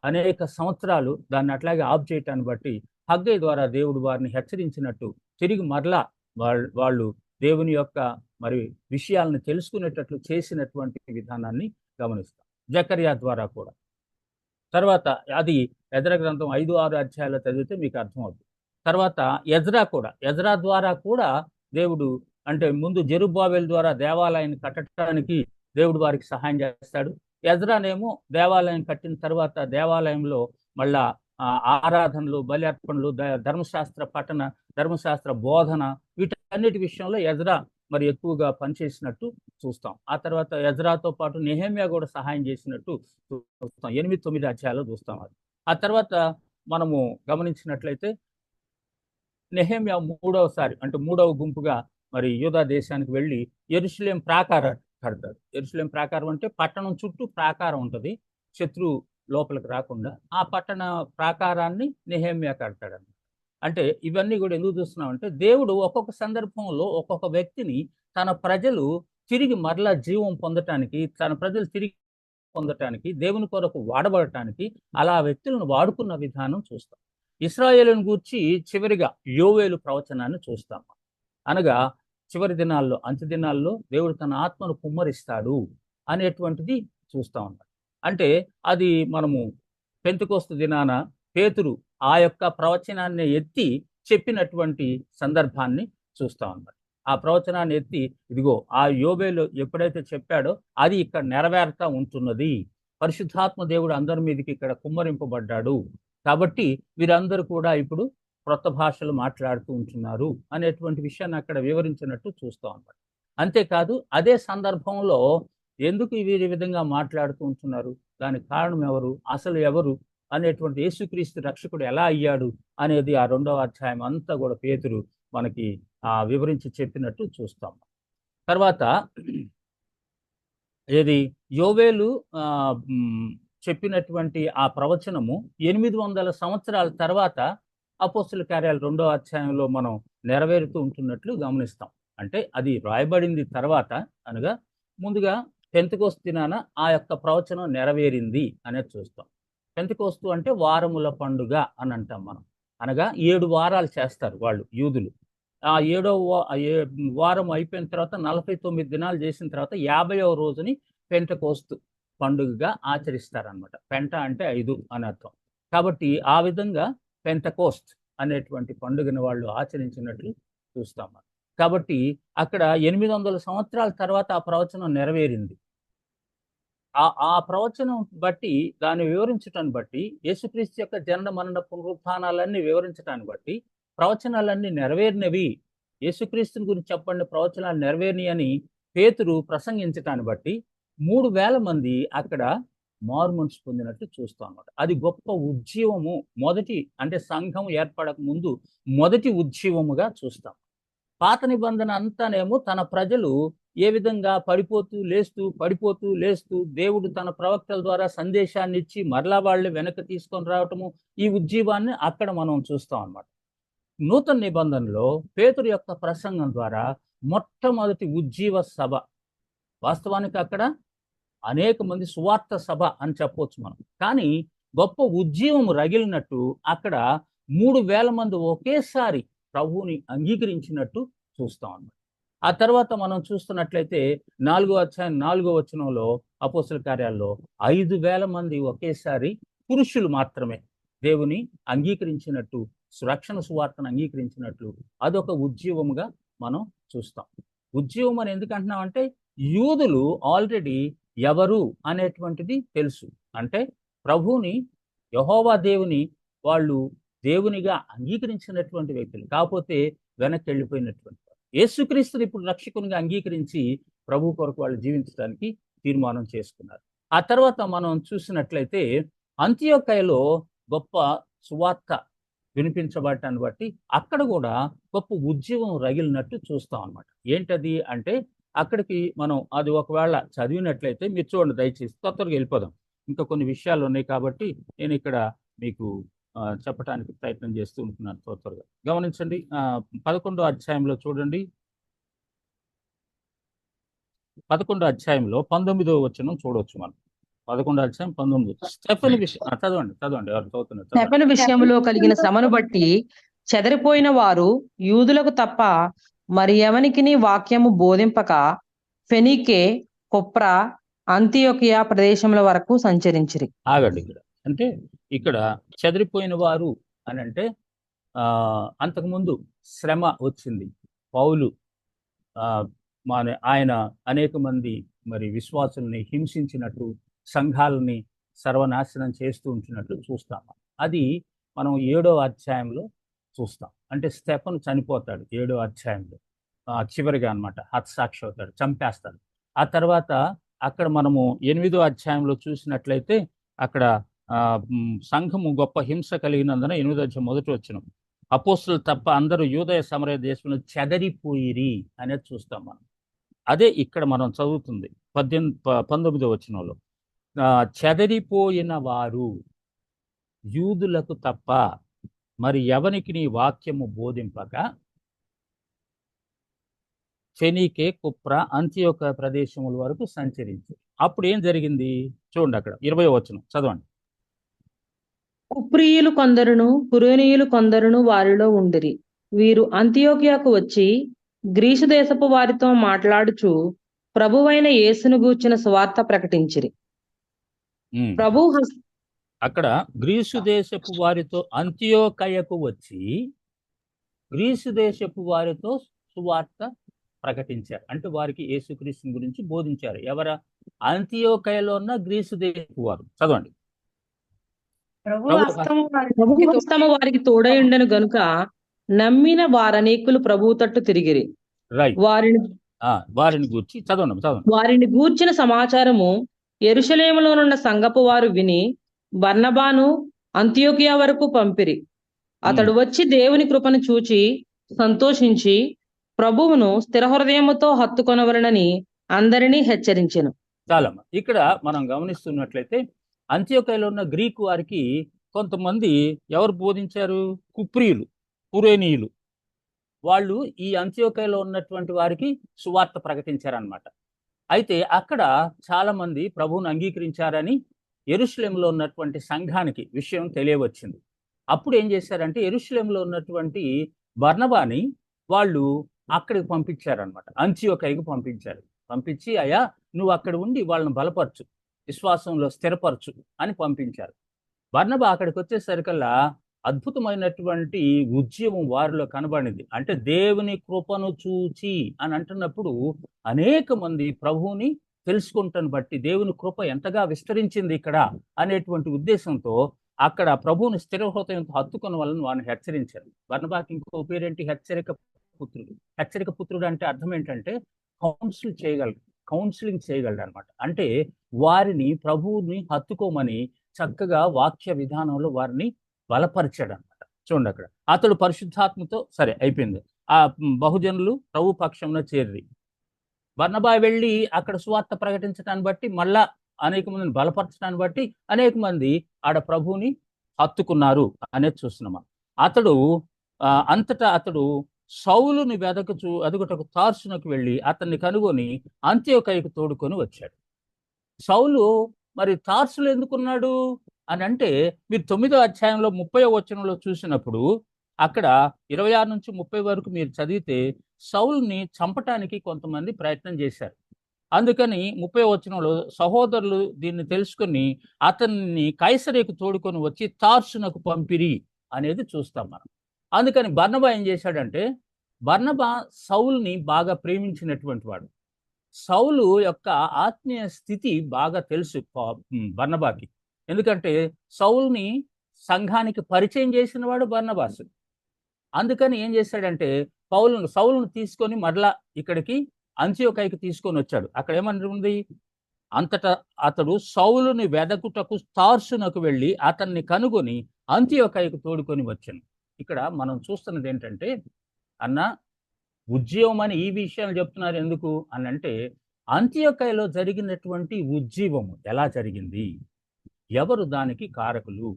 [SPEAKER 1] అనేక సంవత్సరాలు దాన్ని అట్లాగే ఆఫ్ చేయటాన్ని బట్టి హగ్గయ్య ద్వారా దేవుడు వారిని హెచ్చరించినట్టు తిరిగి మరలా వాళ్ళు దేవుని యొక్క మరి విషయాలను తెలుసుకునేటట్లు చేసినటువంటి విధానాన్ని గమనిస్తాం. జకర్యా ద్వారా కూడా. తర్వాత అది ఎజ్రా గ్రంథం 5-6 అధ్యాయాలు చదివితే మీకు అర్థమవుతుంది. తర్వాత ఎజ్రా ద్వారా కూడా దేవుడు అంటే ముందు జెరుబ్బాబెలు ద్వారా దేవాలయాన్ని కట్టడానికి దేవుడు వారికి సహాయం చేస్తాడు. ఎజ్రానేమో దేవాలయం కట్టిన తర్వాత దేవాలయంలో మళ్ళా ఆరాధనలు, బలి అర్పణలు, ధర్మశాస్త్ర పఠన, ధర్మశాస్త్ర బోధన, వీటన్నిటి విషయంలో ఎజ్రా మరి ఎక్కువగా పనిచేసినట్టు చూస్తాం. ఆ తర్వాత ఎజ్రాతో పాటు నెహెమ్యా కూడా సహాయం చేసినట్టు చూస్తాం. 8-9 అధ్యాయాలు చూస్తాం అది. ఆ తర్వాత మనము గమనించినట్లయితే నెహెమ్యా మూడవ గుంపుగా మరి యూదా దేశానికి వెళ్ళి యెరూషలేం ప్రాకారం కడతాడు. యెరూషలేం ప్రాకారం అంటే పట్టణం చుట్టూ ప్రాకారం ఉంటుంది, శత్రు లోపలికి రాకుండా. ఆ పట్టణ ప్రాకారాన్ని నెహెమ్యా కడతాడు. అంటే ఇవన్నీ కూడా ఎందుకు చూస్తున్నామంటే దేవుడు ఒక్కొక్క సందర్భంలో ఒక్కొక్క వ్యక్తిని తన ప్రజలు తిరిగి మరలా జీవం పొందటానికి, తన ప్రజలు తిరిగి పొందటానికి, దేవుని కొరకు వాడబడటానికి అలా వ్యక్తులను వాడుకున్న విధానం చూస్తాం. ఇశ్రాయేలును గూర్చి చివరిగా యోవేలు ప్రవచనాన్ని చూస్తాం. అనగా చివరి దినాల్లో, అంత్య దినాల్లో దేవుడు తన ఆత్మను కుమ్మరిస్తాడు అనేటువంటిది చూస్తా ఉన్నాం. అంటే అది మనము పెంతెకోస్తు దినాన పేతురు ఆ యొక్క ప్రవచనాన్ని ఎత్తి చెప్పినటువంటి సందర్భాన్ని చూస్తా ఉన్నాం. ఆ ప్రవచనాన్ని ఎత్తి ఇదిగో ఆ యోబేలు ఎప్పుడైతే చెప్పాడో అది ఇక్కడ నెరవేరుతా ఉంటున్నది, పరిశుద్ధాత్మ దేవుడు అందరి మీదకి ఇక్కడ కుమ్మరింపబడ్డాడు, కాబట్టి వీరందరూ కూడా ఇప్పుడు క్రొత్త భాషలు మాట్లాడుతూ ఉంటున్నారు అనేటువంటి విషయాన్ని అక్కడ వివరించినట్టు చూస్తాం అన్నమాట. అంతేకాదు అదే సందర్భంలో ఎందుకు వీరి విధంగా మాట్లాడుతూ ఉంటున్నారు, దానికి కారణం ఎవరు, అసలు ఎవరు అనేటువంటి యేసుక్రీస్తు రక్షకుడు ఎలా అయ్యాడు అనేది ఆ 2వ అధ్యాయం అంతా కూడా పేతురు మనకి వివరించి చెప్పినట్టు చూస్తాం. తర్వాత యోవేలు చెప్పినటువంటి ఆ ప్రవచనము 800 సంవత్సరాల తర్వాత అపోస్తుల కార్యాలు 2వ అధ్యాయంలో మనం నెరవేరుతూ ఉంటున్నట్లు గమనిస్తాం. అంటే అది రాయబడింది తర్వాత, అనగా ముందుగా పెంతెకోస్తు దినాన ఆ యొక్క ప్రవచనం నెరవేరింది అనేది చూస్తాం. పెంతెకోస్తు అంటే వారముల పండుగ అని అంటాం మనం. అనగా 7 వారాలు చేస్తారు వాళ్ళు యూదులు. ఆ 7వ వారం అయిపోయిన తర్వాత 49 దినాలు చేసిన తర్వాత 50వ రోజుని పెంతెకోస్తు పండుగగా ఆచరిస్తారనమాట. పెంట అంటే 5 అని అర్థం. కాబట్టి ఆ విధంగా పెంతెకోస్త్ అనేటువంటి పండుగను వాళ్ళు ఆచరించినట్లు చూస్తాం మనం. కాబట్టి అక్కడ 800 సంవత్సరాల తర్వాత ఆ ప్రవచనం నెరవేరింది. ఆ ప్రవచనం బట్టి, దాన్ని వివరించటాన్ని బట్టి, యేసుక్రీస్తు యొక్క జనన మరణ పునరుత్థానాలన్నీ వివరించటాన్ని బట్టి ప్రవచనాలన్నీ నెరవేరినవి, యేసుక్రీస్తుని గురించి చెప్పండి ప్రవచనాలు నెరవేరినవి అని పేతురు ప్రసంగించటాన్ని బట్టి 3000 మంది అక్కడ మారుమనసు పొందినట్టు చూస్తాం అన్నమాట. అది గొప్ప ఉజ్జీవము, మొదటి అంటే సంఘం ఏర్పడక ముందు మొదటి ఉజ్జీవముగా చూస్తాం. పాత నిబంధన అంతానేమో తన ప్రజలు ఏ విధంగా పడిపోతూ లేస్తూ దేవుడు తన ప్రవక్తల ద్వారా సందేశాన్ని ఇచ్చి మరలా వాళ్ళు వెనక్కి తీసుకొని రావటము, ఈ ఉజ్జీవాన్ని అక్కడ మనం చూస్తాం అన్నమాట. నూతన నిబంధనలో పేతురు యొక్క ప్రసంగం ద్వారా మొట్టమొదటి ఉజ్జీవ సభ, వాస్తవానికి అక్కడ అనేక మంది సువార్త సభ అని చెప్పవచ్చు మనం. కానీ గొప్ప ఉజ్జీవం రగిలినట్టు అక్కడ 3000 మంది ఒకేసారి ప్రభువుని అంగీకరించినట్టు చూస్తాం అన్నమాట. ఆ తర్వాత మనం చూస్తున్నట్లయితే 4వ అధ్యాయం 4వ వచనంలో అపోస్తల కార్యాల్లో 5000 మంది ఒకేసారి పురుషులు మాత్రమే దేవుని అంగీకరించినట్టు, రక్షణ సువార్తను అంగీకరించినట్లు అదొక ఉజ్జీవముగా మనం చూస్తాం. ఉజ్జీవం అని ఎందుకు అంటున్నామంటే యూదులు ఆల్రెడీ ఎవరు అనేటువంటిది తెలుసు. అంటే ప్రభువుని, యెహోవా దేవుని వాళ్ళు దేవునిగా అంగీకరించినటువంటి వ్యక్తులు, కాకపోతే వెనక్కి వెళ్ళిపోయినటువంటి యేసుక్రీస్తుని ఇప్పుడు రక్షకునిగా అంగీకరించి ప్రభు కొరకు వాళ్ళు జీవించడానికి తీర్మానం చేసుకున్నారు. ఆ తర్వాత మనం చూసినట్లయితే అంతియోకయలో గొప్ప సువార్త వినిపించబడటాన్ని బట్టి అక్కడ కూడా గొప్ప ఉజ్జీవం రగిలినట్టు చూస్తాం అన్నమాట. ఏంటది అంటే అక్కడికి మనం అది ఒకవేళ చదివినట్లయితే మీరు చూడండి, దయచేసి త్వరగా వెళ్ళిపోదాం. ఇంకా కొన్ని విషయాలు ఉన్నాయి కాబట్టి నేను ఇక్కడ మీకు చెప్పడానికి ప్రయత్నం చేస్తూ ఉంటున్నాను. త్వరగా గమనించండి. 11వ అధ్యాయంలో చూడండి, 11వ అధ్యాయంలో 19వ వచనం చూడవచ్చు మనం. 11వ అధ్యాయం 19. స్టెఫెను విషయం చదవండి ఎవరు చదువుతున్నారు?
[SPEAKER 12] స్టెఫెను విషయంలో కలిగిన శ్రమను బట్టి చెదరిపోయిన వారు యూదులకు తప్ప మరి ఎవనికిని వాక్యము బోధింపక ఫెనీకే, కుప్ర, అంతియోకియా ప్రదేశముల వరకు సంచరించిరి.
[SPEAKER 1] ఆగండి. అంటే ఇక్కడ చెదిరిపోయిన వారు అని అంటే అంతకుముందు శ్రమ వచ్చింది. పౌలు ఆయన అనేక మంది మరి విశ్వాసుల్ని హింసించినట్టు, సంఘాలని సర్వనాశనం చేస్తూ ఉంచినట్లు చూస్తాం. అది మనం 7వ అధ్యాయంలో చూస్తాం. అంటే స్టెఫెను చనిపోతాడు 7వ అధ్యాయంలో చివరిగా అన్నమాట. హతసాక్షి అవుతాడు, చంపేస్తాడు. ఆ తర్వాత అక్కడ మనము 8వ అధ్యాయంలో చూసినట్లయితే అక్కడ సంఘము గొప్ప హింస కలిగినందున 8వ అధ్యాయం 1వ వచనం, అపోస్తులు తప్ప అందరూ యూదయ సమరయ దేశంలో చెదరిపోయిరి అనేది చూస్తాం మనం. అదే ఇక్కడ మనం చదువుతుంది 19వ వచనంలో, చెదరిపోయిన వారు యూదులకు తప్ప మరి ఎవనికి నీ వాక్యము బోధింపక ఫెనీకే, కుప్ర, అంతియోక ప్రదేశముల వరకు సంచరించి. అప్పుడు ఏం జరిగింది చూడండి, అక్కడ 20వ వచనం చదవండి.
[SPEAKER 12] కుప్రియులు కొందరును కురేనీయులు కొందరును వారిలో ఉండిరి. వీరు అంతియోకియాకు వచ్చి గ్రీసు దేశపు వారితో మాట్లాడుచు ప్రభువైన యేసును గూర్చిన సువార్త ప్రకటించిరి.
[SPEAKER 1] అక్కడ గ్రీసు దేశపు వారితో అంతియోకయకు వచ్చి గ్రీసు దేశపు వారితో సువార్త ప్రకటించారు. అంటే వారికి యేసుక్రీస్తు గురించి బోధించారు. ఎవర? అంతియోకయలో ఉన్న గ్రీసు దేశపు వారు. చదవండి.
[SPEAKER 12] ప్రభు హస్తము వారికి తోడై ఉండెను గనుక నమ్మిన వారనేకులు ప్రభువు తట్టు తిరిగిరి.
[SPEAKER 1] వారిని గూర్చి చదవండి.
[SPEAKER 12] వారిని గూర్చిన సమాచారము యెరూషలేములోనున్న సంఘపు వారు విని బర్నబాను అంతియోకియా వరకు పంపిరి. అతడు వచ్చి దేవుని కృపను చూచి సంతోషించి ప్రభువును స్థిర హృదయముతో హత్తుకొనవలనని అందరినీ హెచ్చరించెను.
[SPEAKER 1] చాలమ్మా. ఇక్కడ మనం గమనిస్తున్నట్లయితే అంత్యోకయలో ఉన్న గ్రీకు వారికి కొంతమంది ఎవరు బోధించారు? కుప్రియులు, కురేనీయులు. వాళ్ళు ఈ అంత్యోకయలో ఉన్నటువంటి వారికి సువార్త ప్రకటించారనమాట. అయితే అక్కడ చాలా మంది ప్రభువును అంగీకరించారని యెరూషలేములో ఉన్నటువంటి సంఘానికి విషయం తెలియవచ్చింది. అప్పుడు ఏం చేశారంటే యెరూషలేములో ఉన్నటువంటి బర్నబాని వాళ్ళు అక్కడికి పంపించారనమాట. అంతియోకయకు పంపించారు. పంపించి అయ్యా నువ్వు అక్కడ ఉండి వాళ్ళని బలపరచు, విశ్వాసంలో స్థిరపరచు అని పంపించారు. బర్నబా అక్కడికి వచ్చేసరికల్లా అద్భుతమైనటువంటి ఉద్యమం వారిలో కనబడింది. అంటే దేవుని కృపను చూచి అని అంటున్నప్పుడు అనేక మంది ప్రభువుని తెలుసుకుంటాను బట్టి దేవుని కృప ఎంతగా విస్తరించింది ఇక్కడ అనేటువంటి ఉద్దేశంతో అక్కడ ప్రభువుని స్థిర హృదయంతో హత్తుకున్న వాళ్ళని వారిని హెచ్చరించారు. బర్నబాకి ఇంకో పేరేంటి? హెచ్చరిక పుత్రుడు. హెచ్చరిక పుత్రుడు అంటే అర్థం ఏంటంటే కౌన్సిలింగ్ చేయగలడు అనమాట. అంటే వారిని ప్రభువుని హత్తుకోమని చక్కగా వాక్య విధానంలో వారిని బలపరిచాడు అనమాట. చూడండి అక్కడ అతడు పరిశుద్ధాత్మతో సరే అయిపోయింది. ఆ బహుజనులు ప్రభు పక్షంలో చేరి బర్నబా వెళ్ళి అక్కడ సువార్త ప్రకటించడాన్ని బట్టి మళ్ళా అనేక మందిని బలపరచడాన్ని బట్టి అనేక మంది ఆడ ప్రభువుని హత్తుకున్నారు అనేది చూస్తున్నాం. అంతటా అతడు సౌలుని ఎదుగుటకు తార్సునకు వెళ్ళి అతన్ని కనుగొని అంత్యోకయకు తోడుకొని వచ్చాడు. సౌలు మరి తార్సులు ఎందుకున్నాడు అని అంటే మీరు 9వ అధ్యాయంలో 30వ వచనంలో చూసినప్పుడు అక్కడ 26 నుంచి 30 వరకు మీరు చదివితే సౌలుని చంపటానికి కొంతమంది ప్రయత్నం చేశారు. అందుకని 30వ వచనంలో సహోదరులు దీన్ని తెలుసుకొని అతన్ని కైసరేకు తోడుకొని వచ్చి తార్సునకు పంపిరి అనేది చూస్తాం మనం. అందుకని బర్నబా ఏం చేశాడంటే బర్నబా సౌలుని బాగా ప్రేమించినటువంటి వాడు. సౌలు యొక్క ఆత్మీయ స్థితి బాగా తెలుసు బర్నబాకి. ఎందుకంటే సౌలుని సంఘానికి పరిచయం చేసిన వాడు బర్నబాసు. అందుకని ఏం చేశాడంటే సౌలును తీసుకొని మరలా ఇక్కడికి అంత్యోకయకు తీసుకొని వచ్చాడు. అక్కడ ఏమనుంది? అంతటా అతడు సౌలుని వెదకుటకు తార్సునకు వెళ్ళి అతన్ని కనుగొని అంత్యోకయకు తోడుకొని వచ్చాను. ఇక్కడ మనం చూస్తున్నది ఏంటంటే అన్న ఉజ్జీవం అని ఈ విషయాలు చెప్తున్నారు ఎందుకు అని అంటే అంత్యోకయలో జరిగినటువంటి ఉజ్జీవము ఎలా జరిగింది, ఎవరు దానికి కారకులు,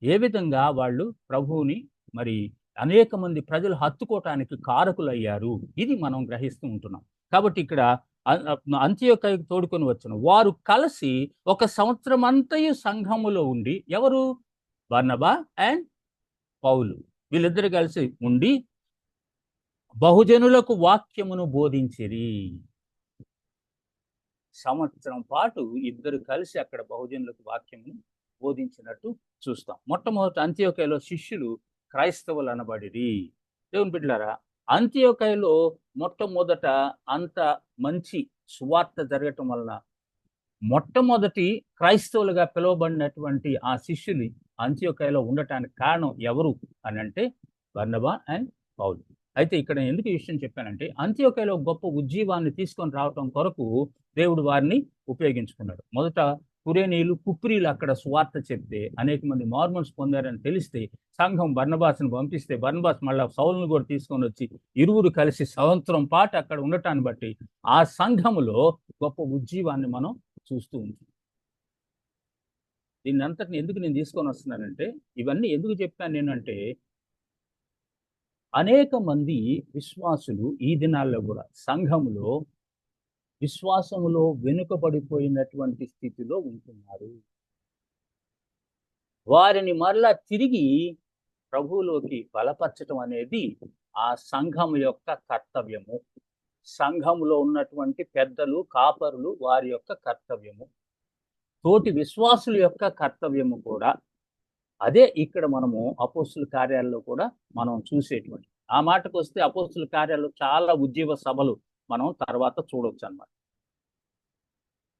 [SPEAKER 1] ఏ విధంగా వాళ్ళు ప్రభువుని మరి అనేక మంది ప్రజలు హత్తుకోవటానికి కారకులు అయ్యారు, ఇది మనం గ్రహిస్తూ ఉంటున్నాం. కాబట్టి ఇక్కడ అంత్యోకయకు తోడుకొని వచ్చిన వారు కలిసి 1 సంవత్సరం అంతయు సంఘములో ఉండి, ఎవరు? బర్నబా అండ్ పౌలు వీళ్ళిద్దరు కలిసి ఉండి బహుజనులకు వాక్యమును బోధించిరి. సంవత్సరం పాటు ఇద్దరు కలిసి అక్కడ బహుజనులకు వాక్యమును బోధించినట్టు చూస్తాం. మొట్టమొదటి అంత్యోకయలో శిష్యులు క్రైస్తవులు అనబడిరి. దేవుని బిడ్డలారా, అంత్యోకయలో మొట్టమొదట అంత మంచి సువార్త జరగటం వలన మొట్టమొదటి క్రైస్తవులుగా పిలువబడినటువంటి ఆ శిష్యులు అంత్యోకయలో ఉండటానికి కారణం ఎవరు అని అంటే బర్నబా అండ్ పౌలు. అయితే ఇక్కడ ఎందుకు ఈ విషయం చెప్పానంటే అంత్యోకయలో గొప్ప ఉజ్జీవాన్ని తీసుకొని రావటం కొరకు దేవుడు వారిని ఉపయోగించుకున్నాడు. మొదట కురేనీలు కుప్రీలు అక్కడ సువార్త చెప్తే అనేక మంది మార్మన్స్ పొందారని తెలిస్తే సంఘం బర్నబాస్ని పంపిస్తే బర్నబాస్ మళ్ళీ సౌలును కూడా తీసుకొని వచ్చి ఇరువురు కలిసి సంవత్సరం పాటు అక్కడ ఉండటాన్ని బట్టి ఆ సంఘములో గొప్ప ఉజ్జీవాన్ని మనం చూస్తూ ఉంటాం. దీన్ని అంతటిని ఎందుకు నేను తీసుకొని వస్తున్నానంటే ఇవన్నీ ఎందుకు చెప్పాను నేనంటే అనేక మంది విశ్వాసులు ఈ దినాల్లో కూడా సంఘములో విశ్వాసములో వెనుకబడిపోయినటువంటి స్థితిలో ఉంటున్నారు. వారిని మరలా తిరిగి ప్రభువులోకి బలపరచడం అనేది ఆ సంఘం యొక్క కర్తవ్యము. సంఘములో ఉన్నటువంటి పెద్దలు కాపరులు వారి యొక్క కర్తవ్యము, తోటి విశ్వాసుల యొక్క కర్తవ్యము కూడా అదే. ఇక్కడ మనము అపోస్తుల కార్యాల్లో కూడా మనం చూసేటువంటి ఆ మాటకు వస్తే అపోస్తుల కార్యాల్లో చాలా ఉజ్జీవ సభలు మనం తర్వాత చూడవచ్చు అన్నమాట.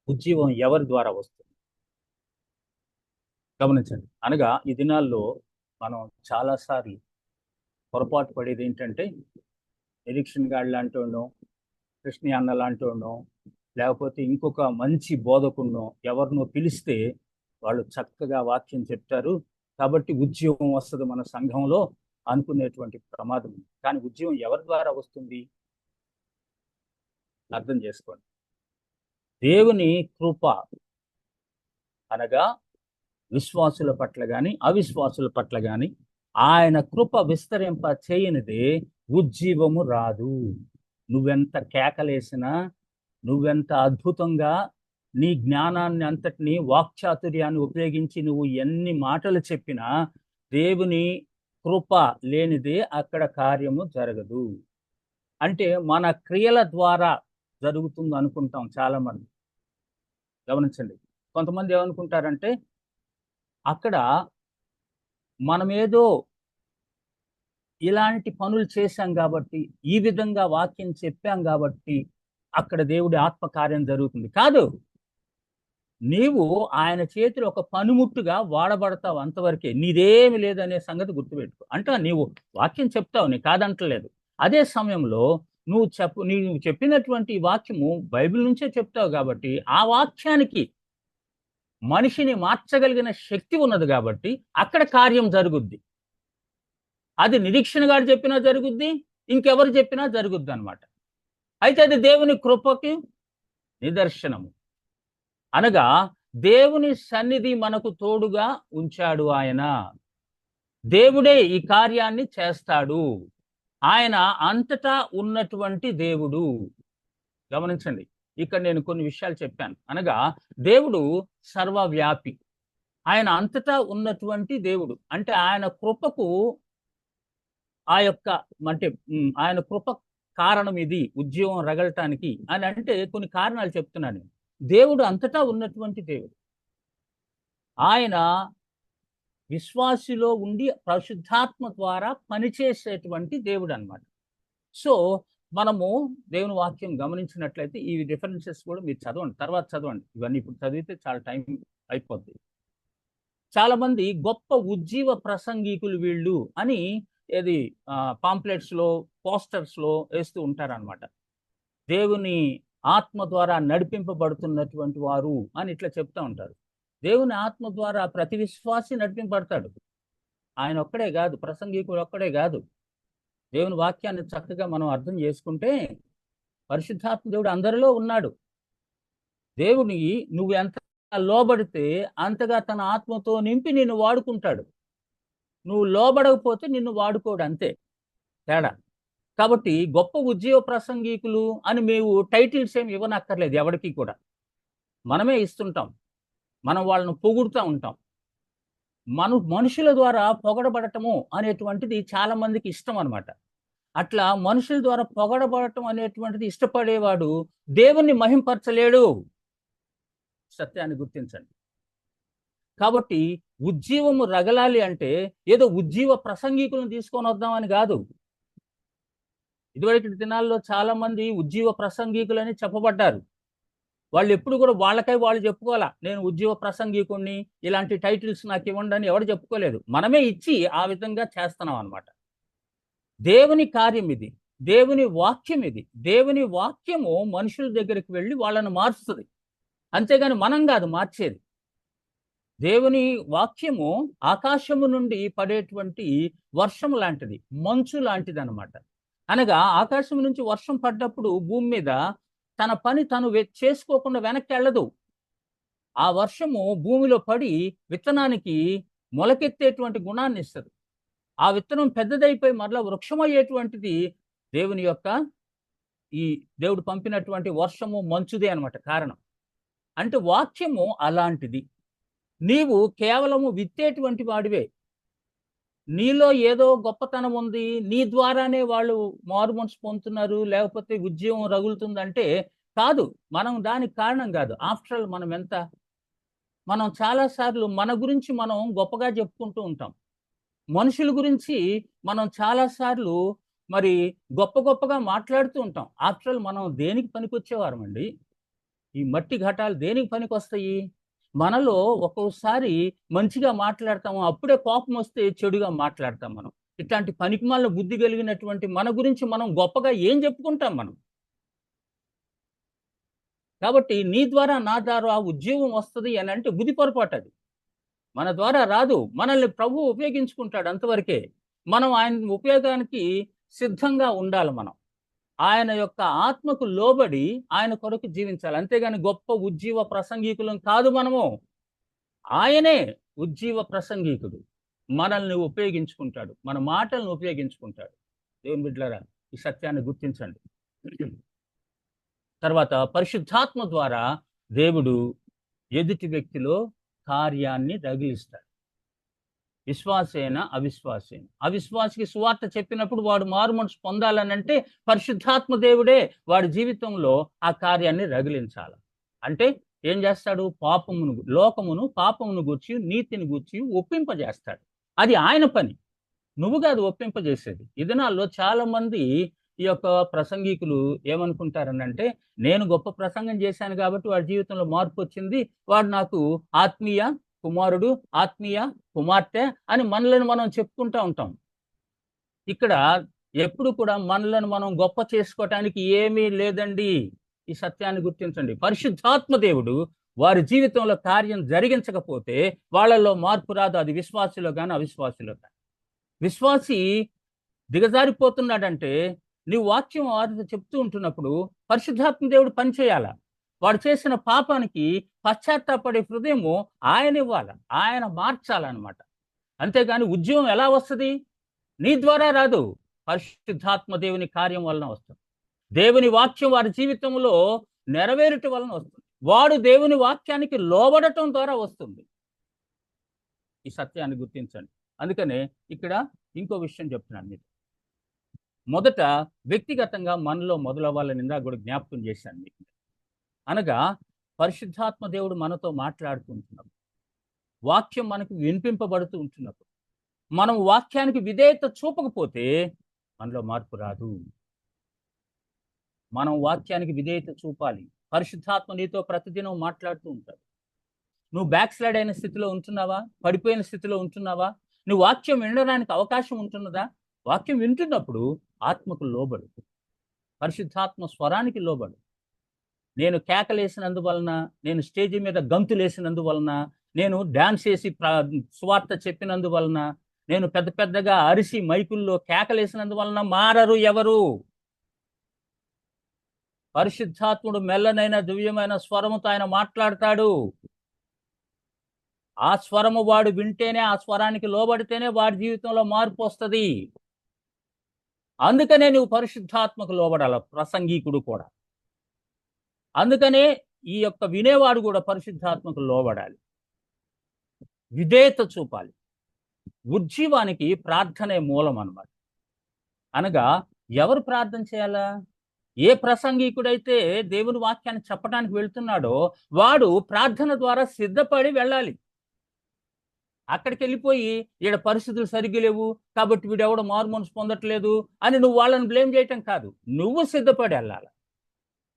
[SPEAKER 1] ఉజ్జీవం ఎవరి ద్వారా వస్తుంది గమనించండి. అనగా ఈ దినాల్లో మనం చాలాసార్లు పొరపాటు పడేది ఏంటంటే నిరీక్షణ గాడి లాంటి ఉండడం, కృష్ణ అన్న లాంటి ఉండడం, లేకపోతే ఇంకొక మంచి బోధకున్నో ఎవరినో పిలిస్తే వాళ్ళు చక్కగా వాక్యం చెప్తారు కాబట్టి ఉద్యోగం వస్తుంది మన సంఘంలో అనుకునేటువంటి ప్రమాదం. కానీ ఉద్యోగం ఎవరి ద్వారా వస్తుంది అర్థం చేసుకోండి. దేవుని కృప అనగా విశ్వాసుల పట్ల కానీ అవిశ్వాసుల పట్ల కానీ ఆయన కృప విస్తరింప చేయనిదే ఉజ్జీవము రాదు. నువ్వెంత కేకలేసినా, నువ్వెంత అద్భుతంగా నీ జ్ఞానాన్ని అంతటిని వాక్చాతుర్యాన్ని ఉపయోగించి నువ్వు ఎన్ని మాటలు చెప్పినా దేవుని కృప లేనిదే అక్కడ కార్యము జరగదు. అంటే మన క్రియల ద్వారా జరుగుతుంది అనుకుంటాం చాలామంది. గమనించండి, కొంతమంది ఏమనుకుంటారంటే అక్కడ మనమేదో ఇలాంటి పనులు చేశాం కాబట్టి, ఈ విధంగా వాక్యం చెప్పాం కాబట్టి అక్కడ దేవుడి ఆత్మకార్యం జరుగుతుంది. కాదు, నీవు ఆయన చేతిలో ఒక పనిముట్టుగా వాడబడతావు, అంతవరకే. నీదేమి లేదనే సంగతి గుర్తుపెట్టుకో. అంటే నీవు వాక్యం చెప్తావు, నీ కాదంటలేదు. అదే సమయంలో నీవు చెప్పినటువంటి వాక్యము బైబిల్ నుంచే చెప్తావు కాబట్టి ఆ వాక్యానికి మనిషిని మార్చగలిగిన శక్తి ఉన్నది కాబట్టి అక్కడ కార్యం జరుగుద్ది. అది నిరీక్షణ గారు చెప్పినా జరుగుద్ది, ఇంకెవరు చెప్పినా జరుగుద్ది అనమాట. అయితే అది దేవుని కృపకి నిదర్శనము. అనగా దేవుని సన్నిధి మనకు తోడుగా ఉంచాడు ఆయన. దేవుడే ఈ కార్యాన్ని చేస్తాడు. ఆయన అంతటా ఉన్నటువంటి దేవుడు. గమనించండి, ఇక్కడ నేను కొన్ని విషయాలు చెప్పాను. అనగా దేవుడు సర్వవ్యాపి, ఆయన అంతటా ఉన్నటువంటి దేవుడు. అంటే ఆయన కృపకు ఆయన కృప కారణం ఇది ఉద్యోగం రగలటానికి అని అంటే కొన్ని కారణాలు చెప్తున్నాను. దేవుడు అంతటా ఉన్నటువంటి దేవుడు. ఆయన విశ్వాసిలో ఉండి పరిశుద్ధాత్మ ద్వారా పనిచేసేటువంటి దేవుడు అన్నమాట. సో మనము దేవుని వాక్యం గమనించినట్లయితే ఈ డిఫరెన్సెస్ కూడా మీరు చదవండి, తర్వాత చదవండి. ఇవన్నీ ఇప్పుడు చదివితే చాలా టైం అయిపోద్ది. చాలా మంది గొప్ప ఉజ్జీవ ప్రసంగికులు వీళ్ళు అని ఏది పాంప్లెట్స్లో, పోస్టర్స్లో వేస్తూ ఉంటారనమాట. దేవుని ఆత్మ ద్వారా నడిపింపబడుతున్నటువంటి వారు అని ఇట్లా చెప్తూ ఉంటారు. దేవుని ఆత్మ ద్వారా ప్రతి విశ్వాసి నడిపింపబడతాడు. ఆయన ఒక్కడే కాదు, ప్రసంగికుడు ఒక్కడే కాదు. దేవుని వాక్యాన్ని చక్కగా మనం అర్థం చేసుకుంటే పరిశుద్ధాత్మ దేవుడు అందరిలో ఉన్నాడు. దేవుని నువ్వు ఎంత లోబడితే అంతగా తన ఆత్మతో నింపి నిన్ను వాడుకుంటాడు. నువ్వు లోబడకపోతే నిన్ను వాడుకోడు, అంతే తేడా. కాబట్టి గొప్ప ఉద్యోగ ప్రసంగికులు అని మేము టైటిల్స్ ఏమి ఇవ్వనక్కర్లేదు ఎవరికి కూడా, మనమే ఇస్తుంటాం. మనం వాళ్ళను పొగుడుతూ ఉంటాం. మనుషుల ద్వారా పొగడబడటము అనేటువంటిది చాలా మందికి ఇష్టం అనమాట. అట్లా మనుషుల ద్వారా పొగడబడటం అనేటువంటిది ఇష్టపడేవాడు దేవుణ్ణి మహింపరచలేడు. సత్యాన్ని గుర్తించండి. కాబట్టి ఉజ్జీవము రగలాలి అంటే ఏదో ఉజ్జీవ ప్రసంగికులను తీసుకొని వద్దామని కాదు. ఇదివరకు దినాల్లో చాలా మంది ఉజ్జీవ ప్రసంగికులని చెప్పబడ్డారు. వాళ్ళు ఎప్పుడు కూడా వాళ్ళకై వాళ్ళు చెప్పుకోవాలా, నేను ఉజ్జీవ ప్రసంగికుణ్ణి, ఇలాంటి టైటిల్స్ నాకు ఇవ్వండి అని ఎవరు చెప్పుకోలేదు. మనమే ఇచ్చి ఆ విధంగా చేస్తున్నాం అనమాట. దేవుని కార్యం ఇది, దేవుని వాక్యం ఇది. దేవుని వాక్యము మనుషుల దగ్గరికి వెళ్ళి వాళ్ళను మారుస్తుంది, అంతేగాని మనం కాదు మార్చేది. దేవుని వాక్యము ఆకాశము నుండి పడేటువంటి వర్షం లాంటిది, మంచు లాంటిది అనమాట. అనగా ఆకాశం నుంచి వర్షం పడ్డప్పుడు భూమి మీద తన పని తను చేసుకోకుండా వెనక్కి వెళ్ళదు. ఆ వర్షము భూమిలో పడి విత్తనానికి మొలకెత్తేటువంటి గుణాన్ని ఇస్తుంది. ఆ విత్తనం పెద్దదైపోయి మరలా వృక్షమయ్యేటువంటిది దేవుని యొక్క ఈ దేవుడు పంపినటువంటి వర్షము మంచుదే అనమాట కారణం. అంటే వాక్యము అలాంటిది. నీవు కేవలము విత్తేటువంటి వాడివే. నీలో ఏదో గొప్పతనం ఉంది, నీ ద్వారానే వాళ్ళు మారు మనసు పొందుతున్నారు, లేకపోతే ఉద్యోగం రగులుతుందంటే కాదు. మనం దానికి కారణం కాదు. ఆఫ్టర్ ఆల్ మనం చాలాసార్లు మన గురించి మనం గొప్పగా చెప్పుకుంటూ ఉంటాం. మనుషుల గురించి మనం చాలాసార్లు మరి గొప్పగా మాట్లాడుతూ ఉంటాం. ఆఫ్టర్ ఆల్ మనం దేనికి పనికొచ్చేవారం అండి? ఈ మట్టి ఘటాలు దేనికి పనికొస్తాయి? మనలో ఒక్కోసారి మంచిగా మాట్లాడతాము, అప్పుడే కోపం వస్తే చెడుగా మాట్లాడతాం. మనం ఇట్లాంటి పనికిమాలిన బుద్ధి కలిగినటువంటి మన గురించి మనం గొప్పగా ఏం చెప్పుకుంటాం మనం? కాబట్టి నీ ద్వారా నా ద్వారా ఉద్యోగం వస్తుంది అని అంటే బుద్ధి పొరపాటు. అది మన ద్వారా రాదు. మనల్ని ప్రభువు ఉపయోగించుకుంటాడు, అంతవరకే. మనం ఆయన ఉపయోగానికి సిద్ధంగా ఉండాలి. మనం ఆయన యొక్క ఆత్మకు లోబడి ఆయన కొరకు జీవించాలి, అంతేగాని గొప్ప ఉజ్జీవ ప్రసంగికులం కాదు మనము. ఆయనే ఉజ్జీవ ప్రసంగికుడు. మనల్ని ఉపయోగించుకుంటాడు, మన మాటలను ఉపయోగించుకుంటాడు. దేవుని బిడ్డలారా, ఈ సత్యాన్ని గుర్తించండి. తర్వాత పరిశుద్ధాత్మ ద్వారా దేవుడు ఎదుటి వ్యక్తిలో కార్యాన్ని రగిలిస్తాడు. విశ్వాసేన అవిశ్వాసేన. అవిశ్వాసికి సువార్త చెప్పినప్పుడు వాడు మారు మనసు పొందాలనంటే పరిశుద్ధాత్మ దేవుడే వాడి జీవితంలో ఆ కార్యాన్ని రగిలించాలి. అంటే ఏం చేస్తాడు? లోకమును పాపమును గూర్చి నీతిని గూర్చి ఒప్పింపజేస్తాడు. అది ఆయన పని, నువ్వు కాదు ఒప్పింపజేసేది. ఈ దినాల్లో చాలా మంది ఈ యొక్క ప్రసంగికులు ఏమనుకుంటారనంటే, నేను గొప్ప ప్రసంగం చేశాను కాబట్టి వాడి జీవితంలో మార్పు వచ్చింది, వాడు నాకు ఆత్మీయ కుమారుడు, ఆత్మీయ కుమార్తె అని మనలను మనం చెప్పుకుంటూ ఉంటాం. ఇక్కడ ఎప్పుడు కూడా మనలను మనం గొప్ప చేసుకోవటానికి ఏమీ లేదండి. ఈ సత్యాన్ని గుర్తించండి. పరిశుద్ధాత్మ దేవుడు వారి జీవితంలో కార్యం జరిగించకపోతే వాళ్ళల్లో మార్పు రాదు. అది విశ్వాసిలో కానీ అవిశ్వాసిలో కానీ. విశ్వాసి దిగజారిపోతున్నాడంటే నీవు వాక్యం వారితో చెప్తూ ఉంటున్నప్పుడు పరిశుద్ధాత్మ దేవుడు పనిచేయాలా. వాడు చేసిన పాపానికి పశ్చాత్తాపడే హృదయము ఆయన ఇవ్వాలి, ఆయన మార్చాలన్నమాట. అంతేగాని ఉద్యమం ఎలా వస్తుంది? నీ ద్వారా రాదు, పరిశుద్ధాత్మ దేవుని కార్యం వలన వస్తుంది. దేవుని వాక్యం వారి జీవితంలో నెరవేరుట వలన వస్తుంది. వాడు దేవుని వాక్యానికి లోబడటం ద్వారా వస్తుంది. ఈ సత్యాన్ని గుర్తించండి. అందుకనే ఇక్కడ ఇంకో విషయం చెప్తున్నాను మీకు. మొదట వ్యక్తిగతంగా మనలో మొదలవ్వాలని ఇందాక కూడా జ్ఞాపకం చేశాను మీకు. అనగా పరిశుద్ధాత్మ దేవుడు మనతో మాట్లాడుతూ ఉంటున్నప్పుడు, వాక్యం మనకు వినిపింపబడుతూ ఉంటున్నప్పుడు, మనం వాక్యానికి విధేయత చూపకపోతే మనలో మార్పు రాదు. మనం వాక్యానికి విధేయత చూపాలి. పరిశుద్ధాత్మ నీతో ప్రతిదినం మాట్లాడుతూ ఉంటాడు. నువ్వు బ్యాక్ స్లైడ్ అయిన స్థితిలో ఉంటున్నావా? పడిపోయిన స్థితిలో ఉంటున్నావా? నువ్వు వాక్యం వినడానికి అవకాశం ఉంటున్నదా? వాక్యం వింటున్నప్పుడు ఆత్మకు లోబడు, పరిశుద్ధాత్మ స్వరానికి లోబడు. నేను కేకలేసినందువలన, నేను స్టేజి మీద గంతులేసినందువలన, నేను డాన్స్ చేసి సువార్త చెప్పినందువలన, నేను పెద్ద పెద్దగా అరిసి మైకుల్లో కేకలేసినందువలన మారరు ఎవరు. పరిశుద్ధాత్ముడు మెల్లనైన దివ్యమైన స్వరముతో ఆయన మాట్లాడతాడు. ఆ స్వరము వాడు వింటేనే, ఆ స్వరానికి లోబడితేనే వాడి జీవితంలో మార్పు వస్తుంది. అందుకనే నువ్వు పరిశుద్ధాత్మకు లోబడాల, ప్రసంగికుడు కూడా. అందుకనే ఈ యొక్క వినేవాడు కూడా పరిశుద్ధాత్మకు లోబడాలి, విధేయత చూపాలి. ఉజ్జీవానికి ప్రార్థనే మూలం అన్నమాట. అనగా ఎవరు ప్రార్థన చేయాలా? ఏ ప్రసంగికుడైతే దేవుని వాక్యాన్ని చెప్పడానికి వెళ్తున్నాడో వాడు ప్రార్థన ద్వారా సిద్ధపడి వెళ్ళాలి. అక్కడికి వెళ్ళిపోయి ఈడ పరిస్థితులు సరిగ్గా లేవు కాబట్టి వీడెవడో మారు మనసు పొందట్లేదు అని నువ్వు వాళ్ళని బ్లేమ్ చేయటం కాదు, నువ్వు సిద్ధపడి వెళ్ళాలి.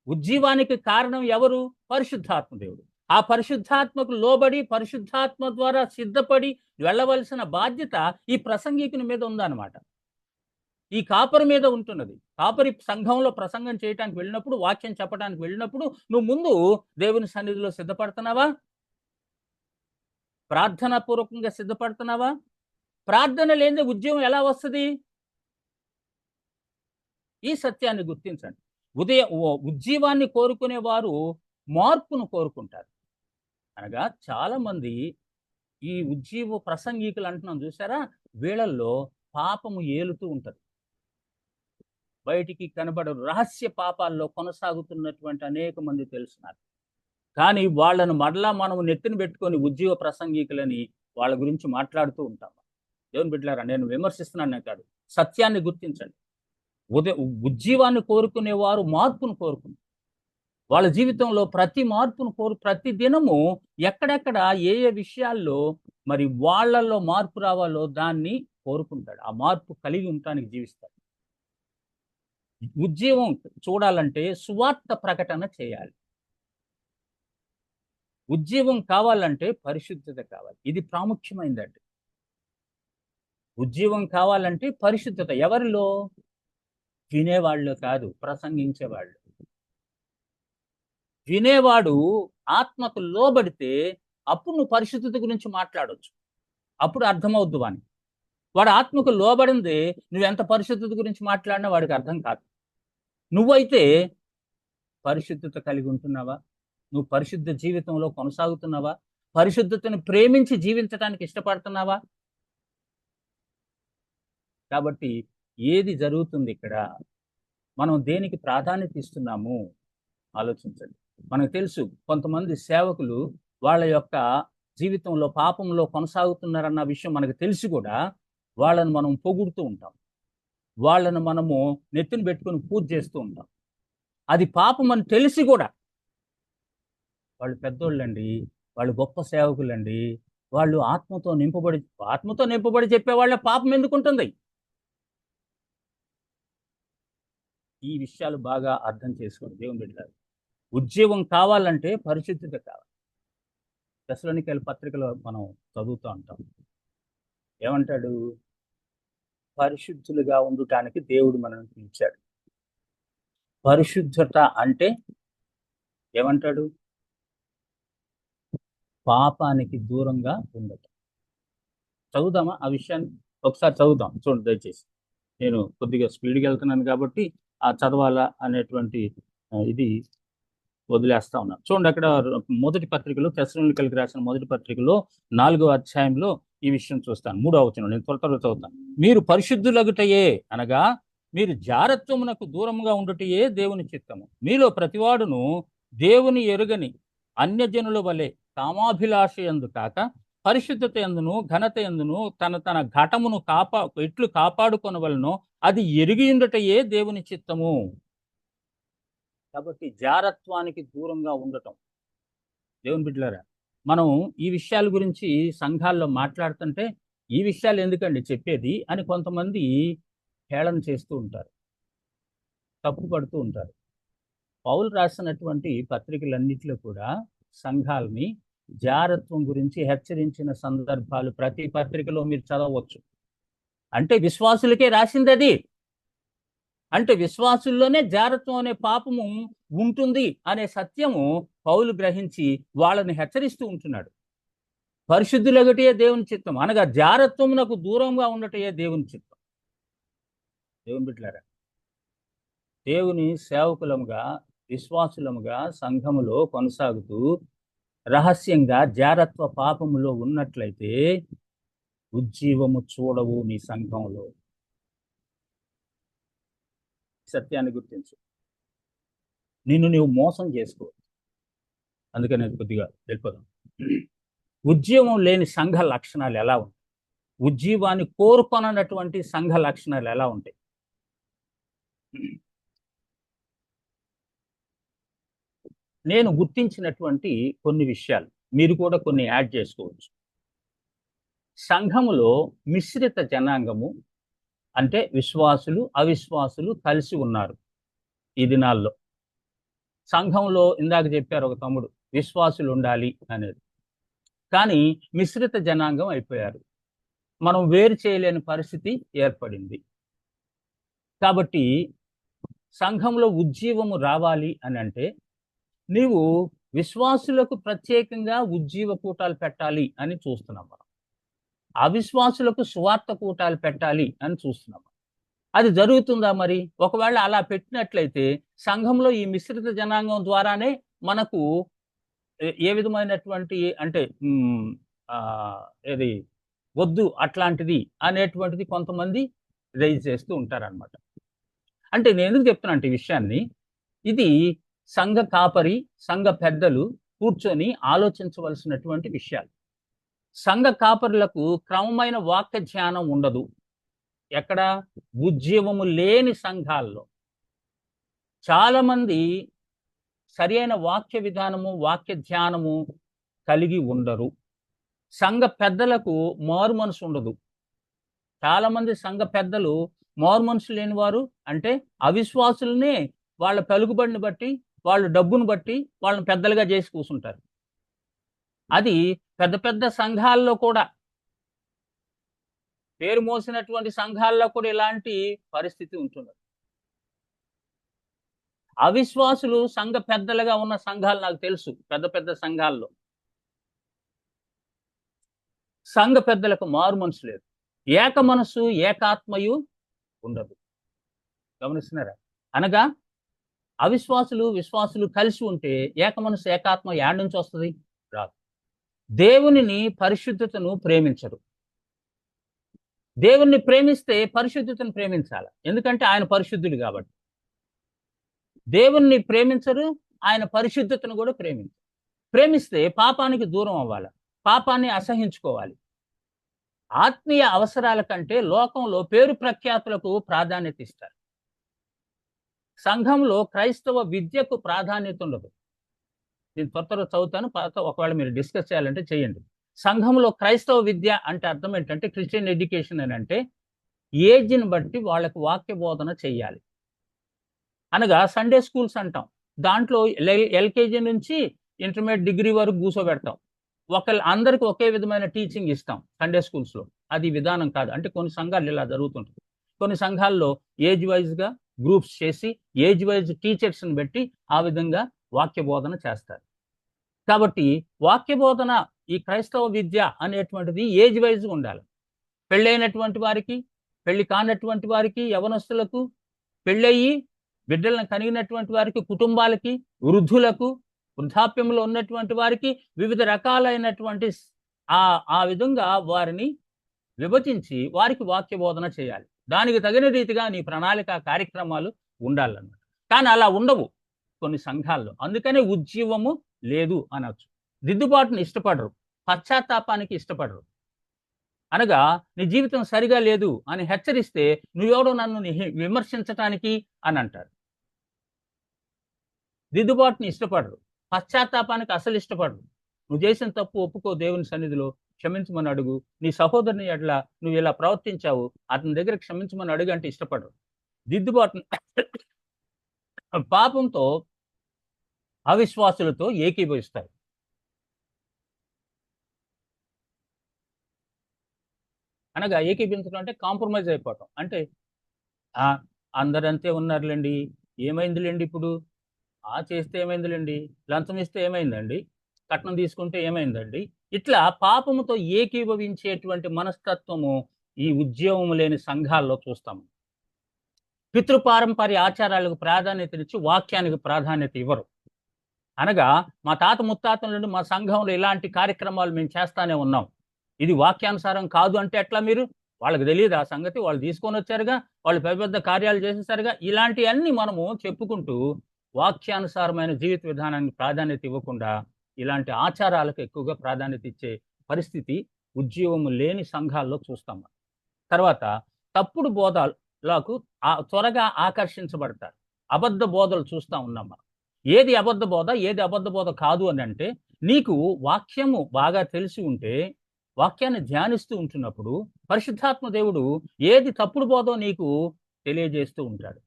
[SPEAKER 1] ఉజ్జీవానికి కారణం ఎవరు? పరిశుద్ధాత్మ దేవుడు. ఆ పరిశుద్ధాత్మకు లోబడి పరిశుద్ధాత్మ ద్వారా సిద్ధపడి వెళ్ళవలసిన బాధ్యత ఈ ప్రసంగికుని మీద ఉందన్నమాట. ఈ కాపరి మీద ఉంటున్నది. కాపరి సంఘంలో ప్రసంగం చేయడానికి వెళ్ళినప్పుడు, వాక్యం చెప్పడానికి వెళ్ళినప్పుడు నువ్వు ముందు దేవుని సన్నిధిలో సిద్ధపడుతున్నావా? ప్రార్థనా పూర్వకంగా సిద్ధపడుతున్నావా? ప్రార్థన లేని ఉద్యమం ఎలా వస్తుంది? ఈ సత్యాన్ని గుర్తించండి. ఉజ్జీవాన్ని కోరుకునే వారు మార్పును కోరుకుంటారు. అనగా చాలా మంది ఈ ఉజ్జీవ ప్రసంగికులు అంటున్నాం చూసారా, వీళ్ళల్లో పాపము ఏలుతూ ఉంటది. బయటికి కనబడరు. రహస్య పాపాల్లో కొనసాగుతున్నటువంటి అనేక మంది తెలుసున్నారు. కానీ వాళ్ళను మరలా మనం నెత్తిన పెట్టుకొని ఉజ్జీవ ప్రసంగికులని వాళ్ళ గురించి మాట్లాడుతూ ఉంటాం. దేవుని బిడ్డలారా, నేను విమర్శిస్తున్నానే కాదు, సత్యాన్ని గుర్తించండి. ఉజ్జీవాన్ని కోరుకునేవారు మార్పును కోరుకుంటారు. వాళ్ళ జీవితంలో ప్రతి మార్పును ప్రతి దినము ఎక్కడెక్కడ ఏ ఏ విషయాల్లో మరి వాళ్ళల్లో మార్పు రావాలో దాన్ని కోరుకుంటాడు. ఆ మార్పు కలిగి ఉండటానికి జీవిస్తాడు. ఉజ్జీవం చూడాలంటే సువార్త ప్రకటన చేయాలి. ఉజ్జీవం కావాలంటే పరిశుద్ధత కావాలి. ఇది ప్రాముఖ్యమైనదండి. ఉజ్జీవం కావాలంటే పరిశుద్ధత ఎవరిలో? వినేవాళ్ళు కాదు, ప్రసంగించేవాళ్ళు. వినేవాడు ఆత్మకు లోబడితే అప్పుడు నువ్వు పరిశుద్ధత గురించి మాట్లాడవచ్చు. అప్పుడు అర్థమవుద్దు వాని. వాడు ఆత్మకు లోబడింది నువ్వెంత పరిశుద్ధత గురించి మాట్లాడినా వాడికి అర్థం కాదు. నువ్వైతే పరిశుద్ధత కలిగి ఉంటున్నావా? నువ్వు పరిశుద్ధ జీవితంలో కొనసాగుతున్నావా? పరిశుద్ధతను ప్రేమించి జీవించడానికి ఇష్టపడుతున్నావా? కాబట్టి ఏది జరుగుతుంది ఇక్కడ? మనం దేనికి ప్రాధాన్యత ఇస్తున్నాము ఆలోచించండి. మనకు తెలుసు కొంతమంది సేవకులు వాళ్ళ యొక్క జీవితంలో పాపంలో కొనసాగుతున్నారన్న విషయం మనకు తెలిసి కూడా వాళ్ళను మనం పొగుడుతూ ఉంటాం, వాళ్ళను మనము నెత్తిన పెట్టుకొని పూజ చేస్తూ ఉంటాం. అది పాపం అని తెలిసి కూడా వాళ్ళు పెద్దోళ్ళండి, వాళ్ళు గొప్ప సేవకులండి, వాళ్ళు ఆత్మతో నింపబడి చెప్పే వాళ్ళ పాపం ఎందుకుంటుంది? ఈ విషయాలు బాగా అర్థం చేసుకోండి దేవుని బిడ్డలారా. ఉద్యోగం కావాలంటే పరిశుద్ధత కావాలి. తెస్సలోనికైల పత్రికలో మనం చదువుతూ ఉంటాం, ఏమంటాడు? పరిశుద్ధులుగా ఉండటానికి దేవుడు మనల్ని పిలిచాడు. పరిశుద్ధత అంటే ఏమంటాడు? పాపానికి దూరంగా ఉండటం. చదువుదామా ఆ విషయాన్ని? ఒకసారి చదువుదాం, చూడండి దయచేసి. నేను కొద్దిగా స్పీడ్గా వెళ్తున్నాను కాబట్టి ఆ చదవాలా అనేటువంటి ఇది వదిలేస్తా ఉన్నాను. చూడండి, అక్కడ మొదటి పత్రికలో, తెస్సలోనికైలకు రాసిన మొదటి పత్రికలో 4వ అధ్యాయంలో ఈ విషయం చూస్తాను. 3వ వచనం నేను త్వరగా చదువుతాను. మీరు పరిశుద్ధులగుటయే అనగా మీరు జారత్వమునకు దూరముగా ఉండుటయే దేవుని చిత్తము. మీలో ప్రతివాడును దేవుని ఎరుగని అన్యజనుల వలె కామాభిలాష యందు కాక పరిశుద్ధత యందును ఘనత యందును తన ఘటమును ఎట్లు కాపాడుకొనవలనో అది ఎరిగి ఉండుటయే దేవుని చిత్తము. కాబట్టి జారత్వానికి దూరంగా ఉండటం. దేవుని బిడ్డలారా, మనం ఈ విషయాల గురించి సంఘాల్లో మాట్లాడుతుంటే ఈ విషయాలు ఎందుకండి చెప్పేది అని కొంతమంది హేళన చేస్తూ ఉంటారు, తప్పు పడుతూ ఉంటారు. పౌలు రాసినటువంటి పత్రికలన్నిటిలో కూడా సంఘాలని జారత్వం గురించి హెచ్చరించిన సందర్భాలు ప్రతి పత్రికలో మీరు చదవచ్చు. అంటే విశ్వాసులకే రాసింది అది. అంటే విశ్వాసుల్లోనే జారత్వం అనే పాపము ఉంటుంది అనే సత్యము పౌలు గ్రహించి వాళ్ళని హెచ్చరిస్తూ ఉంటున్నాడు. పరిశుద్ధులొకటే దేవుని చిత్తం అనగా జారత్వమునకు దూరంగా ఉండటయే దేవుని చిత్తం. దేవుని బిడ్డలారా, దేవుని సేవకులముగా విశ్వాసులముగా సంఘములో కొనసాగుతూ రహస్యంగా జారత్వ పాపములో ఉన్నట్లయితే ఉజ్జీవము చూడవు నీ సంఘంలో. సత్యాన్ని గుర్తించు. నిన్ను నీవు మోసం చేసుకో. అందుకని కొద్దిగా వెళ్ళిపోదాం. ఉజ్జీవం లేని సంఘ లక్షణాలు ఎలా ఉంటాయి? ఉజ్జీవాన్ని కోరుకొనటువంటి సంఘ లక్షణాలు ఎలా ఉంటాయి? నేను గుర్తించినటువంటి కొన్ని విషయాలు మీరు కూడా కొన్ని యాడ్ చేసుకోవచ్చు. సంఘములో మిశ్రిత జనాంగము అంటే విశ్వాసులు అవిశ్వాసులు కలిసి ఉన్నారు ఈ దినాల్లో. సంఘంలో ఇందాక చెప్పారు ఒక తమ్ముడు, విశ్వాసులు ఉండాలి అనేది, కానీ మిశ్రిత జనాంగం అయిపోయారు. మనం వేరు చేయలేని పరిస్థితి ఏర్పడింది. కాబట్టి సంఘంలో ఉజ్జీవము రావాలి అని అంటే నీవు విశ్వాసులకు ప్రత్యేకంగా ఉజ్జీవ కూటాలు పెట్టాలి అని చూస్తున్నాం మనం. అవిశ్వాసులకు సువార్త కూటాలు పెట్టాలి అని చూస్తున్నాం. అది జరుగుతుందా మరి? ఒకవేళ అలా పెట్టినట్లయితే సంఘంలో ఈ మిశ్రిత జనాంగం ద్వారానే మనకు ఏ విధమైనటువంటి అంటే ఏది వద్దు అట్లాంటిది అనేటువంటిది కొంతమంది రైజ్ చేస్తూ ఉంటారనమాట. అంటే నేను ఎందుకు చెప్తున్నా అంటే ఈ విషయాన్ని, ఇది సంఘ కాపరి సంఘ పెద్దలు కూర్చొని ఆలోచించవలసినటువంటి విషయాలు. సంఘ కాపరులకు క్రమమైన వాక్య ధ్యానం ఉండదు. ఎక్కడ? ఉజ్జీవము లేని సంఘాల్లో చాలామంది సరి అయిన వాక్య విధానము వాక్య ధ్యానము కలిగి ఉండరు. సంఘ పెద్దలకు మారు మనసు ఉండదు. చాలామంది సంఘ పెద్దలు మారు మనసు లేని వారు, అంటే అవిశ్వాసులనే వాళ్ళ పలుకుబడిని బట్టి వాళ్ళ డబ్బును బట్టి వాళ్ళని పెద్దలుగా చేసి కూర్చుంటారు. అది పెద్ద పెద్ద సంఘాల్లో కూడా, పేరు మోసినటువంటి సంఘాల్లో కూడా ఇలాంటి పరిస్థితి ఉంటుంది. అవిశ్వాసులు సంఘ పెద్దలుగా ఉన్న సంఘాలు నాకు తెలుసు. పెద్ద పెద్ద సంఘాల్లో సంఘ పెద్దలకు మారు మనసు లేదు, ఏక మనసు ఏకాత్మయు ఉండదు. గమనిస్తున్నారా? అనగా అవిశ్వాసులు విశ్వాసులు కలిసి ఉంటే ఏక మనసు ఏకాత్మ యాడ్ నుంచి వస్తుంది? రాదు. దేవునిని పరిశుద్ధతను ప్రేమించరు. దేవుణ్ణి ప్రేమిస్తే పరిశుద్ధతను ప్రేమించాలి, ఎందుకంటే ఆయన పరిశుద్ధుడు కాబట్టి. దేవుణ్ణి ప్రేమించరు, ఆయన పరిశుద్ధతను కూడా ప్రేమిస్తే పాపానికి దూరం అవ్వాలి, పాపాన్ని అసహించుకోవాలి. ఆత్మీయ అవసరాల కంటే లోకంలో పేరు ప్రఖ్యాతులకు ప్రాధాన్యత ఇస్తారు. సంఘంలో క్రైస్తవ విద్యకు ప్రాధాన్యత ఉండదు. నేను త్వరగా చదువుతాను, ఒకవేళ మీరు డిస్కస్ చేయాలంటే చేయండి. సంఘంలో క్రైస్తవ విద్య అంటే అర్థం ఏంటంటే క్రిస్టియన్ ఎడ్యుకేషన్ అని అంటే ఏజ్ని బట్టి వాళ్ళకు వాక్య బోధన చెయ్యాలి. అనగా సండే స్కూల్స్ అంటాం, దాంట్లో ఎల్కేజీ నుంచి ఇంటర్మీడియట్ డిగ్రీ వరకు కూర్చోబెడతాం. అందరికి ఒకే విధమైన టీచింగ్ ఇస్తాం సండే స్కూల్స్లో. అది విధానం కాదు. అంటే కొన్ని సంఘాలు ఇలా జరుగుతుంటుంది. కొన్ని సంఘాల్లో ఏజ్ వైజ్గా గ్రూప్స్ చేసి ఏజ్ వైజ్ టీచర్స్ని పెట్టి ఆ విధంగా వాక్య బోధన చేస్తారు. కాబట్టి వాక్య బోధన ఈ క్రైస్తవ విద్య అనేటువంటిది ఏజ్ వైజ్గా ఉండాలి. పెళ్ళైనటువంటి వారికి, పెళ్లి కానటువంటి వారికి, యవనస్తులకు, పెళ్ళయి బిడ్డలను కలిగినటువంటి వారికి, కుటుంబాలకి, వృద్ధులకు, వృద్ధాప్యంలో ఉన్నటువంటి వారికి వివిధ రకాలైనటువంటి ఆ విధంగా వారిని విభజించి వారికి వాక్య బోధన చేయాలి. దానికి తగిన రీతిగా నీ ప్రణాళిక కార్యక్రమాలు ఉండాలన్నమాట. కానీ అలా ఉండవు కొన్ని సంఘాల్లో. అందుకనే ఉజ్జీవము లేదు అనొచ్చు. దిద్దుబాటుని ఇష్టపడరు, పశ్చాత్తాపానికి ఇష్టపడరు. అనగా నీ జీవితం సరిగా లేదు అని హెచ్చరిస్తే నువ్వెవడో నన్ను విమర్శించటానికి అని అంటారు. దిద్దుబాటుని ఇష్టపడరు, పశ్చాత్తాపానికి అసలు ఇష్టపడరు. నువ్వు చేసిన తప్పు ఒప్పుకో, దేవుని సన్నిధిలో క్షమించమని అడుగు. నీ సహోదరుని ఎట్లా నువ్వు ఇలా ప్రవర్తించావు, అతని దగ్గర క్షమించమని అడుగు అంటే ఇష్టపడరు. దిద్దుబాటుని పాపంతో, అవిశ్వాసులతో ఏకీభవిస్తారు. అనగా ఏకీభించడం అంటే కాంప్రమైజ్ అయిపోవటం. అంటే అందరంతే ఉన్నారులేండి, ఏమైందిలేండి, ఇప్పుడు చేస్తే ఏమైందిలేండి, లంచం ఇస్తే ఏమైందండి, కట్నం తీసుకుంటే ఏమైందండి, ఇట్లా పాపముతో ఏకీభవించేటువంటి మనస్తత్వము ఈ ఉద్యోగం లేని సంఘాల్లో చూస్తాము. పితృపారంపర్య ఆచారాలకు ప్రాధాన్యతనిచ్చి వాక్యానికి ప్రాధాన్యత ఇవ్వరు. అనగా మా తాత ముత్తాతల నుండి మా సంఘంలో ఇలాంటి కార్యక్రమాలు మేము చేస్తానే ఉన్నాం, ఇది వాక్యానుసారం కాదు అంటే ఎట్లా? మీరు వాళ్ళకి తెలియదు ఆ సంగతి, వాళ్ళు తీసుకొని వచ్చారుగా, వాళ్ళు పెద్ద కార్యాలు చేసేసారుగా. ఇలాంటివన్నీ మనము చెప్పుకుంటూ వాక్యానుసారమైన జీవిత విధానానికి ప్రాధాన్యత ఇవ్వకుండా ఇలాంటి ఆచారాలకు ఎక్కువగా ప్రాధాన్యత ఇచ్చే పరిస్థితి ఉద్యోగము లేని సంఘాల్లో చూస్తాం. తర్వాత తప్పుడు బోధలకు త్వరగా ఆకర్షించబడతారు. అబద్ధ బోధలు చూస్తూ ఉన్నాం మనం. ఏది అబద్ధ బోధ, ఏది అబద్ధ బోధ కాదు అని అంటే, నీకు వాక్యము బాగా తెలిసి ఉంటే, వాక్యాన్ని ధ్యానిస్తూ ఉంటున్నప్పుడు పరిశుద్ధాత్మ దేవుడు ఏది తప్పుడు బోధో నీకు తెలియజేస్తూ ఉంటాడు.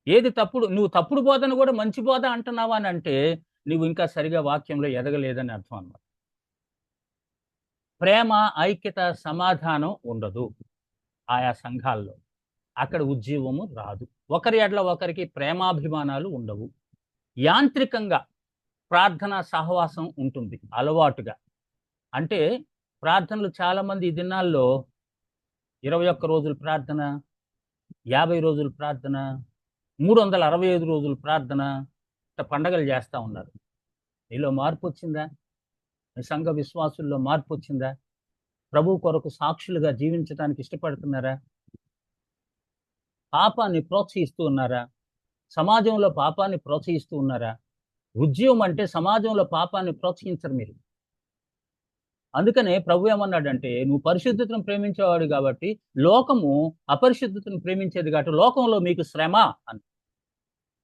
[SPEAKER 1] ఏది తప్పుడు, నువ్వు తప్పుడు బోధను కూడా మంచి బోధ అంటున్నావా అని అంటే నువ్వు ఇంకా సరిగా వాక్యంలో ఎదగలేదని అర్థం అన్నమాట. ప్రేమ, ఐక్యత, సమాధానం ఉండదు ఆయా సంఘాల్లో. అక్కడ ఉజ్జీవము రాదు. ఒకరి ఎడల ఒకరికి ప్రేమాభిమానాలు ఉండవు. యాంత్రికంగా ప్రార్థనా సహవాసం ఉంటుంది అలవాటుగా. అంటే ప్రార్థనలు చాలామంది ఈ దినాల్లో 21 రోజుల ప్రార్థన, 50 రోజుల ప్రార్థన, 365 రోజుల ప్రార్థన, పండగలు చేస్తూ ఉన్నారు. నీలో మార్పు వచ్చిందా? నీ సంఘ విశ్వాసుల్లో మార్పు వచ్చిందా? ప్రభు కొరకు సాక్షులుగా జీవించడానికి ఇష్టపడుతున్నారా? పాపాన్ని ప్రోత్సహిస్తూ ఉన్నారా? సమాజంలో పాపాన్ని ప్రోత్సహిస్తూ ఉన్నారా? ఉద్యమం అంటే సమాజంలో పాపాన్ని ప్రోత్సహించరు మీరు. అందుకనే ప్రభు ఏమన్నాడంటే, నువ్వు పరిశుద్ధతను ప్రేమించేవాడు కాబట్టి లోకము అపరిశుద్ధతను ప్రేమించేది కాబట్టి లోకంలో మీకు శ్రమ అని.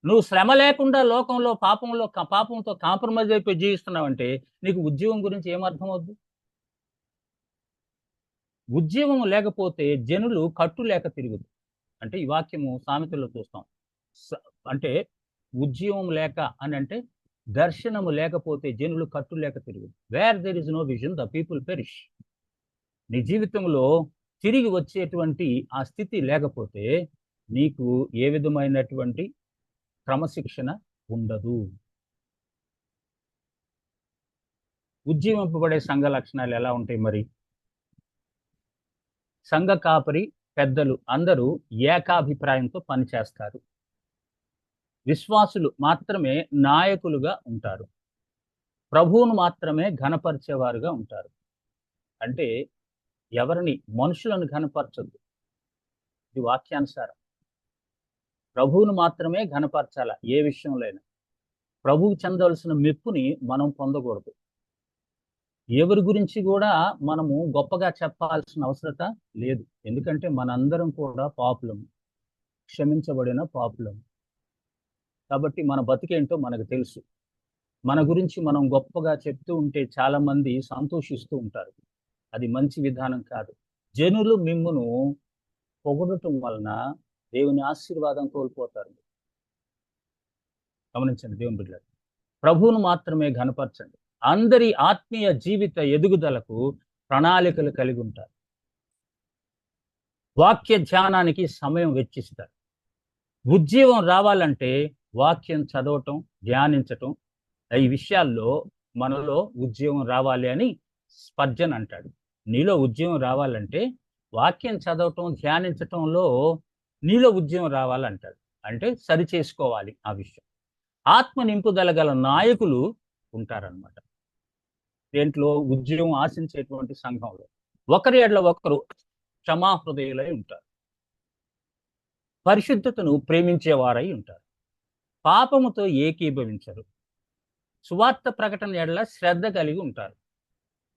[SPEAKER 1] నువ్వు శ్రమ లేకుండా లోకంలో పాపంతో కాంప్రమైజ్ అయిపోయి జీవిస్తున్నావంటే నీకు ఉద్యోగం గురించి ఏమర్థం అవుద్ది? ఉద్యోగం లేకపోతే జనులు కట్టు లేక తిరుగుదు. అంటే ఈ వాక్యము సామెతల్లో చూస్తాం. అంటే ఉద్యోగం లేక అని అంటే దర్శనము లేకపోతే జనులు కట్టు లేక తిరుగుదు. Where there is no vision the people perish. నీ జీవితంలో తిరిగి వచ్చేటువంటి ఆ స్థితి లేకపోతే నీకు ఏ విధమైనటువంటి క్రమశిక్షణ ఉండదు. ఉజ్జీవింపబడే సంఘ లక్షణాలు ఎలా ఉంటాయి మరి? సంఘ కాపరి, పెద్దలు అందరూ ఏకాభిప్రాయంతో పనిచేస్తారు. విశ్వాసులు మాత్రమే నాయకులుగా ఉంటారు. ప్రభువును మాత్రమే ఘనపరిచేవారుగా ఉంటారు. అంటే ఎవరిని, మనుషులను ఘనపరచద్దు. ఇది వాక్యానుసారం. ప్రభువును మాత్రమే ఘనపరచాల ఏ విషయంలో అయినా. ప్రభువు చెందవలసిన మెప్పుని మనం పొందకూడదు. ఎవరి గురించి కూడా మనము గొప్పగా చెప్పాల్సిన అవసరత లేదు. ఎందుకంటే మనందరం కూడా పాపులం, క్షమించబడిన పాపులం. కాబట్టి మన బతికేంటో మనకు తెలుసు. మన గురించి మనం గొప్పగా చెప్తూ ఉంటే చాలా మంది సంతోషిస్తూ ఉంటారు. అది మంచి విధానం కాదు. జనులు మిమ్మును పొగడటం వలన దేవుని ఆశీర్వాదం కోల్పోతారు. గమనించండి దేవుని బిడ్డలారా, ప్రభువును మాత్రమే ఘనపరచండి. అందరి ఆత్మీయ జీవిత ఎదుగుదలకు ప్రణాళికలు కలిగి ఉంటారు. వాక్య ధ్యానానికి సమయం వెచ్చిస్తారు. ఉజ్జీవం రావాలంటే వాక్యం చదవటం, ధ్యానించటం, ఈ విషయాల్లో మనలో ఉజ్జీవం రావాలి అని స్పర్జన్ అంటాడు. నీలో ఉజ్జీవం రావాలంటే వాక్యం చదవటం, ధ్యానించటంలో నీలో ఉజ్జీవం రావాలంటాడు. అంటే సరి చేసుకోవాలి ఆ విషయం. ఆత్మ నింపుదల గల నాయకులు ఉంటారనమాట. దేంట్లో? ఉద్యోగం ఆశించేటువంటి సంఘంలో ఒకరి ఎడల ఒకరు క్షమాహృదయులై ఉంటారు. పరిశుద్ధతను ప్రేమించేవారై ఉంటారు. పాపముతో ఏకీభవించరు. సువార్త ప్రకటన ఎడల శ్రద్ధ కలిగి ఉంటారు.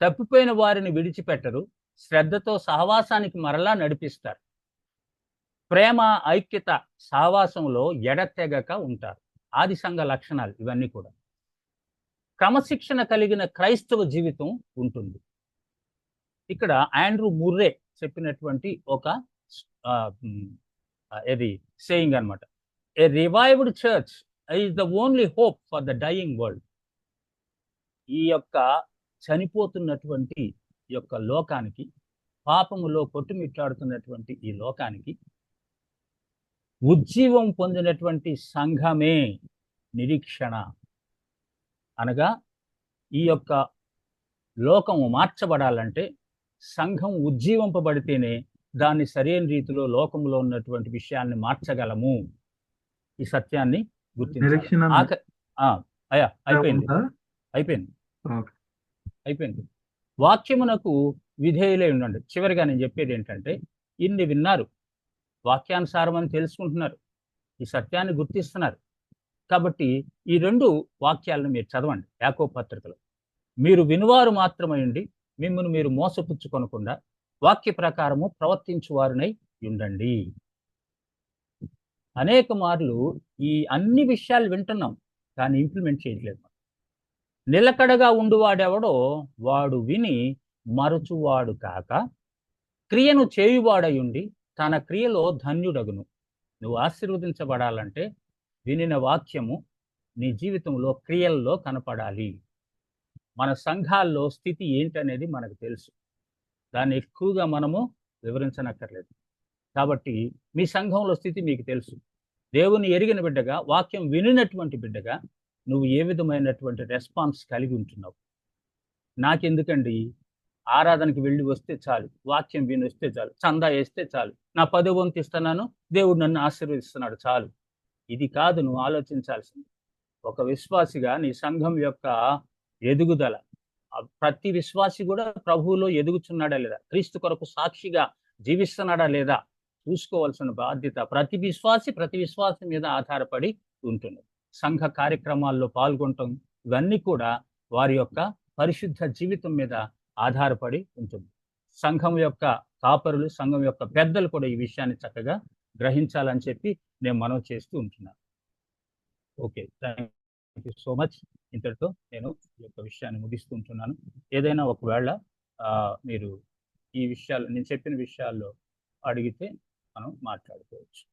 [SPEAKER 1] తప్పిపోయిన వారిని విడిచిపెట్టరు. శ్రద్ధతో సహవాసానికి మరలా నడిపిస్తారు. ప్రేమ, ఐక్యత, సహవాసంలో ఎడతెగక ఉంటారు. ఆది సంఘ లక్షణాలు ఇవన్నీ కూడా. క్రమశిక్షణ కలిగిన క్రైస్తవ జీవితం ఉంటుంది. ఇక్కడ ఆండ్రూ ముర్రే చెప్పినటువంటి ఒక ఇది సేయింగ్ అనమాట. A revived church is the only hope for the dying world. ఈ యొక్క చనిపోతున్నటువంటి ఈ యొక్క లోకానికి, పాపములో కొట్టుమిట్టాడుతున్నటువంటి ఈ లోకానికి ఉజ్జీవం పొందినటువంటి సంఘమే నిరీక్షణ. అనగా ఈ యొక్క లోకము మార్చబడాలంటే సంఘం ఉజ్జీవింపబడితేనే దాన్ని సరైన రీతిలో లోకంలో ఉన్నటువంటి విషయాన్ని మార్చగలము. ఈ సత్యాన్ని గుర్తించాలి. అయిపోయింది. వాక్యమునకు విధేయులై ఉండండి. చివరిగా నేను చెప్పేది ఏంటంటే, ఇన్ని విన్నారు, వాక్యానుసారం అని తెలుసుకుంటున్నారు, ఈ సత్యాన్ని గుర్తిస్తున్నారు. కాబట్టి ఈ 2 వాక్యాలను మీరు చదవండి. యాకోబు పత్రికలో మీరు వినువారు మాత్రమై ఉండి మిమ్మల్ని మీరు మోసపుచ్చుకొనకుండా వాక్య ప్రకారము ప్రవర్తించువారునై ఉండండి. అనేక మార్లు ఈ అన్ని విషయాలు వింటున్నాం, కానీ ఇంప్లిమెంట్ చేయట్లేదు. నిలకడగా ఉండువాడెవడో వాడు విని మరచువాడు కాక క్రియను చేయువాడయుండి తన క్రియలో ధన్యుడగును. నువ్వు ఆశీర్వదించబడాలంటే వినిన వాక్యము నీ జీవితంలో క్రియల్లో కనపడాలి. మన సంఘాల్లో స్థితి ఏంటనేది మనకు తెలుసు. దాన్ని ఎక్కువగా మనము వివరించనక్కర్లేదు. కాబట్టి మీ సంఘంలో స్థితి మీకు తెలుసు. దేవుని ఎరిగిన బిడ్డగా, వాక్యం వినినటువంటి బిడ్డగా నువ్వు ఏ విధమైనటువంటి రెస్పాన్స్ కలిగి ఉంటున్నావు? నాకెందుకండి, ఆరాధనకి వెళ్ళి వస్తే చాలు, వాక్యం విని వస్తే చాలు, చందా వేస్తే చాలు, నా 10వ వంతు ఇస్తున్నాను, దేవుడు నన్ను ఆశీర్వదిస్తున్నాడు చాలు. ఇది కాదు నువ్వు ఆలోచించాల్సింది. ఒక విశ్వాసిగా నీ సంఘం యొక్క ఎదుగుదల, ప్రతి విశ్వాసి కూడా ప్రభువులో ఎదుగుతున్నాడా లేదా, క్రీస్తు కొరకు సాక్షిగా జీవిస్తున్నాడా లేదా చూసుకోవాల్సిన బాధ్యత ప్రతి విశ్వాసి మీద ఆధారపడి ఉంటుంది. సంఘ కార్యక్రమాల్లో పాల్గొనటం ఇవన్నీ కూడా వారి యొక్క పరిశుద్ధ జీవితం మీద ఆధారపడి ఉంటుంది. సంఘం యొక్క కాపరులు, సంఘం యొక్క పెద్దలు కూడా ఈ విషయాన్ని చక్కగా గ్రహించాలని చెప్పి నేను మనవి చేస్తూ ఉంటున్నాను. Okay, thank you so much. ఇంతటితో నేను ఈ యొక్క విషయాన్ని ముగిస్తూ ఉంటున్నాను. ఏదైనా ఒకవేళ మీరు ఈ విషయాలు, నేను చెప్పిన విషయాల్లో అడిగితే మనం మాట్లాడుకోవచ్చు.